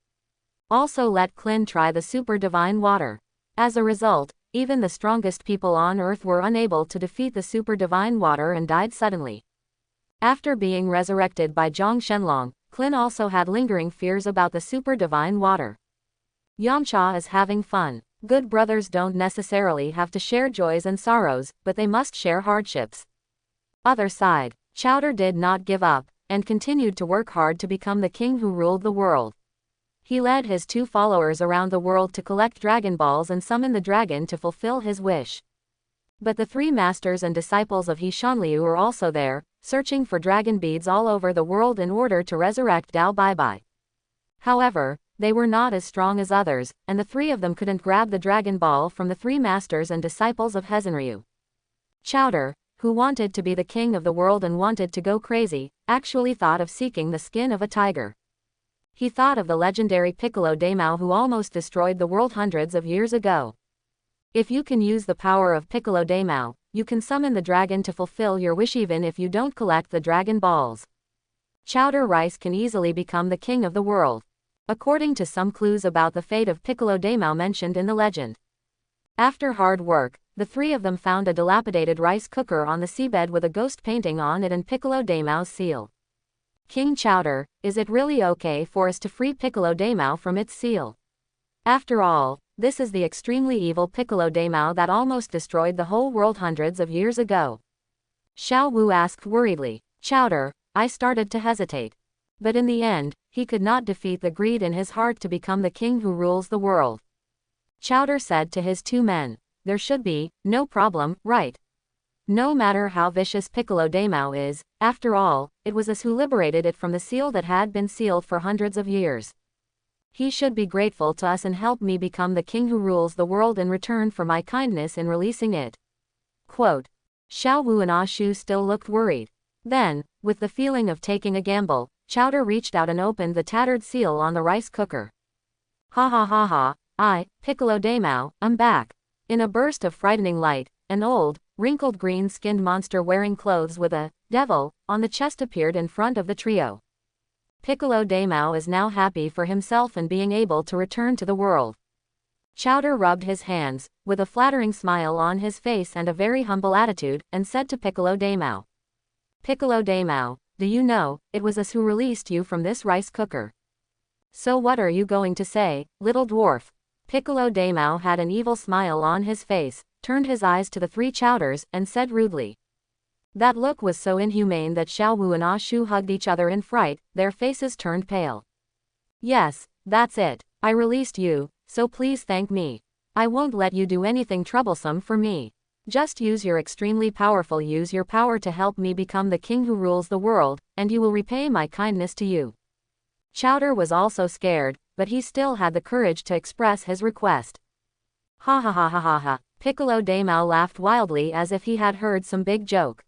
Also let Klin try the super divine water. As a result, even the strongest people on Earth were unable to defeat the super divine water and died suddenly. After being resurrected by Zhang Shenlong, Klin also had lingering fears about the super divine water. Yamcha is having fun. Good brothers don't necessarily have to share joys and sorrows, but they must share hardships. Other side, Chowder did not give up, and continued to work hard to become the king who ruled the world. He led his 2 followers around the world to collect Dragon Balls and summon the dragon to fulfill his wish. But the 3 masters and disciples of He Shanliu were also there, searching for dragon beads all over the world in order to resurrect Dao Baibai. However, they were not as strong as others, and the 3 of them couldn't grab the Dragon Ball from the 3 masters and disciples of Hezenryu. Chowder, who wanted to be the king of the world and wanted to go crazy, actually thought of seeking the skin of a tiger. He thought of the legendary Piccolo Daimao who almost destroyed the world hundreds of years ago. If you can use the power of Piccolo Daimao, you can summon the dragon to fulfill your wish even if you don't collect the Dragon Balls. Chowder Rice can easily become the king of the world, according to some clues about the fate of Piccolo Daimao mentioned in the legend. After hard work, the 3 of them found a dilapidated rice cooker on the seabed with a ghost painting on it and Piccolo Daimao's seal. King Chowder, is it really okay for us to free Piccolo Daimao from its seal? After all, this is the extremely evil Piccolo Daimao that almost destroyed the whole world hundreds of years ago. Xiao Wu asked worriedly. Chowder, I started to hesitate. But in the end, he could not defeat the greed in his heart to become the king who rules the world. Chowder said to his 2 men, there should be no problem, right? No matter how vicious Piccolo Daimao is, after all, it was us who liberated it from the seal that had been sealed for hundreds of years. He should be grateful to us and help me become the king who rules the world in return for my kindness in releasing it. Quote. Xiao Wu and Ah Shu still looked worried. Then, with the feeling of taking a gamble, Chowder reached out and opened the tattered seal on the rice cooker. Ha ha ha ha, Piccolo Daimao, I'm back. In a burst of frightening light, an old, wrinkled green-skinned monster wearing clothes with a devil on the chest appeared in front of the trio. Piccolo Daimao is now happy for himself and being able to return to the world. Chowder rubbed his hands, with a flattering smile on his face and a very humble attitude, and said to Piccolo Daimao. Piccolo Daimao, do you know, it was us who released you from this rice cooker. So what are you going to say, little dwarf? Piccolo Daimao had an evil smile on his face, turned his eyes to the 3 Chowders, and said rudely. That look was so inhumane that Xiao Wu and Ah Shu hugged each other in fright, their faces turned pale. Yes, that's it, I released you, so please thank me. I won't let you do anything troublesome for me. Just use your extremely powerful use your power to help me become the king who rules the world, and you will repay my kindness to you. Chowder was also scared, but he still had the courage to express his request. Ha ha ha ha ha ha. Piccolo Daimao laughed wildly as if he had heard some big joke.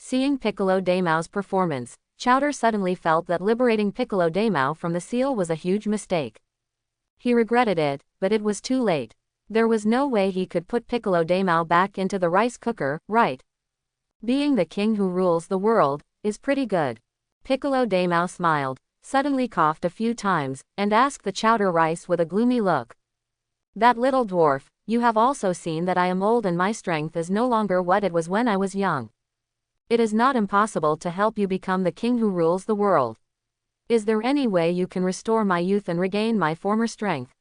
Seeing Piccolo Daimao's performance, Chowder suddenly felt that liberating Piccolo Daimao from the seal was a huge mistake. He regretted it, but it was too late. There was no way he could put Piccolo Daimao back into the rice cooker, right? Being the king who rules the world is pretty good. Piccolo Daimao smiled, suddenly coughed a few times, and asked the Chowder Rice with a gloomy look. That little dwarf, you have also seen that I am old and my strength is no longer what it was when I was young. It is not impossible to help you become the king who rules the world. Is there any way you can restore my youth and regain my former strength?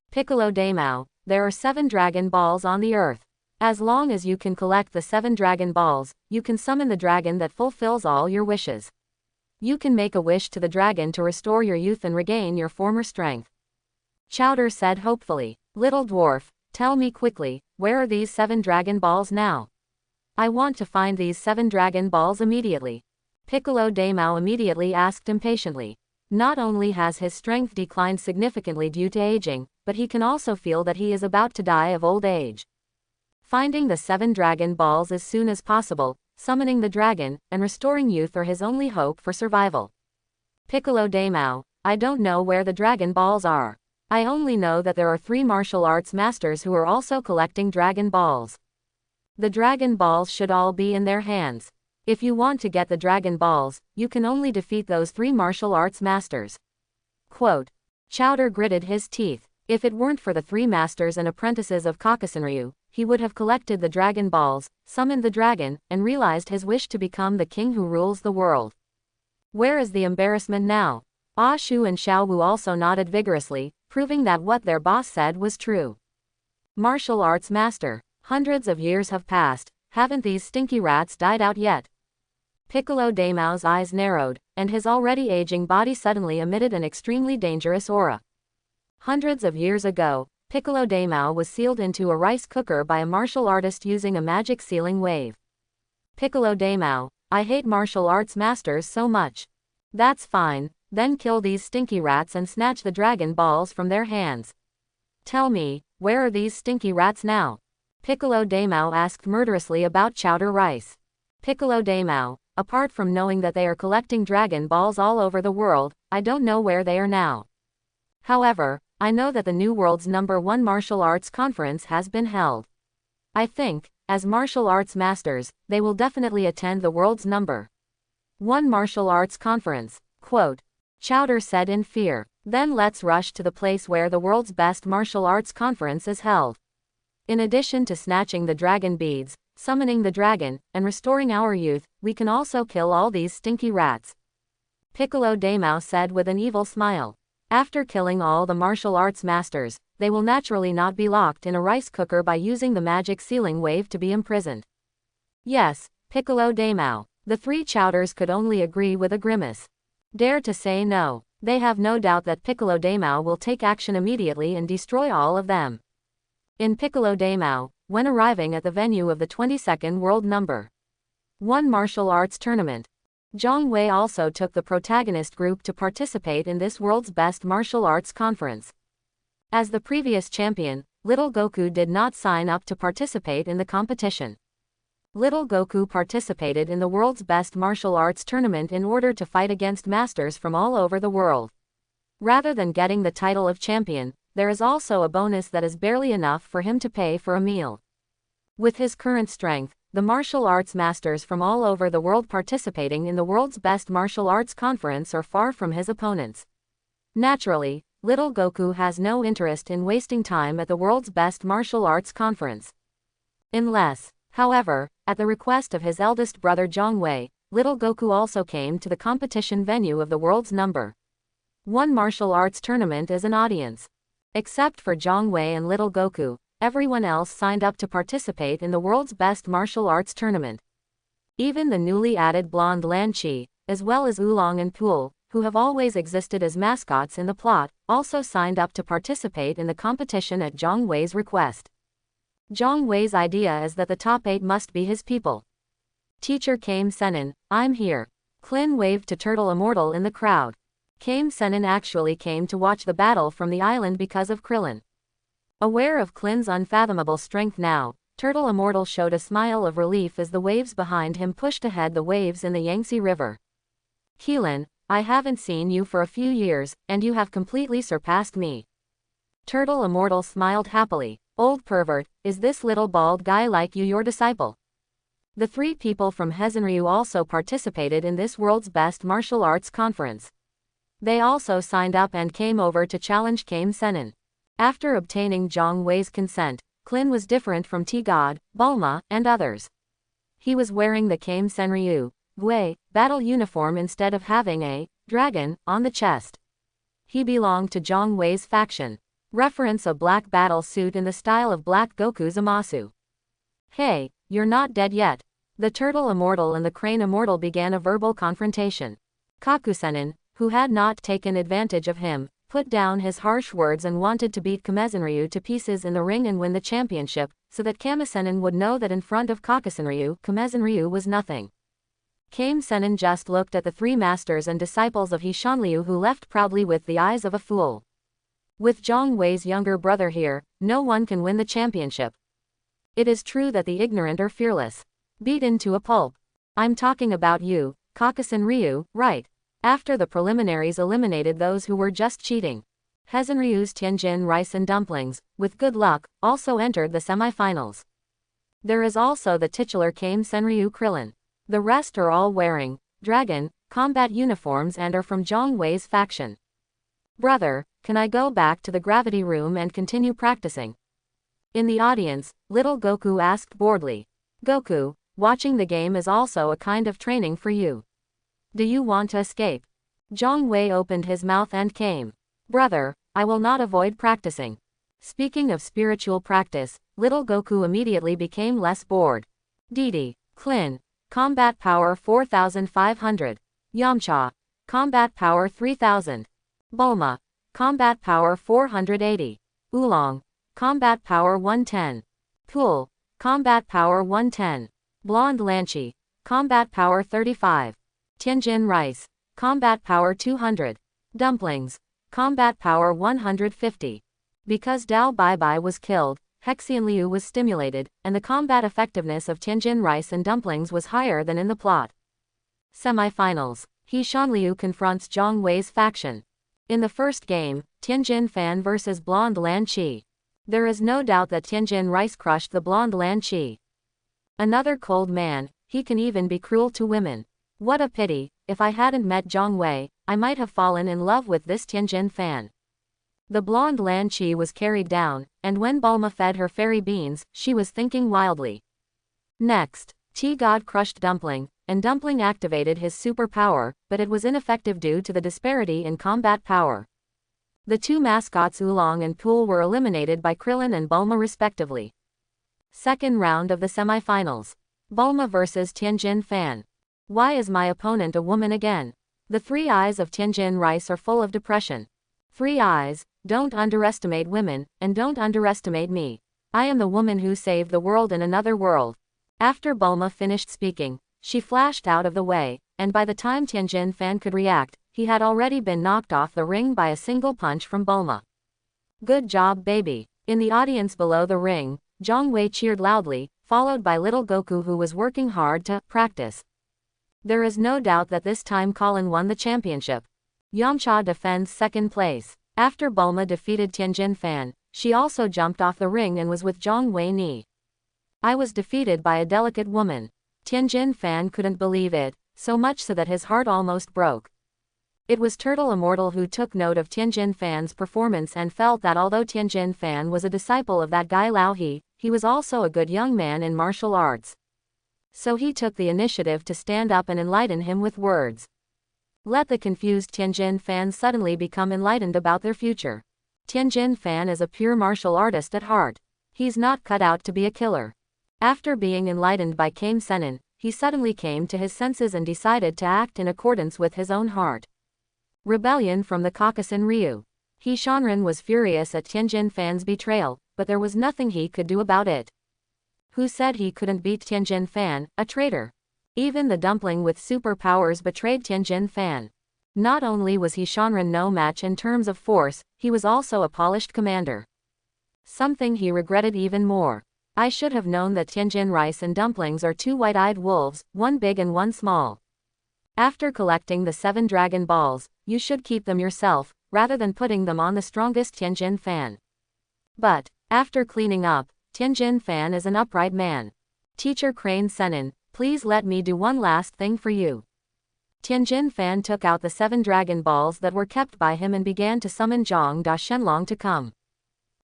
Piccolo Daimao, there are 7 Dragon Balls on the earth. As long as you can collect the 7 Dragon Balls, you can summon the dragon that fulfills all your wishes. You can make a wish to the dragon to restore your youth and regain your former strength. Chowder said hopefully. Little dwarf, Tell me quickly, where are these 7 Dragon Balls now? I want to find these 7 Dragon Balls immediately. Piccolo Daimao immediately asked impatiently. Not only has his strength declined significantly due to aging, but he can also feel that he is about to die of old age. Finding the 7 Dragon Balls as soon as possible, summoning the dragon, and restoring youth are his only hope for survival. Piccolo Daimao, I don't know where the Dragon Balls are. I only know that there are 3 martial arts masters who are also collecting Dragon Balls. The Dragon Balls should all be in their hands. If you want to get the Dragon Balls, you can only defeat those 3 martial arts masters. Quote. Chowder gritted his teeth. If it weren't for the 3 masters and apprentices of Kakusenryu, he would have collected the Dragon Balls, summoned the dragon, and realized his wish to become the king who rules the world. Where is the embarrassment now? Ah Shu and Xiao Wu also nodded vigorously, proving that what their boss said was true. Martial arts master. Hundreds of years have passed, haven't these stinky rats died out yet? Piccolo Daimao's eyes narrowed, and his already aging body suddenly emitted an extremely dangerous aura. Hundreds of years ago, Piccolo Daimao was sealed into a rice cooker by a martial artist using a magic sealing wave. Piccolo Daimao, I hate martial arts masters so much. That's fine, then kill these stinky rats and snatch the Dragon Balls from their hands. Tell me, where are these stinky rats now? Piccolo Daimao asked murderously about Chowder Rice. Piccolo Daimao, apart from knowing that they are collecting Dragon Balls all over the world, I don't know where they are now. However, I know that the New World's #1 martial arts conference has been held. I think, as martial arts masters, they will definitely attend the world's #1 martial arts conference. Quote. Chowder said in fear. Then let's rush to the place where the world's best martial arts conference is held. In addition to snatching the dragon beads, summoning the dragon, and restoring our youth, we can also kill all these stinky rats. Piccolo Daimao said with an evil smile. After killing all the martial arts masters, they will naturally not be locked in a rice cooker by using the magic sealing wave to be imprisoned. Yes, Piccolo Daimao. The 3 Chowders could only agree with a grimace. Dare to say no. They have no doubt that Piccolo Daimao will take action immediately and destroy all of them. In Piccolo Daimao, when arriving at the venue of the 22nd World #1 Martial Arts Tournament, Zhang Wei also took the protagonist group to participate in this world's best martial arts conference. As the previous champion, Little Goku did not sign up to participate in the competition. Little Goku participated in the world's best martial arts tournament in order to fight against masters from all over the world. Rather than getting the title of champion, there is also a bonus that is barely enough for him to pay for a meal. With his current strength, the martial arts masters from all over the world participating in the world's best martial arts conference are far from his opponents. Naturally, Little Goku has no interest in wasting time at the world's best martial arts conference. Unless, however, at the request of his eldest brother Zhang Wei, Little Goku also came to the competition venue of the world's #1 martial arts tournament as an audience. Except for Zhang Wei and Little Goku, everyone else signed up to participate in the world's best martial arts tournament. Even the newly added blonde Lan Qi, as well as Oolong and Pool, who have always existed as mascots in the plot, also signed up to participate in the competition at Zhang Wei's request. Zhang Wei's idea is that the top 8 must be his people. Teacher Kame Sennin, I'm here. Klin waved to Turtle Immortal in the crowd. Kame Sennin actually came to watch the battle from the island because of Krillin. Aware of Klin's unfathomable strength now, Turtle Immortal showed a smile of relief as the waves behind him pushed ahead the waves in the Yangtze River. Keelan, I haven't seen you for a few years, and you have completely surpassed me. Turtle Immortal smiled happily. Old pervert, is this little bald guy like you your disciple? The 3 people from Hezenryu also participated in this world's best martial arts conference. They also signed up and came over to challenge Kame Sennin. After obtaining Zhang Wei's consent, Klin was different from T-God, Bulma, and others. He was wearing the Kame Senryu Wei battle uniform instead of having a dragon on the chest. He belonged to Zhang Wei's faction. Reference a black battle suit in the style of Black Goku's Zamasu. Hey, you're not dead yet. The Turtle Immortal and the Crane Immortal began a verbal confrontation. Kakusenin, who had not taken advantage of him, put down his harsh words and wanted to beat Kamisenryu to pieces in the ring and win the championship, so that Kamisenin would know that in front of Kamisenryu was nothing. Kamisenin just looked at the three masters and disciples of Shenlong who left proudly with the eyes of a fool. With Zhang Wei's younger brother here, no one can win the championship. It is true that the ignorant are fearless. Beaten to a pulp. I'm talking about you, Kamisenryu, right? After the preliminaries eliminated those who were just cheating. Kamisenryu's Tianjin rice and dumplings, with good luck, also entered the semi-finals. There is also the titular Kamisenryu Krillin. The rest are all wearing dragon combat uniforms and are from Zhang Wei's faction. Brother, can I go back to the gravity room and continue practicing? In the audience, little Goku asked boredly. Goku, watching the game is also a kind of training for you. Do you want to escape? Zhang Wei opened his mouth and came. Brother, I will not avoid practicing. Speaking of spiritual practice, little Goku immediately became less bored. Didi, Klin, combat power 4500. Yamcha, combat power 3000. Bulma, combat power 480. Oolong, combat power 110. Pool, combat power 110. Blonde Lanchi, combat power 35. Tianjin Rice, combat power 200. Dumplings, combat power 150. Because Dao Bai was killed, Hexian was stimulated, and the combat effectiveness of Tianjin Rice and Dumplings was higher than in the plot. Semi-finals. Shenlong confronts Zhang Wei's faction. In the first game, Tianjin Fan vs Blonde Lanchi. There is no doubt that Tianjin Rice crushed the Blonde Lanchi. Another cold man, he can even be cruel to women. What a pity, if I hadn't met Zhang Wei, I might have fallen in love with this Tianjin Fan. The Blonde Lanchi was carried down, and when Bulma fed her fairy beans, she was thinking wildly. Next, T-God crushed Dumpling, and Dumpling activated his superpower, but it was ineffective due to the disparity in combat power. The two mascots Oolong and Pool were eliminated by Krillin and Bulma respectively. Second round of the semi-finals. Bulma vs Tianjin Fan. Why is my opponent a woman again? The three eyes of Tianjin Rice are full of depression. Three eyes, don't underestimate women, and don't underestimate me. I am the woman who saved the world in another world. After Bulma finished speaking, she flashed out of the way, and by the time Tianjin Fan could react, he had already been knocked off the ring by a single punch from Bulma. Good job, baby. In the audience below the ring, Zhang Wei cheered loudly, followed by little Goku who was working hard to practice. There is no doubt that this time Colin won the championship. Yamcha defends second place. After Bulma defeated Tianjin Fan, she also jumped off the ring and was with Zhang Wei Ni. I was defeated by a delicate woman. Tianjin Fan couldn't believe it, so much so that his heart almost broke. It was Turtle Immortal who took note of Tianjin Fan's performance and felt that although Tianjin Fan was a disciple of that guy Lao He was also a good young man in martial arts. So he took the initiative to stand up and enlighten him with words. Let the confused Tianjin Fan suddenly become enlightened about their future. Tianjin Fan is a pure martial artist at heart. He's not cut out to be a killer. After being enlightened by Kamisenin, he suddenly came to his senses and decided to act in accordance with his own heart. Rebellion from the Kamisenryu. Shenron was furious at Tianjin Fan's betrayal, but there was nothing he could do about it. Who said he couldn't beat Tianjin Fan, a traitor? Even the dumpling with superpowers betrayed Tianjin Fan. Not only was Shenron no match in terms of force, he was also a polished commander. Something he regretted even more. I should have known that Tianjin Rice and Dumplings are two white-eyed wolves, one big and one small. After collecting the 7 Dragon Balls, you should keep them yourself, rather than putting them on the strongest Tianjin Fan. But, after cleaning up, Tianjin Fan is an upright man. Teacher Crane Senin, please let me do one last thing for you. Tianjin Fan took out the 7 Dragon Balls that were kept by him and began to summon Zhang Da Shenlong to come.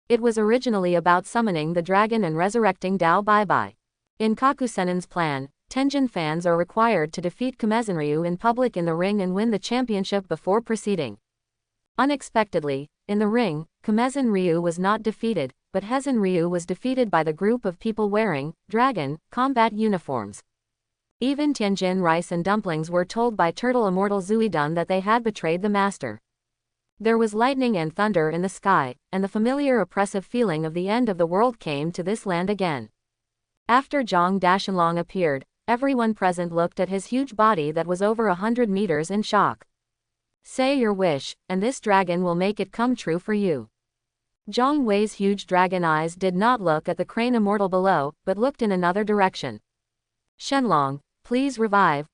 It was originally about summoning the dragon and resurrecting Dao Bai. In Kakusenin's plan, Tianjin fans are required to defeat Kamisenryu in public in the ring and win the championship before proceeding. Unexpectedly, in the ring, Kamisenryu was not defeated, but Hezenryu was defeated by the group of people wearing dragon combat uniforms. Even Tianjin Rice and Dumplings were told by Turtle Immortal Zuidun that they had betrayed the master. There was lightning and thunder in the sky, and the familiar oppressive feeling of the end of the world came to this land again. After Zhang Dashenlong appeared, everyone present looked at his huge body that was over 100 meters in shock. Say your wish, and this dragon will make it come true for you. Zhang Wei's huge dragon eyes did not look at the crane immortal below, but looked in another direction. Shenlong, please revive.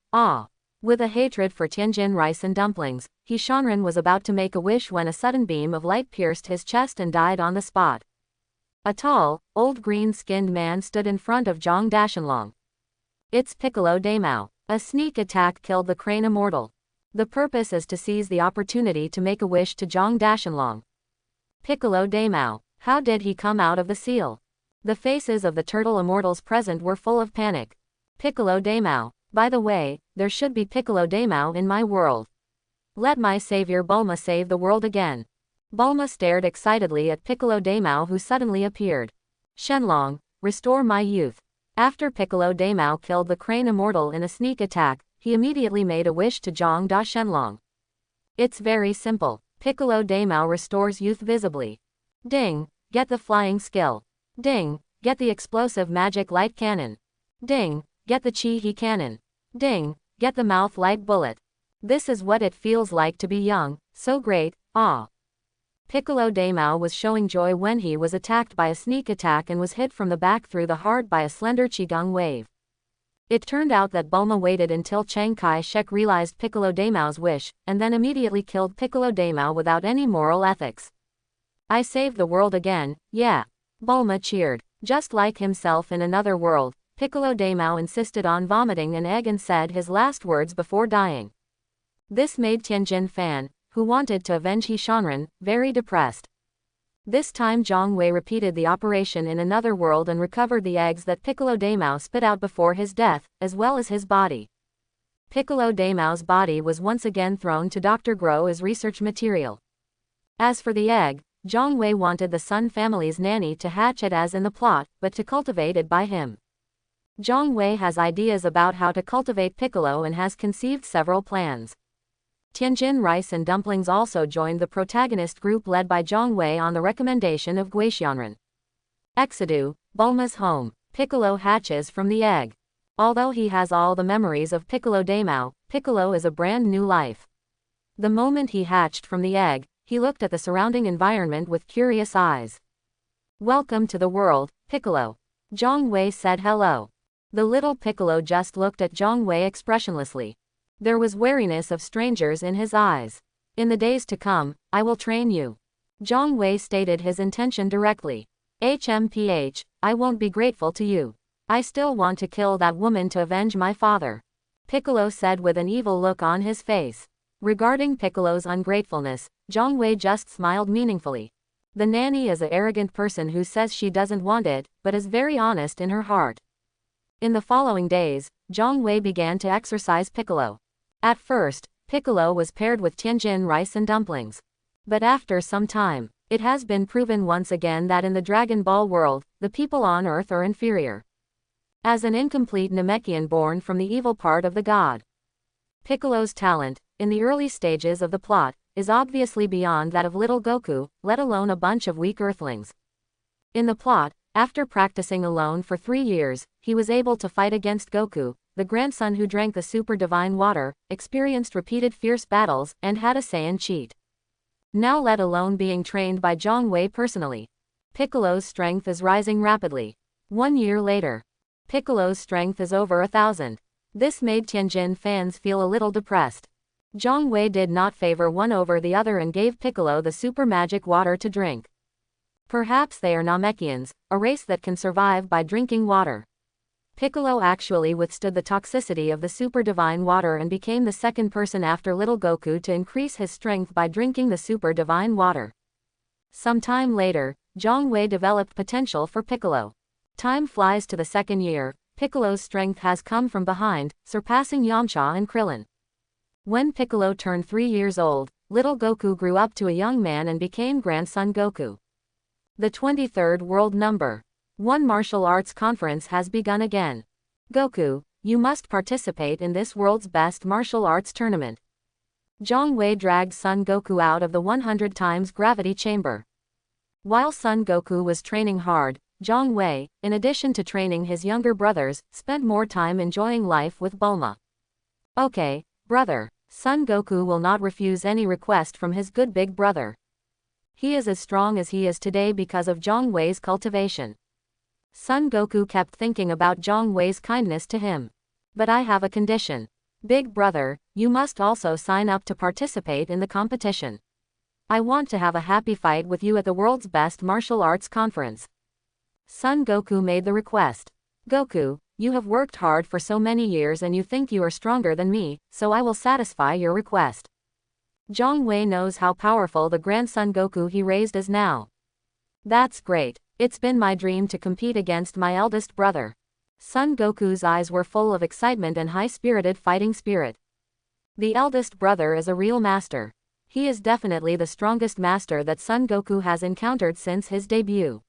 With a hatred for Tianjin rice and dumplings, Shenren was about to make a wish when a sudden beam of light pierced his chest and died on the spot. A tall, old green-skinned man stood in front of Zhang Dashenlong. It's Piccolo Daimao. A sneak attack killed the crane immortal. The purpose is to seize the opportunity to make a wish to Zhang Dashenlong. Piccolo Daimao, how did he come out of the seal? The faces of the turtle immortals present were full of panic. Piccolo Daimao, by the way, there should be Piccolo Daimao in my world. Let my savior Bulma save the world again. Bulma stared excitedly at Piccolo Daimao who suddenly appeared. Shenlong, restore my youth. After Piccolo Daimao killed the crane immortal in a sneak attack, he immediately made a wish to Zhang Dashenlong. It's very simple. Piccolo Daimao restores youth visibly. Ding, get the flying skill. Ding, get the explosive magic light cannon. Ding, get the chi-he cannon. Ding, get the mouth light bullet. This is what it feels like to be young, so great, Piccolo Daimao was showing joy when he was attacked by a sneak attack and was hit from the back through the heart by a slender qigong wave. It turned out that Bulma waited until Chiang Kai-shek realized Piccolo Daimao's wish, and then immediately killed Piccolo Daimao without any moral ethics. I saved the world again, yeah. Bulma cheered. Just like himself in another world, Piccolo Daimao insisted on vomiting an egg and said his last words before dying. This made Tianjin Fan, who wanted to avenge Shenren, very depressed. This time Zhang Wei repeated the operation in another world and recovered the eggs that Piccolo Daimao spit out before his death, as well as his body. Piccolo Daimao's body was once again thrown to Dr. Grow as research material. As for the egg, Zhang Wei wanted the Sun family's nanny to hatch it as in the plot, but to cultivate it by him. Zhang Wei has ideas about how to cultivate Piccolo and has conceived several plans. Tianjin Rice and Dumplings also joined the protagonist group led by Zhang Wei on the recommendation of Guixuanren. Exodus, Bulma's home. Piccolo hatches from the egg. Although he has all the memories of Piccolo Daimao, Piccolo is a brand new life. The moment he hatched from the egg, he looked at the surrounding environment with curious eyes. Welcome to the world, Piccolo. Zhang Wei said hello. The little Piccolo just looked at Zhang Wei expressionlessly. There was wariness of strangers in his eyes. In the days to come, I will train you. Zhang Wei stated his intention directly. HMPH, I won't be grateful to you. I still want to kill that woman to avenge my father. Piccolo said with an evil look on his face. Regarding Piccolo's ungratefulness, Zhang Wei just smiled meaningfully. The nanny is an arrogant person who says she doesn't want it, but is very honest in her heart. In the following days, Zhang Wei began to exercise Piccolo. At first, Piccolo was paired with Tianjin Rice and Dumplings. But after some time, it has been proven once again that in the Dragon Ball world, the people on Earth are inferior. As an incomplete Namekian born from the evil part of the god. Piccolo's talent, in the early stages of the plot, is obviously beyond that of little Goku, let alone a bunch of weak Earthlings. In the plot, after practicing alone for 3 years, he was able to fight against Goku, the grandson who drank the super divine water, experienced repeated fierce battles, and had a Saiyan cheat. Now let alone being trained by Zhang Wei personally. Piccolo's strength is rising rapidly. 1 year later, Piccolo's strength is over 1,000. This made Tianjin fans feel a little depressed. Zhang Wei did not favor one over the other and gave Piccolo the super magic water to drink. Perhaps they are Namekians, a race that can survive by drinking water. Piccolo actually withstood the toxicity of the super divine water and became the second person after little Goku to increase his strength by drinking the super divine water. Some time later, Zhang Wei developed potential for Piccolo. Time flies to the 2nd year, Piccolo's strength has come from behind, surpassing Yamcha and Krillin. When Piccolo turned 3 years old, little Goku grew up to a young man and became grandson Goku. The 23rd World Number 1 Martial Arts Conference has begun again. Goku, you must participate in this world's best martial arts tournament. Zhang Wei dragged Son Goku out of the 100 times gravity chamber. While Son Goku was training hard, Zhang Wei, in addition to training his younger brothers, spent more time enjoying life with Bulma. Okay, brother. Son Goku will not refuse any request from his good big brother. He is as strong as he is today because of Zhang Wei's cultivation. Son Goku kept thinking about Zhang Wei's kindness to him. But I have a condition. Big brother, you must also sign up to participate in the competition. I want to have a happy fight with you at the world's best martial arts conference. Son Goku made the request. Goku, you have worked hard for so many years and you think you are stronger than me, so I will satisfy your request. Zhang Wei knows how powerful the grandson Goku he raised is now. That's great. It's been my dream to compete against my eldest brother. Son Goku's eyes were full of excitement and high-spirited fighting spirit. The eldest brother is a real master. He is definitely the strongest master that Son Goku has encountered since his debut.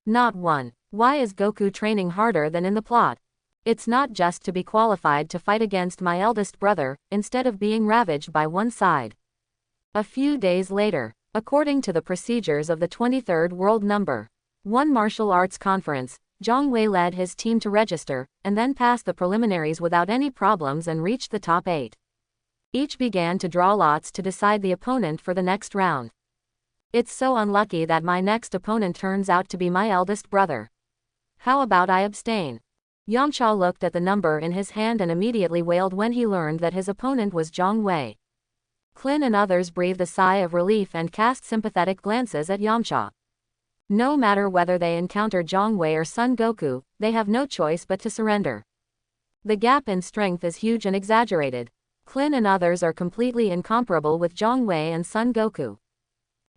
Not one. Why is Goku training harder than in the plot? It's not just to be qualified to fight against my eldest brother, instead of being ravaged by one side. A few days later, according to the procedures of the 23rd World Number 1 Martial Arts Conference, Zhang Wei led his team to register, and then passed the preliminaries without any problems and reached the top 8. Each began to draw lots to decide the opponent for the next round. It's so unlucky that my next opponent turns out to be my eldest brother. How about I abstain? Yamcha looked at the number in his hand and immediately wailed when he learned that his opponent was Zhang Wei. Klin and others breathed a sigh of relief and cast sympathetic glances at Yamcha. No matter whether they encounter Zhang Wei or Son Goku, they have no choice but to surrender. The gap in strength is huge and exaggerated. Klin and others are completely incomparable with Zhang Wei and Son Goku.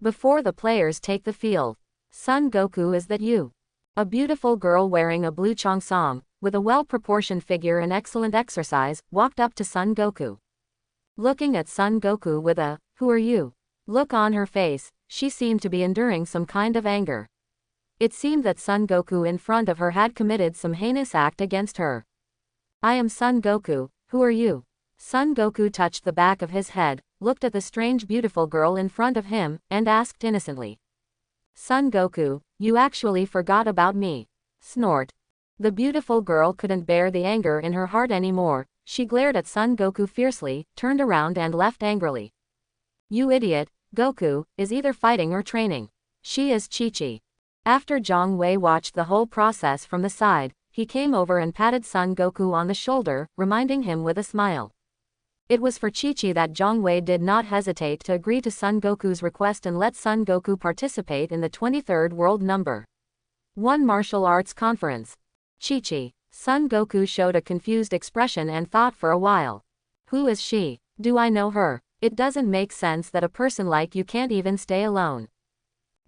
Before the players take the field, Son Goku, is that you? A beautiful girl wearing a blue cheongsam, with a well-proportioned figure and excellent exercise, walked up to Son Goku. Looking at Son Goku with a, "Who are you?" look on her face, she seemed to be enduring some kind of anger. It seemed that Son Goku in front of her had committed some heinous act against her. "I am Son Goku, who are you?" Son Goku touched the back of his head, looked at the strange beautiful girl in front of him, and asked innocently. "Son Goku, you actually forgot about me." Snort. The beautiful girl couldn't bear the anger in her heart anymore. She glared at Son Goku fiercely, turned around and left angrily. "You idiot, Goku is either fighting or training. She is Chi-Chi." After Zhang Wei watched the whole process from the side, he came over and patted Son Goku on the shoulder, reminding him with a smile. It was for Chi-Chi that Zhang Wei did not hesitate to agree to Son Goku's request and let Son Goku participate in the 23rd World Number 1 Martial Arts Conference. Chi-Chi. Son Goku showed a confused expression and thought for a while. "Who is she? Do I know her? It doesn't make sense that a person like you can't even stay alone."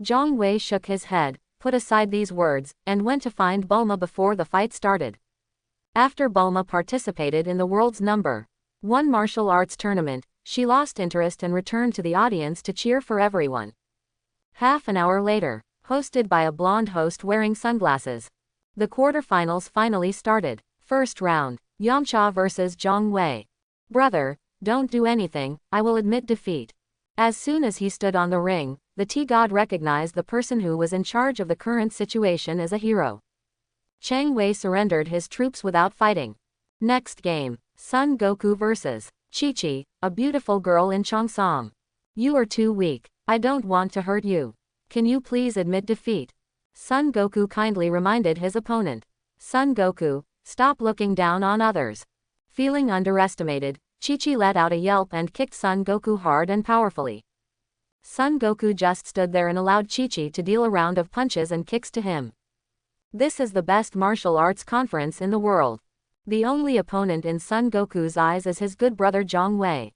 Zhang Wei shook his head, put aside these words, and went to find Bulma before the fight started. After Bulma participated in the world's number 1 martial arts tournament, she lost interest and returned to the audience to cheer for everyone. Half an hour later, hosted by a blonde host wearing sunglasses, the quarterfinals finally started. First round, Yamcha versus Zhang Wei. "Brother, don't do anything, I will admit defeat." As soon as he stood on the ring, the T-God recognized the person who was in charge of the current situation as a hero. Chang Wei surrendered his troops without fighting. Next game, Son Goku versus Chi-Chi, a beautiful girl in cheongsam. "You are too weak. I don't want to hurt you. Can you please admit defeat?" Son Goku kindly reminded his opponent. "Son Goku, stop looking down on others." Feeling underestimated, Chi-Chi let out a yelp and kicked Son Goku hard and powerfully. Son Goku just stood there and allowed Chi-Chi to deal a round of punches and kicks to him. This is the best martial arts conference in the world. The only opponent in Son Goku's eyes is his good brother Zhang Wei.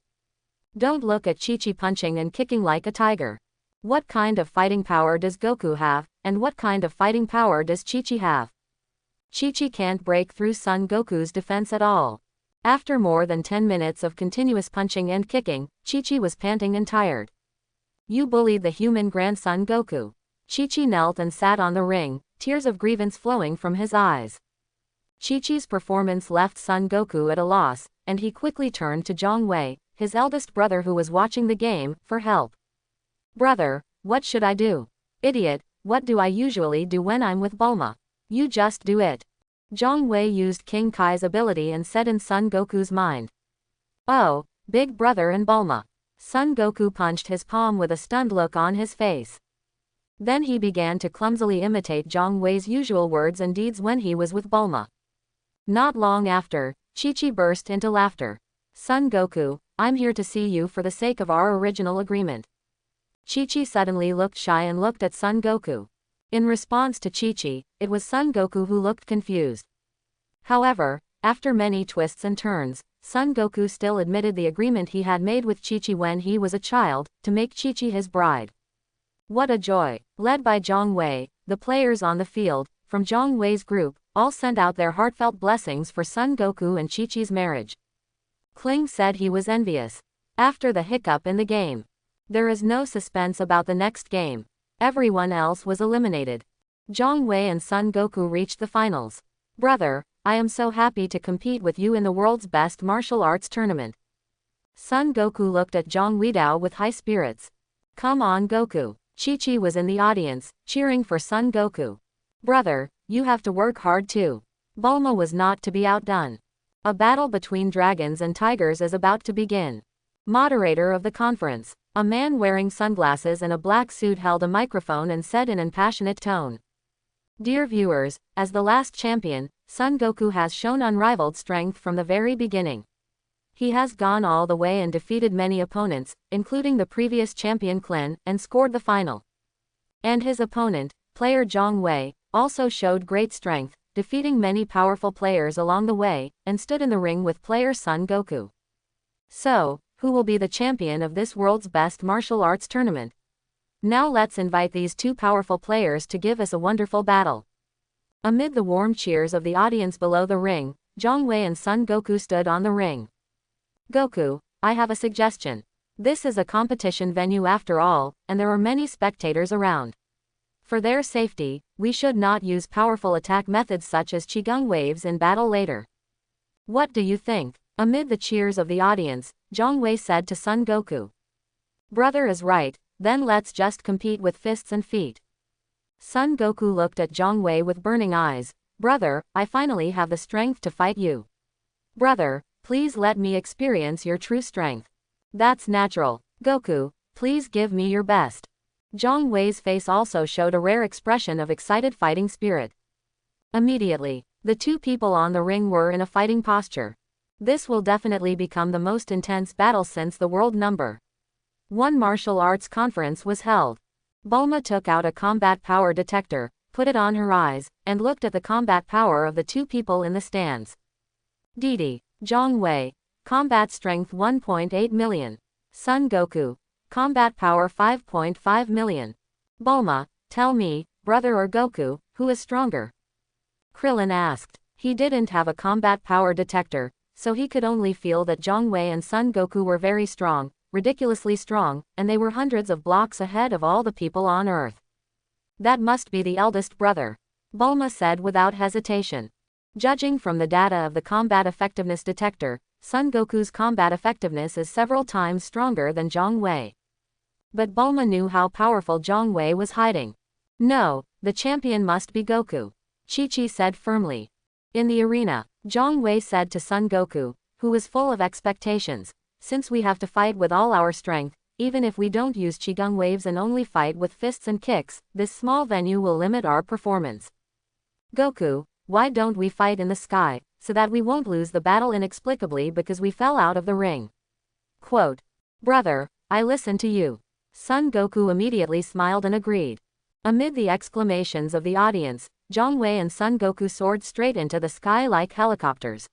Don't look at Chi-Chi punching and kicking like a tiger. What kind of fighting power does Goku have, and what kind of fighting power does Chi-Chi have? Chi-Chi can't break through Son Goku's defense at all. After more than 10 minutes of continuous punching and kicking, Chi-Chi was panting and tired. "You bullied the human grandson Goku." Chi-Chi knelt and sat on the ring, tears of grievance flowing from his eyes. Chi-Chi's performance left Son Goku at a loss, and he quickly turned to Zhang Wei, his eldest brother who was watching the game, for help. Brother, what should I do? Idiot, what do I usually do when I'm with Bulma? You just do it. Zhang Wei used King Kai's ability and said in Son Goku's mind. Oh, big brother and Bulma. Son Goku punched his palm with a stunned look on his face. Then he began to clumsily imitate Zhang Wei's usual words and deeds when he was with Bulma. Not long after, Chi-Chi burst into laughter. Son Goku, I'm here to see you for the sake of our original agreement. Chi-Chi suddenly looked shy and looked at Son Goku. In response to Chi-Chi, it was Son Goku who looked confused. However, after many twists and turns, Son Goku still admitted the agreement he had made with Chi-Chi when he was a child, to make Chi-Chi his bride. What a joy! Led by Zhang Wei, the players on the field, from Zhang Wei's group, all sent out their heartfelt blessings for Son Goku and Chi-Chi's marriage. Kling said he was envious. After the hiccup in the game. There is no suspense about the next game. Everyone else was eliminated. Zhang Wei and Son Goku reached the finals. Brother, I am so happy to compete with you in the world's best martial arts tournament. Son Goku looked at Zhang Weidao with high spirits. Come on Goku. Chi-Chi was in the audience, cheering for Son Goku. Brother, you have to work hard too. Bulma was not to be outdone. A battle between dragons and tigers is about to begin. Moderator of the conference, a man wearing sunglasses and a black suit held a microphone and said in an passionate tone. Dear viewers, as the last champion, Son Goku has shown unrivaled strength from the very beginning. He has gone all the way and defeated many opponents, including the previous champion Klin, and scored the final. And his opponent, player Zhang Wei, also showed great strength, defeating many powerful players along the way, and stood in the ring with player Son Goku. So, who will be the champion of this world's best martial arts tournament? Now let's invite these two powerful players to give us a wonderful battle. Amid the warm cheers of the audience below the ring, Zhang Wei and Son Goku stood on the ring. Goku, I have a suggestion. This is a competition venue after all, and there are many spectators around. For their safety, we should not use powerful attack methods such as Qigong waves in battle later. What do you think? Amid the cheers of the audience, Zhang Wei said to Son Goku. Brother is right, then let's just compete with fists and feet. Son Goku looked at Zhang Wei with burning eyes. Brother, I finally have the strength to fight you. Brother, please let me experience your true strength. That's natural. Goku, please give me your best. Zhang Wei's face also showed a rare expression of excited fighting spirit. Immediately, the two people on the ring were in a fighting posture. This will definitely become the most intense battle since the World No. 1 martial arts conference was held. Bulma took out a combat power detector, put it on her eyes, and looked at the combat power of the two people in the stands. Didi, Zhang Wei, combat strength 1.8 million. Son Goku, combat power 5.5 million. Bulma, tell me, brother or Goku, who is stronger? Krillin asked. He didn't have a combat power detector, so he could only feel that Zhang Wei and Son Goku were very strong, ridiculously strong, and they were hundreds of blocks ahead of all the people on Earth. That must be the eldest brother, Bulma said without hesitation. Judging from the data of the combat effectiveness detector, Son Goku's combat effectiveness is several times stronger than Zhang Wei. But Bulma knew how powerful Zhang Wei was hiding. No, the champion must be Goku, Chi-Chi said firmly. In the arena, Zhang Wei said to Son Goku, who was full of expectations, since we have to fight with all our strength, even if we don't use Qigong waves and only fight with fists and kicks, this small venue will limit our performance. Goku, why don't we fight in the sky, so that we won't lose the battle inexplicably because we fell out of the ring? Quote. Brother, I listen to you. Son Goku immediately smiled and agreed. Amid the exclamations of the audience, Zhang Wei and Son Goku soared straight into the sky like helicopters.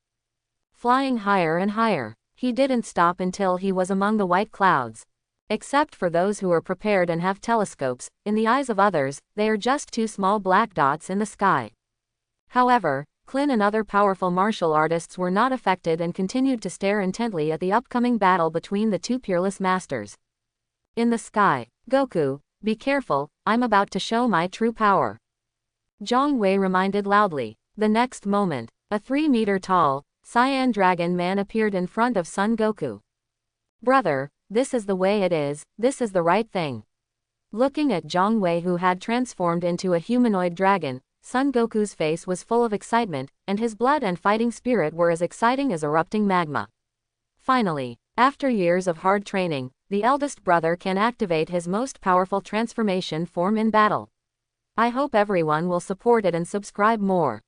Flying higher and higher, he didn't stop until he was among the white clouds. Except for those who are prepared and have telescopes, in the eyes of others, they are just two small black dots in the sky. However, Klin and other powerful martial artists were not affected and continued to stare intently at the upcoming battle between the two peerless masters. In the sky, Goku, be careful, I'm about to show my true power. Zhang Wei reminded loudly. The next moment, a 3-meter-tall, cyan dragon man appeared in front of Son Goku. Brother, this is the way it is, this is the right thing. Looking at Zhang Wei, who had transformed into a humanoid dragon, Son Goku's face was full of excitement, and his blood and fighting spirit were as exciting as erupting magma. Finally, after years of hard training, the eldest brother can activate his most powerful transformation form in battle. I hope everyone will support it and subscribe more.